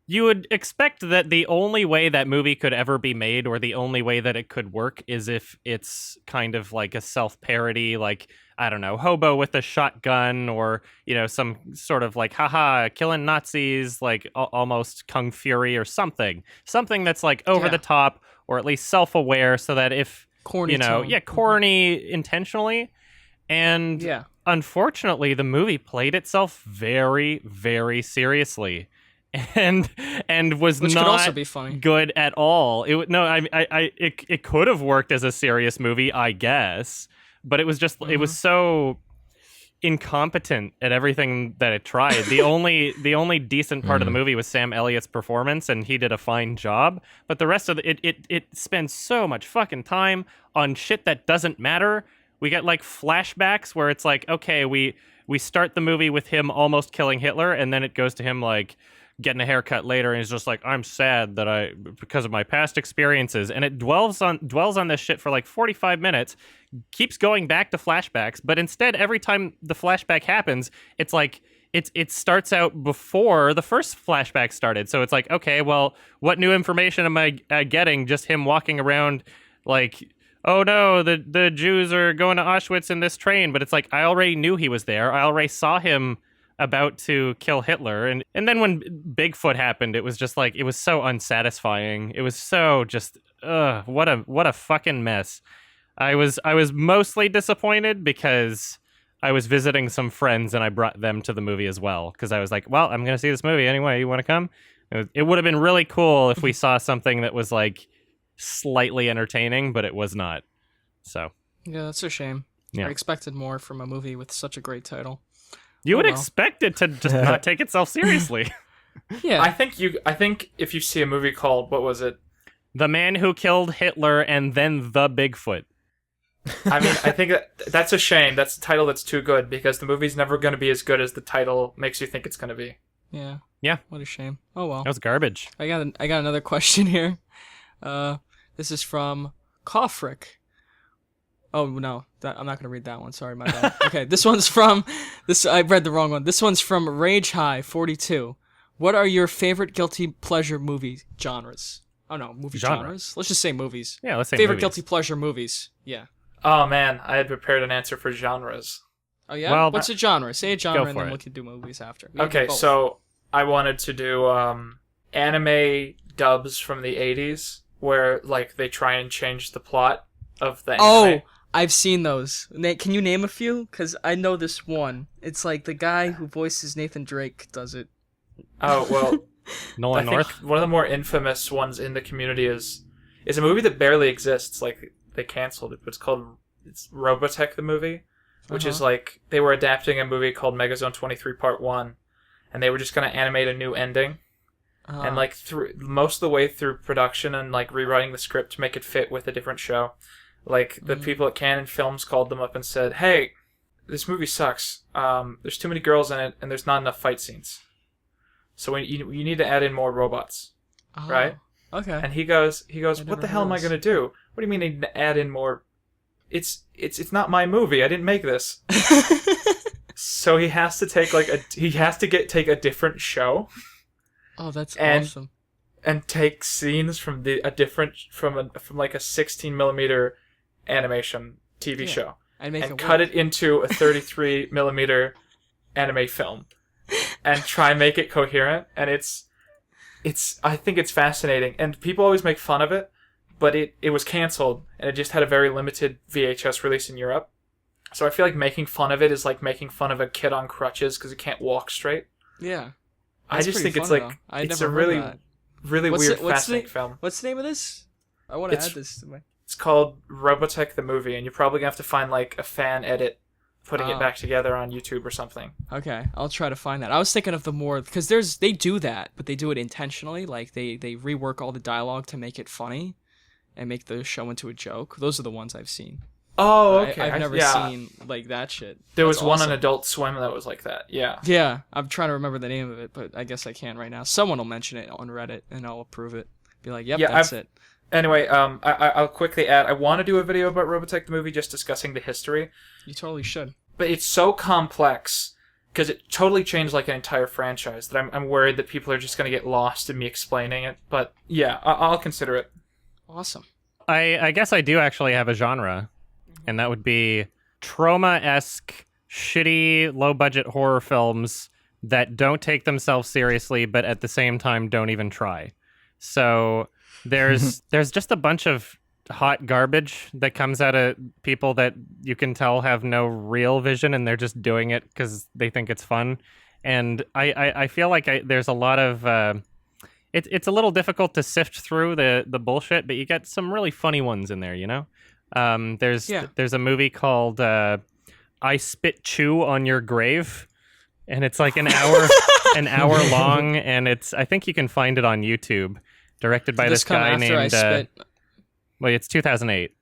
you would expect that the only way that movie could ever be made, or the only way that it could work, is if it's kind of like a self-parody, like, I don't know, Hobo with a Shotgun, or, you know, some sort of like, haha, killing Nazis, like almost Kung Fury or something. Something that's like over the top, or at least self-aware, so that if, Corny you know, tone. corny intentionally. And unfortunately, the movie played itself very, very seriously. And was Which not could also be funny. good at all. It could have worked as a serious movie, I guess, but it was just it was so incompetent at everything that it tried. The only decent part of the movie was Sam Elliott's performance, and he did a fine job. But the rest of it spends so much fucking time on shit that doesn't matter. We get like flashbacks where it's like, okay, we start the movie with him almost killing Hitler, and then it goes to him like getting a haircut later, and he's just like, I'm sad that because of my past experiences, and it dwells on this shit for like 45 minutes, keeps going back to flashbacks, but instead every time the flashback happens, it's like it starts out before the first flashback started. So it's like, okay, well, what new information am I getting? Just him walking around like, oh no, the Jews are going to Auschwitz in this train, but it's like, I already knew he was there. I already saw him about to kill Hitler, and then when Bigfoot happened, it was just like, it was so unsatisfying. It was so just what a fucking mess. I was mostly disappointed because I was visiting some friends and I brought them to the movie as well, because I was like, well, I'm gonna see this movie anyway, you want to come? It would have been really cool if we saw something that was like slightly entertaining, but it was not. So yeah, that's a shame. Yeah. I expected more from a movie with such a great title. You would well. expect it to just not take itself seriously. Yeah. I think if you see a movie called, what was it? The Man Who Killed Hitler and Then the Bigfoot. I mean, I think that's a shame. That's a title that's too good, because the movie's never going to be as good as the title makes you think it's going to be. Yeah. Yeah. What a shame. Oh well. That was garbage. I got another question here. This is from Kofrick. Oh no, I'm not gonna read that one. Sorry, my bad. Okay, this one's from I read the wrong one. This one's from Rage High 42. What are your favorite guilty pleasure movie genres? Oh no, movie genres. Let's just say movies. Yeah, let's say favorite movies. guilty pleasure movies. Yeah. Oh man, I had prepared an answer for genres. Oh yeah. Well, what's a genre? Say a genre, and then it. we can do movies after. We can do Okay, both. so I wanted to do anime dubs from the 80s, where like they try and change the plot of the anime. Oh, I've seen those. Can you name a few? Because I know this one. It's like the guy who voices Nathan Drake does it. Oh, well, Nolan I North. think one of the more infamous ones in the community is a movie that barely exists. Like, they canceled it, but it's Robotech the movie, which is like, they were adapting a movie called Megazone 23 Part 1, and they were just going to animate a new ending. And like through most of the way through production and like rewriting the script to make it fit with a different show, like the people at Canon Films called them up and said, "Hey, this movie sucks. There's too many girls in it, and there's not enough fight scenes. So you need to add in more robots, right?" Okay. And he goes, never "What the hell am I heard of gonna do? What do you mean I need to add in more? It's not my movie. I didn't make this." So he has to take take a different show. Oh, that's And- awesome. And take scenes from from like a 16mm animation TV show And make and it cut work. it into a 33mm anime film and try and make it coherent. And I think it's fascinating. And people always make fun of it, but it was canceled and it just had a very limited VHS release in Europe. So I feel like making fun of it is like making fun of a kid on crutches because he can't walk straight. Yeah. I That's just pretty think it's fun, like though. I'd it's never a heard really of that. really What's weird, the- what's fascinating the- film. What's the name of this? I want to It's- add this to my... It's called Robotech the movie, and you're probably gonna have to find like a fan edit putting it Oh. back together on YouTube or something. Okay, I'll try to find that. I was thinking of the more... Because they do that, but they do it intentionally. Like, they rework all the dialogue to make it funny and make the show into a joke. Those are the ones I've seen. Oh, okay. I've never seen, like, that shit. There was That's one awesome. on Adult Swim that was like that. Yeah. Yeah, I'm trying to remember the name of it, but I guess I can't right now. Someone will mention it on Reddit, and I'll approve it. Be like, yep, Yeah, that's it. Anyway, I'll quickly add. I want to do a video about Robotech the movie, just discussing the history, You totally should. but it's so complex because it totally changed like an entire franchise that I'm worried that people are just gonna get lost in me explaining it. But yeah, I'll consider it. Awesome. I guess I do actually have a genre, and that would be trauma-esque, shitty, low-budget horror films that don't take themselves seriously, but at the same time don't even try. So there's just a bunch of hot garbage that comes out of people that you can tell have no real vision, and they're just doing it because they think it's fun. And I feel like there's a lot of... It's a little difficult to sift through the bullshit, but you get some really funny ones in there, you know? There's a movie called I Spit Chew on Your Grave, and it's like an hour long, and I think you can find it on YouTube. Directed by this guy named well, it's 2008.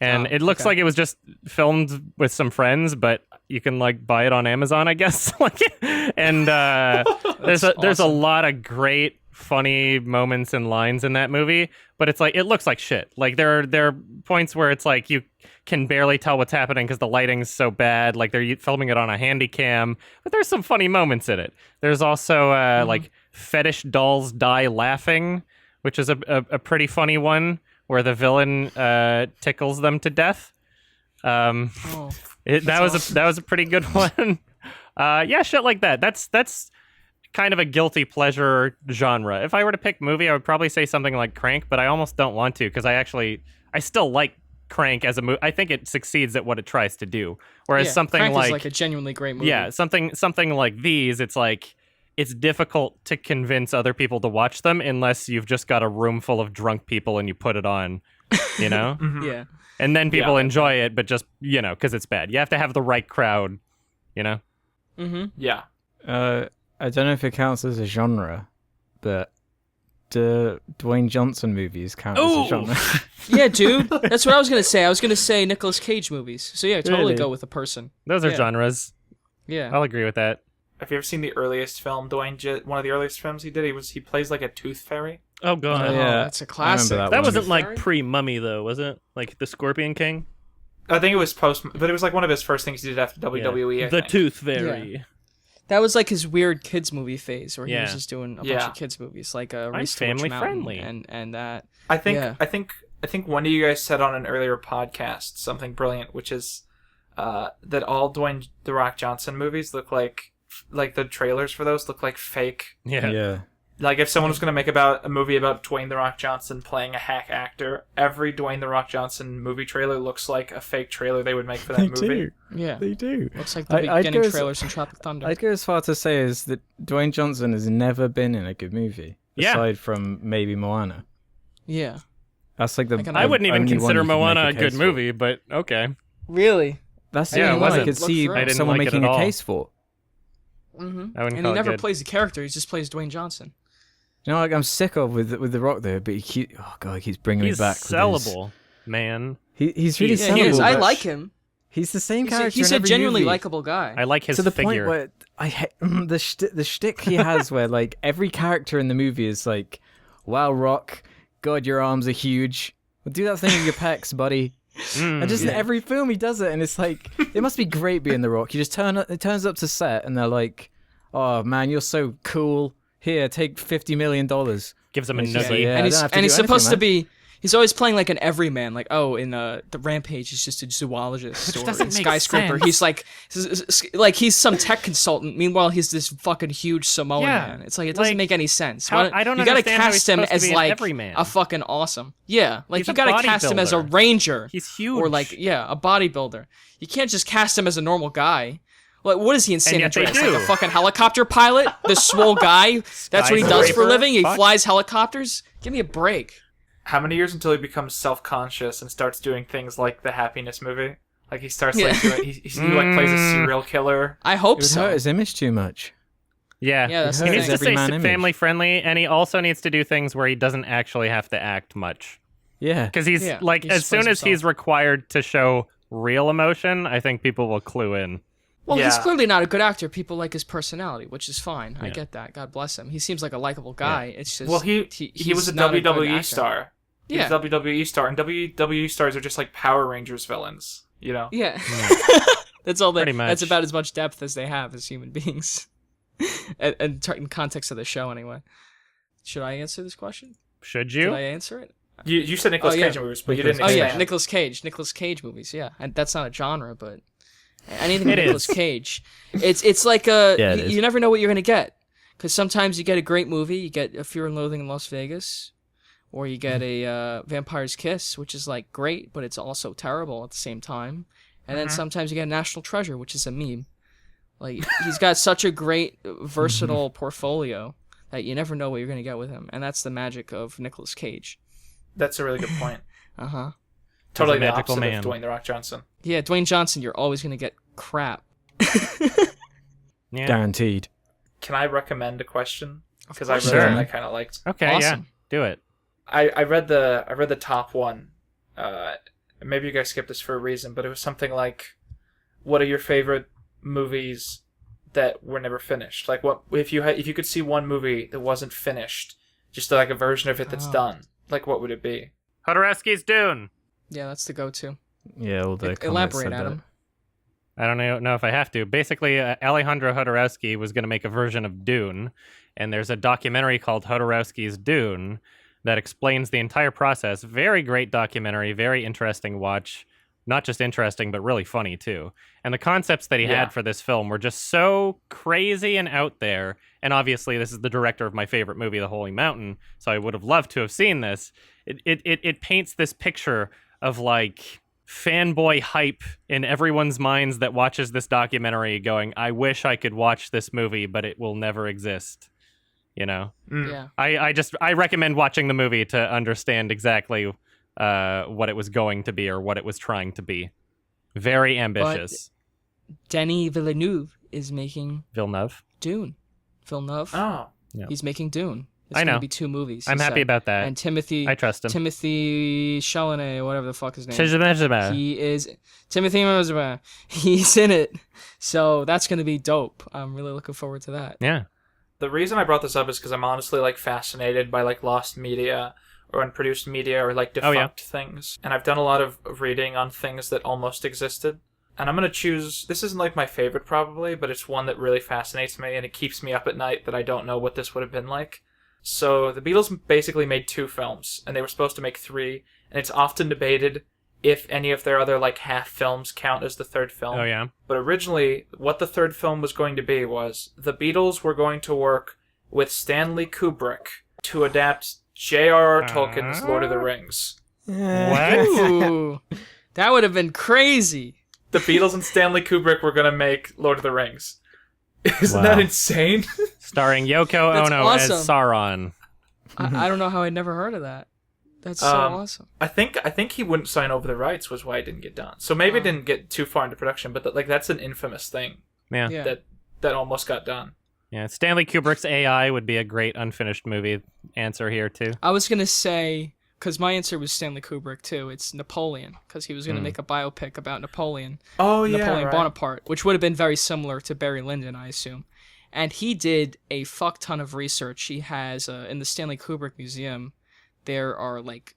And it looks like it was just filmed with some friends, but you can like buy it on Amazon, I guess. And there's a lot of great funny moments and lines in that movie, but it's like it looks like shit. Like there are points where it's like you can barely tell what's happening because the lighting's so bad. Like they're filming it on a handy cam, but there's some funny moments in it. There's also like Fetish Dolls Die Laughing, which is a pretty funny one where the villain tickles them to death. That was a pretty good one. Shit like that. That's kind of a guilty pleasure genre. If I were to pick movie, I would probably say something like Crank, but I almost don't want to because I still like Crank as a movie. I think it succeeds at what it tries to do. Whereas something Crank like is like a genuinely great movie. Yeah, something like these, it's like it's difficult to convince other people to watch them unless you've just got a room full of drunk people and you put it on, you know? Yeah. And then people enjoy it, but just, because it's bad. You have to have the right crowd, Mm-hmm. Yeah. I don't know if it counts as a genre, but do Dwayne Johnson movies count as a genre? Yeah, dude. That's what I was going to say. I was going to say Nicolas Cage movies. So yeah, totally Really? go with a person. Those are genres. Yeah. I'll agree with that. Have you ever seen the earliest film one of the earliest films he did? He plays like a tooth fairy. Oh god. Yeah. That's a classic. I remember That one. wasn't like pre-Mummy though, was it? Like the Scorpion King? I think it was post, but it was like one of his first things he did after WWE. I The think. Tooth Fairy. That was like his weird kids movie phase where he was Yeah. just doing a bunch Yeah. of kids movies like I'm Race to Witch family Mountain friendly. and that. I think Yeah. I think one of you guys said on an earlier podcast something brilliant, which is that all Dwayne The Rock Johnson movies look like the trailers for those look like fake. Yeah. Like if someone was going to make a movie about Dwayne The Rock Johnson playing a hack actor, every Dwayne The Rock Johnson movie trailer looks like a fake trailer they would make for that movie. Yeah. They do. Looks like the I'd beginning go as- trailers in Tropic Thunder. I'd go as far to say is that Dwayne Johnson has never been in a good movie, Yeah. aside from maybe Moana. Yeah. That's like the. I can- I wouldn't even only one consider you can make Moana a case good for. movie, but okay. Really? That's the Yeah, only it one I wasn't. could see Look through it. I didn't someone like it making at a all. case for. Mm-hmm. I wouldn't And call he it never good. plays a character. He just plays Dwayne Johnson. You know, like I'm sick of with the Rock there, but he keeps bringing He's me back. with his- sellable, man. He's really Yeah, sellable. he is. I but like him. He's the same character. He's in a every genuinely movie. likable guy. I like his to the figure. point where I hate the shtick he has, where like every character in the movie is like, "Wow, Rock, God, your arms are huge. Well, do that thing with your pecs, buddy." And just in every film he does it, and it's like it must be great being the Rock. You just turns up to set, and they're like, "Oh man, you're so cool. Here, take $50 million." Gives him a It's just like, noogie. yeah, and I he's don't have to and do he's anything, supposed to man. be. He's always playing like an everyman. Like, in the Rampage, he's just a zoologist. Or doesn't in make Skyscraper, sense. he's like he's some tech consultant. Meanwhile, he's this fucking huge Samoan Yeah, man. It's like it doesn't like, make any sense. how- Why I don't You gotta understand how he's cast him supposed to as be an like everyman. a fucking awesome. Yeah, like He's you a gotta cast him as a bodybuilder. ranger. He's huge. Or like a bodybuilder. You can't just cast him as a normal guy. Like, what is he in San yet they Andreas? Like a do. fucking helicopter pilot? The swole guy? That's what he does for a Skyscraper? living? He Fuck. flies helicopters? Give me a break. How many years until he becomes self-conscious and starts doing things like the Happiness movie? Like he starts like doing, he like plays a serial killer. I hope It would so. hurt his image too much. Yeah, Yeah, that's he the needs thing. to stay Everyman image. family friendly, and he also needs to do things where he doesn't actually have to act much. Yeah. Because he's Yeah, like, he as just soon plays as he's himself. required to show real emotion, I think people will clue in. Well, he's Yeah. clearly not a good actor. People like his personality, which is fine. I Yeah. get that. God bless him. He seems like a likable guy. It's just Well, he he's was a not good WWE actor. star. He Yeah. was a WWE star, and WWE stars are just like Power Rangers villains. You know. Yeah. That's all. Pretty That's much. about as much depth as they have as human beings. and in context of the show, anyway. Should I answer this question? Should Did you? I answer it? You said Nicolas Oh, yeah. Cage movies, but you didn't Oh expand. yeah, Nicolas Cage movies. Yeah, and that's not a genre, but anything with It Nicolas is. Cage, it's like a Yeah, it is. you never know what you're gonna get, because sometimes you get a great movie, you get a Fear and Loathing in Las Vegas, or you get a Vampire's Kiss, which is like great, but it's also terrible at the same time, and then sometimes you get a National Treasure, which is a meme. Like he's got such a great versatile portfolio that you never know what you're gonna get with him, and that's the magic of Nicolas Cage. That's a really good point. Uh huh. Totally the magical opposite man. of Dwayne The Rock Johnson. Yeah, Dwayne Johnson, you're always gonna get crap. Yeah. Guaranteed. Can I recommend a question? Because I read course. it Sure. and I kind of liked. Okay, yeah. Awesome. Do it. I read the top one. Maybe you guys skipped this for a reason, but it was something like, "What are your favorite movies that were never finished? Like, what if you could see one movie that wasn't finished, just like a version of it that's done? Like, what would it be?" Hodorowski's Dune. Yeah, that's the go-to. Yeah, all the comments Elaborate, said Adam. I don't know if I have to. Basically, Alejandro Jodorowsky was going to make a version of Dune, and there's a documentary called Hodorowski's Dune that explains the entire process. Very great documentary, very interesting watch. Not just interesting, but really funny, too. And the concepts that he Yeah. had for this film were just so crazy and out there. And obviously, this is the director of my favorite movie, The Holy Mountain, so I would have loved to have seen this. It paints this picture of, like, fanboy hype in everyone's minds that watches this documentary going, I wish I could watch this movie, but it will never exist. You know? Yeah. I recommend watching the movie to understand exactly what it was going to be or what it was trying to be. Very ambitious. Denis Villeneuve is making Villeneuve. Dune. Villeneuve. Oh, Yeah. He's making Dune. It's I know. gonna be 2 movies. I'm he happy said. about that. And Timothy Chalamet, whatever the fuck his name is. He is Timothy Chalamet. He's in it. So that's gonna be dope. I'm really looking forward to that. Yeah. the reason I brought this up is because I'm honestly like fascinated by like lost media or unproduced media or like defunct things, and I've done a lot of reading on things that almost existed. And I'm going to choose, this isn't like my favorite probably, but it's one that really fascinates me and it keeps me up at night that I don't know what this would have been like. So the Beatles basically made 2 films, and they were supposed to make 3, and it's often debated if any of their other like half films count as the 3rd film. Oh, yeah. But originally, what the 3rd film was going to be was the Beatles were going to work with Stanley Kubrick to adapt J.R.R. Tolkien's Lord of the Rings. What? Ooh, that would have been crazy. The Beatles and Stanley Kubrick were going to make Lord of the Rings. Isn't Wow. that insane? Starring Yoko That's Ono awesome. as Sauron. I don't know how I'd never heard of that. That's so awesome. I think he wouldn't sign over the rights was why it didn't get done. So maybe it didn't get too far into production, but like that's an infamous thing Yeah. Yeah. that almost got done. Yeah. Stanley Kubrick's AI would be a great unfinished movie answer here, too. I was gonna say, because my answer was Stanley Kubrick too. It's Napoleon, because he was gonna make a biopic about Napoleon. Oh Napoleon Bonaparte, which would have been very similar to Barry Lyndon, I assume. And he did a fuck ton of research. He has, in the Stanley Kubrick Museum, there are, like,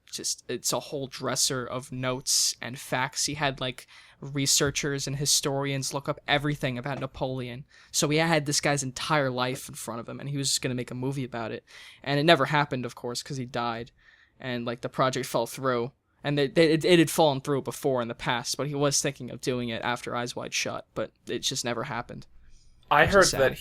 it's a whole dresser of notes and facts. He had, like, researchers and historians look up everything about Napoleon. So he had this guy's entire life in front of him, and he was just going to make a movie about it. And it never happened, of course, because he died. And, like, the project fell through. And it had fallen through before in the past, but he was thinking of doing it after Eyes Wide Shut, but it just never happened. I heard sad. that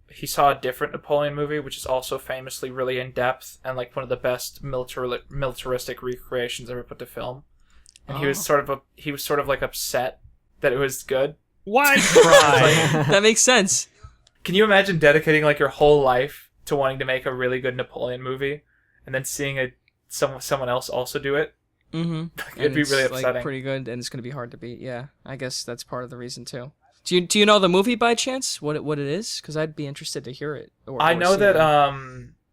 he saw a different Napoleon movie, which is also famously really in depth and like one of the best militaristic recreations ever put to film. And he was sort of like upset that it was good. Why try? That makes sense. Can you imagine dedicating like your whole life to wanting to make a really good Napoleon movie, and then seeing someone else also do it? Mm-hmm. It'd be really upsetting. Like, pretty good, and it's going to be hard to beat. Yeah, I guess that's part of the reason too. Do you know the movie by chance? What it is? Because I'd be interested to hear it. I know see that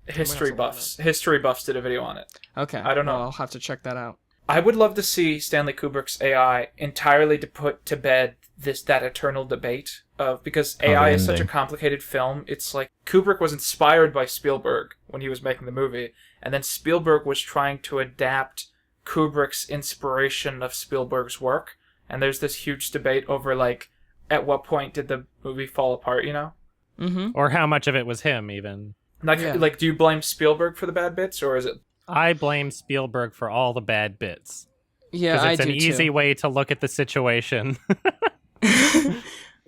it. History Buffs did a video on it. Okay, I don't know. Well, I'll have to check that out. I would love to see Stanley Kubrick's AI entirely to put to bed that eternal debate of, because AI is such a complicated film. It's like Kubrick was inspired by Spielberg when he was making the movie, and then Spielberg was trying to adapt Kubrick's inspiration of Spielberg's work, and there's this huge debate over like at what point did the movie fall apart, you know? Mm-hmm. Or how much of it was him, even. Like, do you blame Spielberg for the bad bits, or is it? I blame Spielberg for all the bad bits. Yeah, Because I it's do an easy too. way to look at the situation.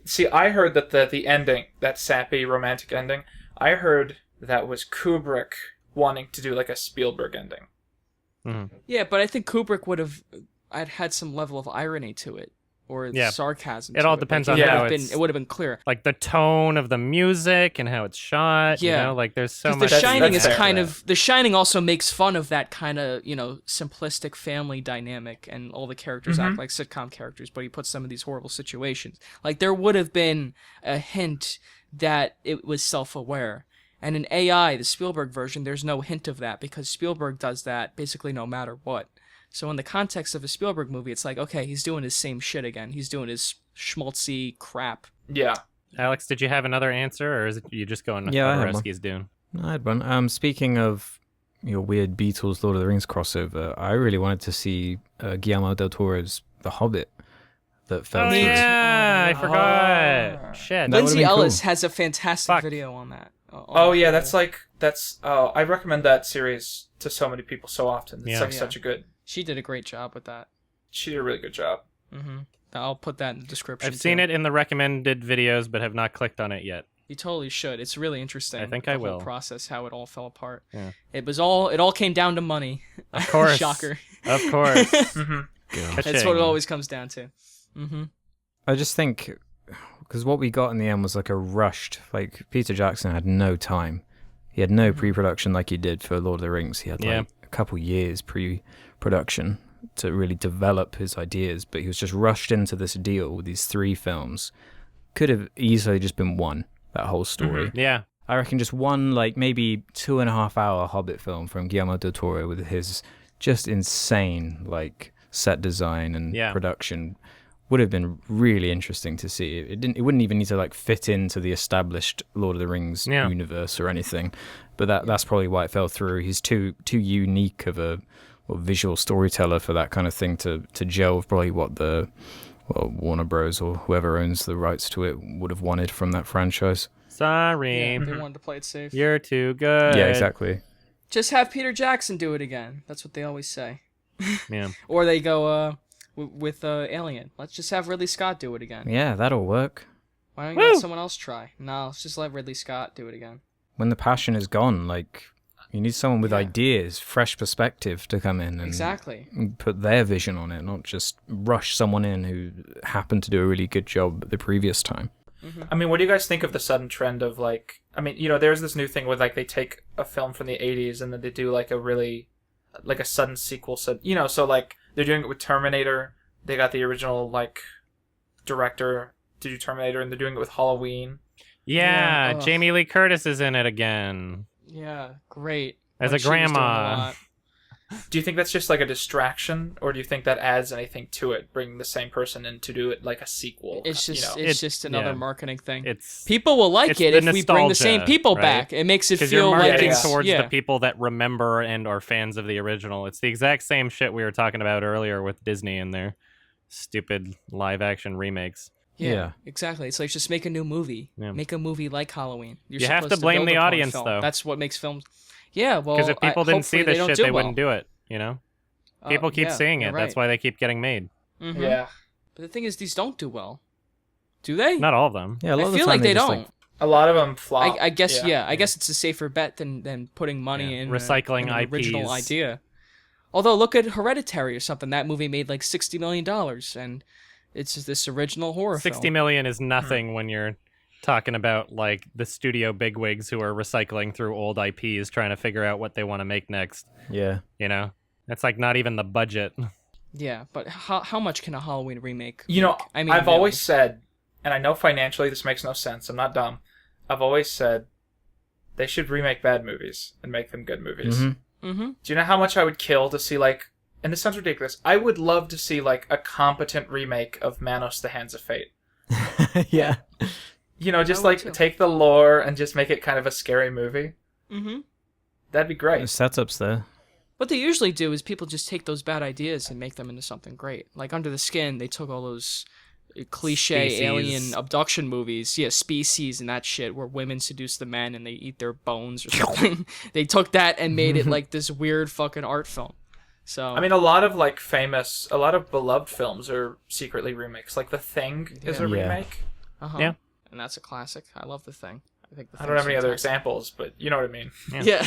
See, I heard that the ending, that sappy romantic ending, I heard that was Kubrick wanting to do like a Spielberg ending. Yeah, but I think Kubrick would have had some level of irony to it. or Yeah. sarcasm. It to all Like, depends it on would how have been, it's- it would have been clear. Like the tone of the music and how it's shot. Yeah. You know, like there's so Because much. The Shining that's is fair kind for of The Shining also makes fun of that kind of simplistic family dynamic, and all the characters act like sitcom characters, but he puts them in these horrible situations. Like there would have been a hint that it was self-aware, and in AI, the Spielberg version, there's no hint of that because Spielberg does that basically no matter what. So in the context of a Spielberg movie, it's like, okay, he's doing his same shit again. He's doing his schmaltzy crap. Yeah. Alex, did you have another answer, or is it you just going with Yeah, I what have one. Oreski's doing? No, I had one. Speaking of your weird Beatles Lord of the Rings crossover, I really wanted to see Guillermo del Toro's The Hobbit that fell Oh through. yeah, I forgot. Shit. That would've Lindsay been cool. Ellis has a fantastic Fuck. video on that. Oh yeah, that's I recommend that series to so many people so often. It's Yeah. like Yeah. such a good. She did a great job with that. She did a really good job. Mm-hmm. I'll put that in the description. I've seen too. it in the recommended videos, but have not clicked on it yet. You totally should. It's really interesting. I think the I whole will. process, how it all fell apart. Yeah. It all came down to money. Of course. Shocker. Of course. hmm That's what it Ka-ching. always comes down to. Mm-hmm. I just think, because what we got in the end was like a rushed, like Peter Jackson had no time. He had no pre-production like he did for Lord of the Rings. He had Yeah. like a couple years pre-production to really develop his ideas, but he was just rushed into this deal with these 3 films. Could have easily just been one, that whole story. Yeah. I reckon just one, like maybe 2.5 hour Hobbit film from Guillermo del Toro with his just insane like set design and Yeah. production would have been really interesting to see. It wouldn't even need to like fit into the established Lord of the Rings Yeah. universe or anything. But that's probably why it fell through. He's too unique of a visual storyteller for that kind of thing to gel with probably what the Warner Bros. Or whoever owns the rights to it would have wanted from that franchise. Sorry. Yeah, they wanted to play it safe. You're too good. Yeah, exactly. Just have Peter Jackson do it again. That's what they always say. Yeah. Or they go with Alien. Let's just have Ridley Scott do it again. Yeah, that'll work. Why don't you let someone else try? No, let's just let Ridley Scott do it again. When the passion is gone, like you need someone with Yeah. ideas, fresh perspective to come in and Exactly. put their vision on it, not just rush someone in who happened to do a really good job the previous time. I mean, what do you guys think of the sudden trend of like? I mean, there's this new thing with like they take a film from the '80s and then they do like a sudden sequel. So like they're doing it with Terminator. They got the original like director to do Terminator, and they're doing it with Halloween. Yeah. Yeah, ugh. Jamie Lee Curtis is in it again. Yeah, great. As Like a she was doing grandma. lot. Do you think that's just like a distraction, or do you think that adds anything to it, bringing the same person in to do it like a sequel? It's just It's- just another yeah. marketing thing. It's People will like it's it the if we bring the same nostalgia, people right? back. It makes it because you're feel like marketing it's towards yeah. the people that remember and are fans of the original. It's the exact same shit we were talking about earlier with Disney and their stupid live action remakes. Yeah, exactly. It's like just make a new movie. Yeah. Make a movie like Halloween. You're You have supposed to blame build the upon audience, film. though. That's what makes films. Yeah, well, Because if people didn't see hopefully this don't shit, do they well. wouldn't do it. You know, people keep yeah, seeing it. you're That's right. why they keep getting made. Mhm. Yeah, But the thing is, these don't do well. Do they? Not all of them. Yeah, a lot I of the feel time like they just, don't. like, a lot of them flop. I guess yeah. I guess it's a safer bet than putting money Yeah. in Recycling in an original IPs. idea. Although look at Hereditary or something. That movie made like $60 million, and it's just this original horror 60 film. million is nothing when you're talking about like the studio bigwigs who are recycling through old IPs trying to figure out what they want to make next. yeah. You know, that's like not even the budget. Yeah, but how much can a Halloween remake? You know, make? I mean, I've really. always said, and I know financially this makes no sense. I'm not dumb. I've always said they should remake bad movies and make them good movies. Mhm. Mm-hmm. Do you know how much I would kill to see like? And this sounds ridiculous. I would love to see like a competent remake of Manos: The Hands of Fate. Yeah. Just would like too. take the lore and just make it kind of a scary movie. Mm-hmm. That'd be The great. setup's there. What they usually do is people just take those bad ideas and make them into something great. Like Under the Skin, they took all those cliche Species. alien abduction movies, Species and that shit, where women seduce the men and they eat their bones or something. They took that and made it like this weird fucking art film. So I mean, a lot of like a lot of beloved films are secretly remakes. Like The Thing is a Yeah. remake. uh-huh. Yeah. And that's a classic. I love The Thing. I think the I don't have Thing's any other fantastic. examples, but you know what I mean. Yeah.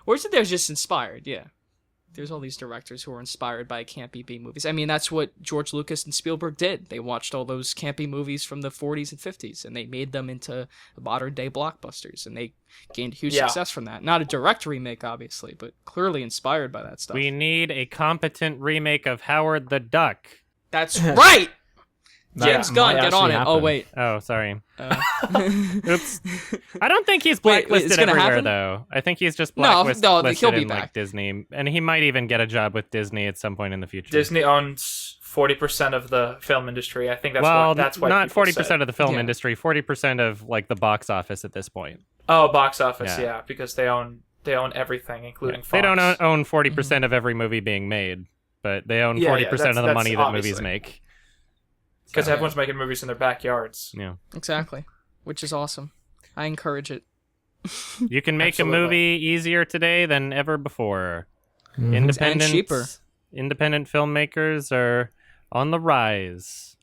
Or is it they're just inspired? Yeah. there's all these directors who are inspired by campy B movies. I mean, that's what George Lucas and Spielberg did. They watched all those campy movies from the 40s and 50s, and they made them into modern day blockbusters, and they gained huge success from that. Not a direct remake, obviously, but clearly inspired by that stuff. We need a competent remake of Howard the Duck. That's right. James That Gunn, might get on it. actually Oh happen. wait. Oh, sorry. Oops. I don't think he's Wait, blacklisted it's gonna everywhere, happen? though. I think he's just No, blacklisted no, he'll be in back. like Disney, and he might even get a job with Disney at some point in the future. Disney owns 40% of the film industry. I think that's why not people 40% say. of the film Yeah. industry, 40% of like the box office at this point. Oh, box office, Yeah. yeah, because they own everything, including Fox. They don't own 40% of every movie being made, but they own Yeah, 40% of the that's money that movies obviously. make. Because So, everyone's making movies in their backyards. yeah. Exactly. Which is awesome. I encourage it. You can make Absolutely. a movie easier today than ever before. Mhm. Independent, And cheaper. independent filmmakers are on the rise.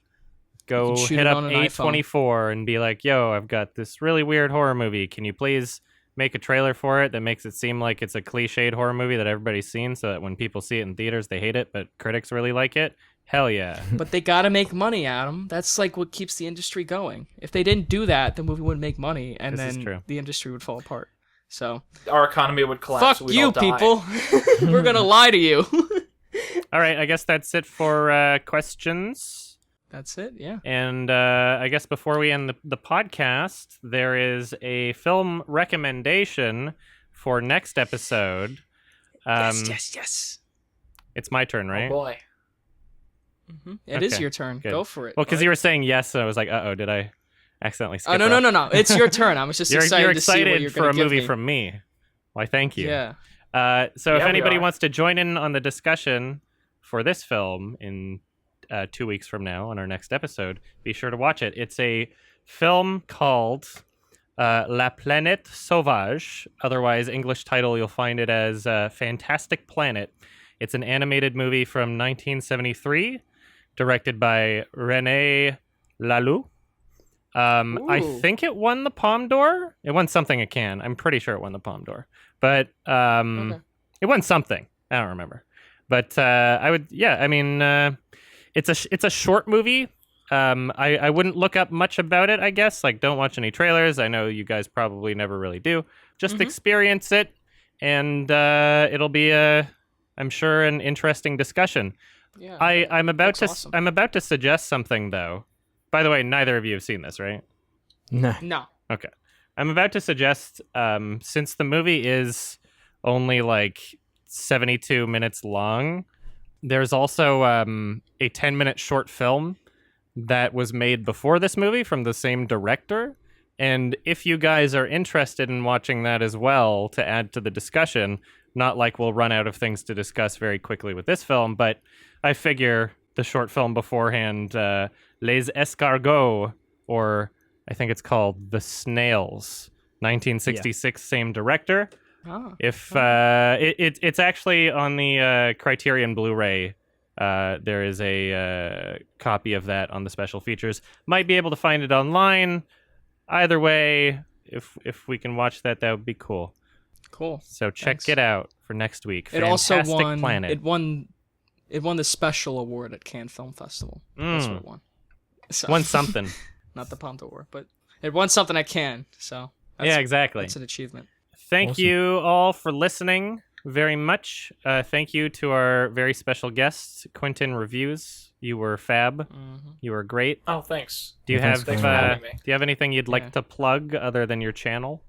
Go can shoot hit it up on an iPhone. A24 and be like, yo, I've got this really weird horror movie. Can you please make a trailer for it that makes it seem like it's a cliched horror movie that everybody's seen so that when people see it in theaters, they hate it, but critics really like it? Hell yeah. But they gotta make money, Adam. That's like what keeps the industry going. If they didn't do that, the movie wouldn't make money, and This is then true. the industry would fall apart. So, Our economy would collapse. fuck we'd you, all die. people. We're gonna lie to you. All right, I guess that's it for questions. That's it, yeah. And I guess before we end the podcast, there is a film recommendation for next episode. Yes. It's my turn, Oh right? boy. It is Okay, your turn. good. Go for it. Well, because bud. you were saying yes, and I was like, uh-oh, did I accidentally skip Oh, no. It's your turn. I was just You're excited, to see what excited you're for gonna a give movie me. from me. Why, thank you. Yeah. So if Yeah, we anybody are. wants to join in on the discussion for this film in 2 weeks from now on our next episode, be sure to watch it. It's a film called La Planète Sauvage. Otherwise, English title, you'll find it as Fantastic Planet. It's an animated movie from 1973, directed by René Laloux. I Ooh. think it won the Palme d'Or. It won something at Cannes. I'm pretty sure it won the Palme d'Or. But it won something. I don't remember. But it's a short movie. I wouldn't look up much about it, I guess. Like, don't watch any trailers. I know you guys probably never really do. Just experience it, and it'll be I'm sure, an interesting discussion. Yeah. I'm about to looks awesome. I'm about to suggest something, though. By the way, neither of you have seen this, right? No. No. Okay. I'm about to suggest, since the movie is only like 72 minutes long, there's also a 10-minute short film that was made before this movie from the same director. And if you guys are interested in watching that as well to add to the discussion, not like we'll run out of things to discuss very quickly with this film, but I figure the short film beforehand, Les Escargots, or I think it's called The Snails, 1966, same director. Oh. If it's actually on the Criterion Blu-ray, there is a copy of that on the special features. Might be able to find it online. Either way, if we can watch that, that would be cool. Cool. So check Thanks. it out for next week. It also Fantastic won. Planet. It won the special award at Cannes Film Festival. That's what it won. So, Won something. not the Palme d'Or, but it won something at Cannes. So Yeah, exactly. That's an achievement. Thank Awesome. you all for listening very much. Thank you to our very special guest, Quinton Reviews. You were fab. You were great. Oh, thanks. Do you Yeah, thanks have for having me. do you have anything you'd like Yeah. to plug other than your channel?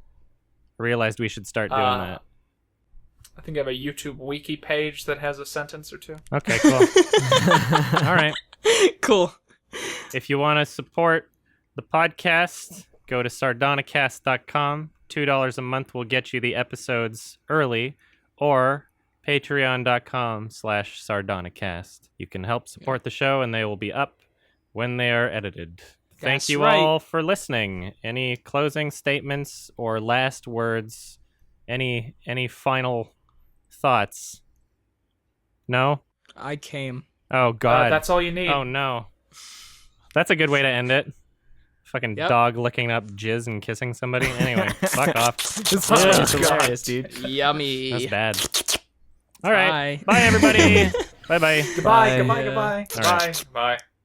I realized we should start doing that. I think I have a YouTube wiki page that has a sentence or two. Okay, cool. All right. Cool. If you want to support the podcast, go to sardonicast.com. $2 a month will get you the episodes early, or patreon.com/sardonicast. You can help support the show, and they will be up when they are edited. Thank That's you right. all for listening. Any closing statements or last words? Any final thoughts? No? I came. Oh, God. That's all you need. Oh no. That's a good way to end it. Fucking Yep. dog licking up jizz and kissing somebody. Anyway, fuck off. It's Oh, hilarious, God. dude. Yummy. That's bad. All right. Bye. Bye, everybody. Bye-bye. Goodbye, Bye. goodbye, goodbye. All right. Bye. Bye.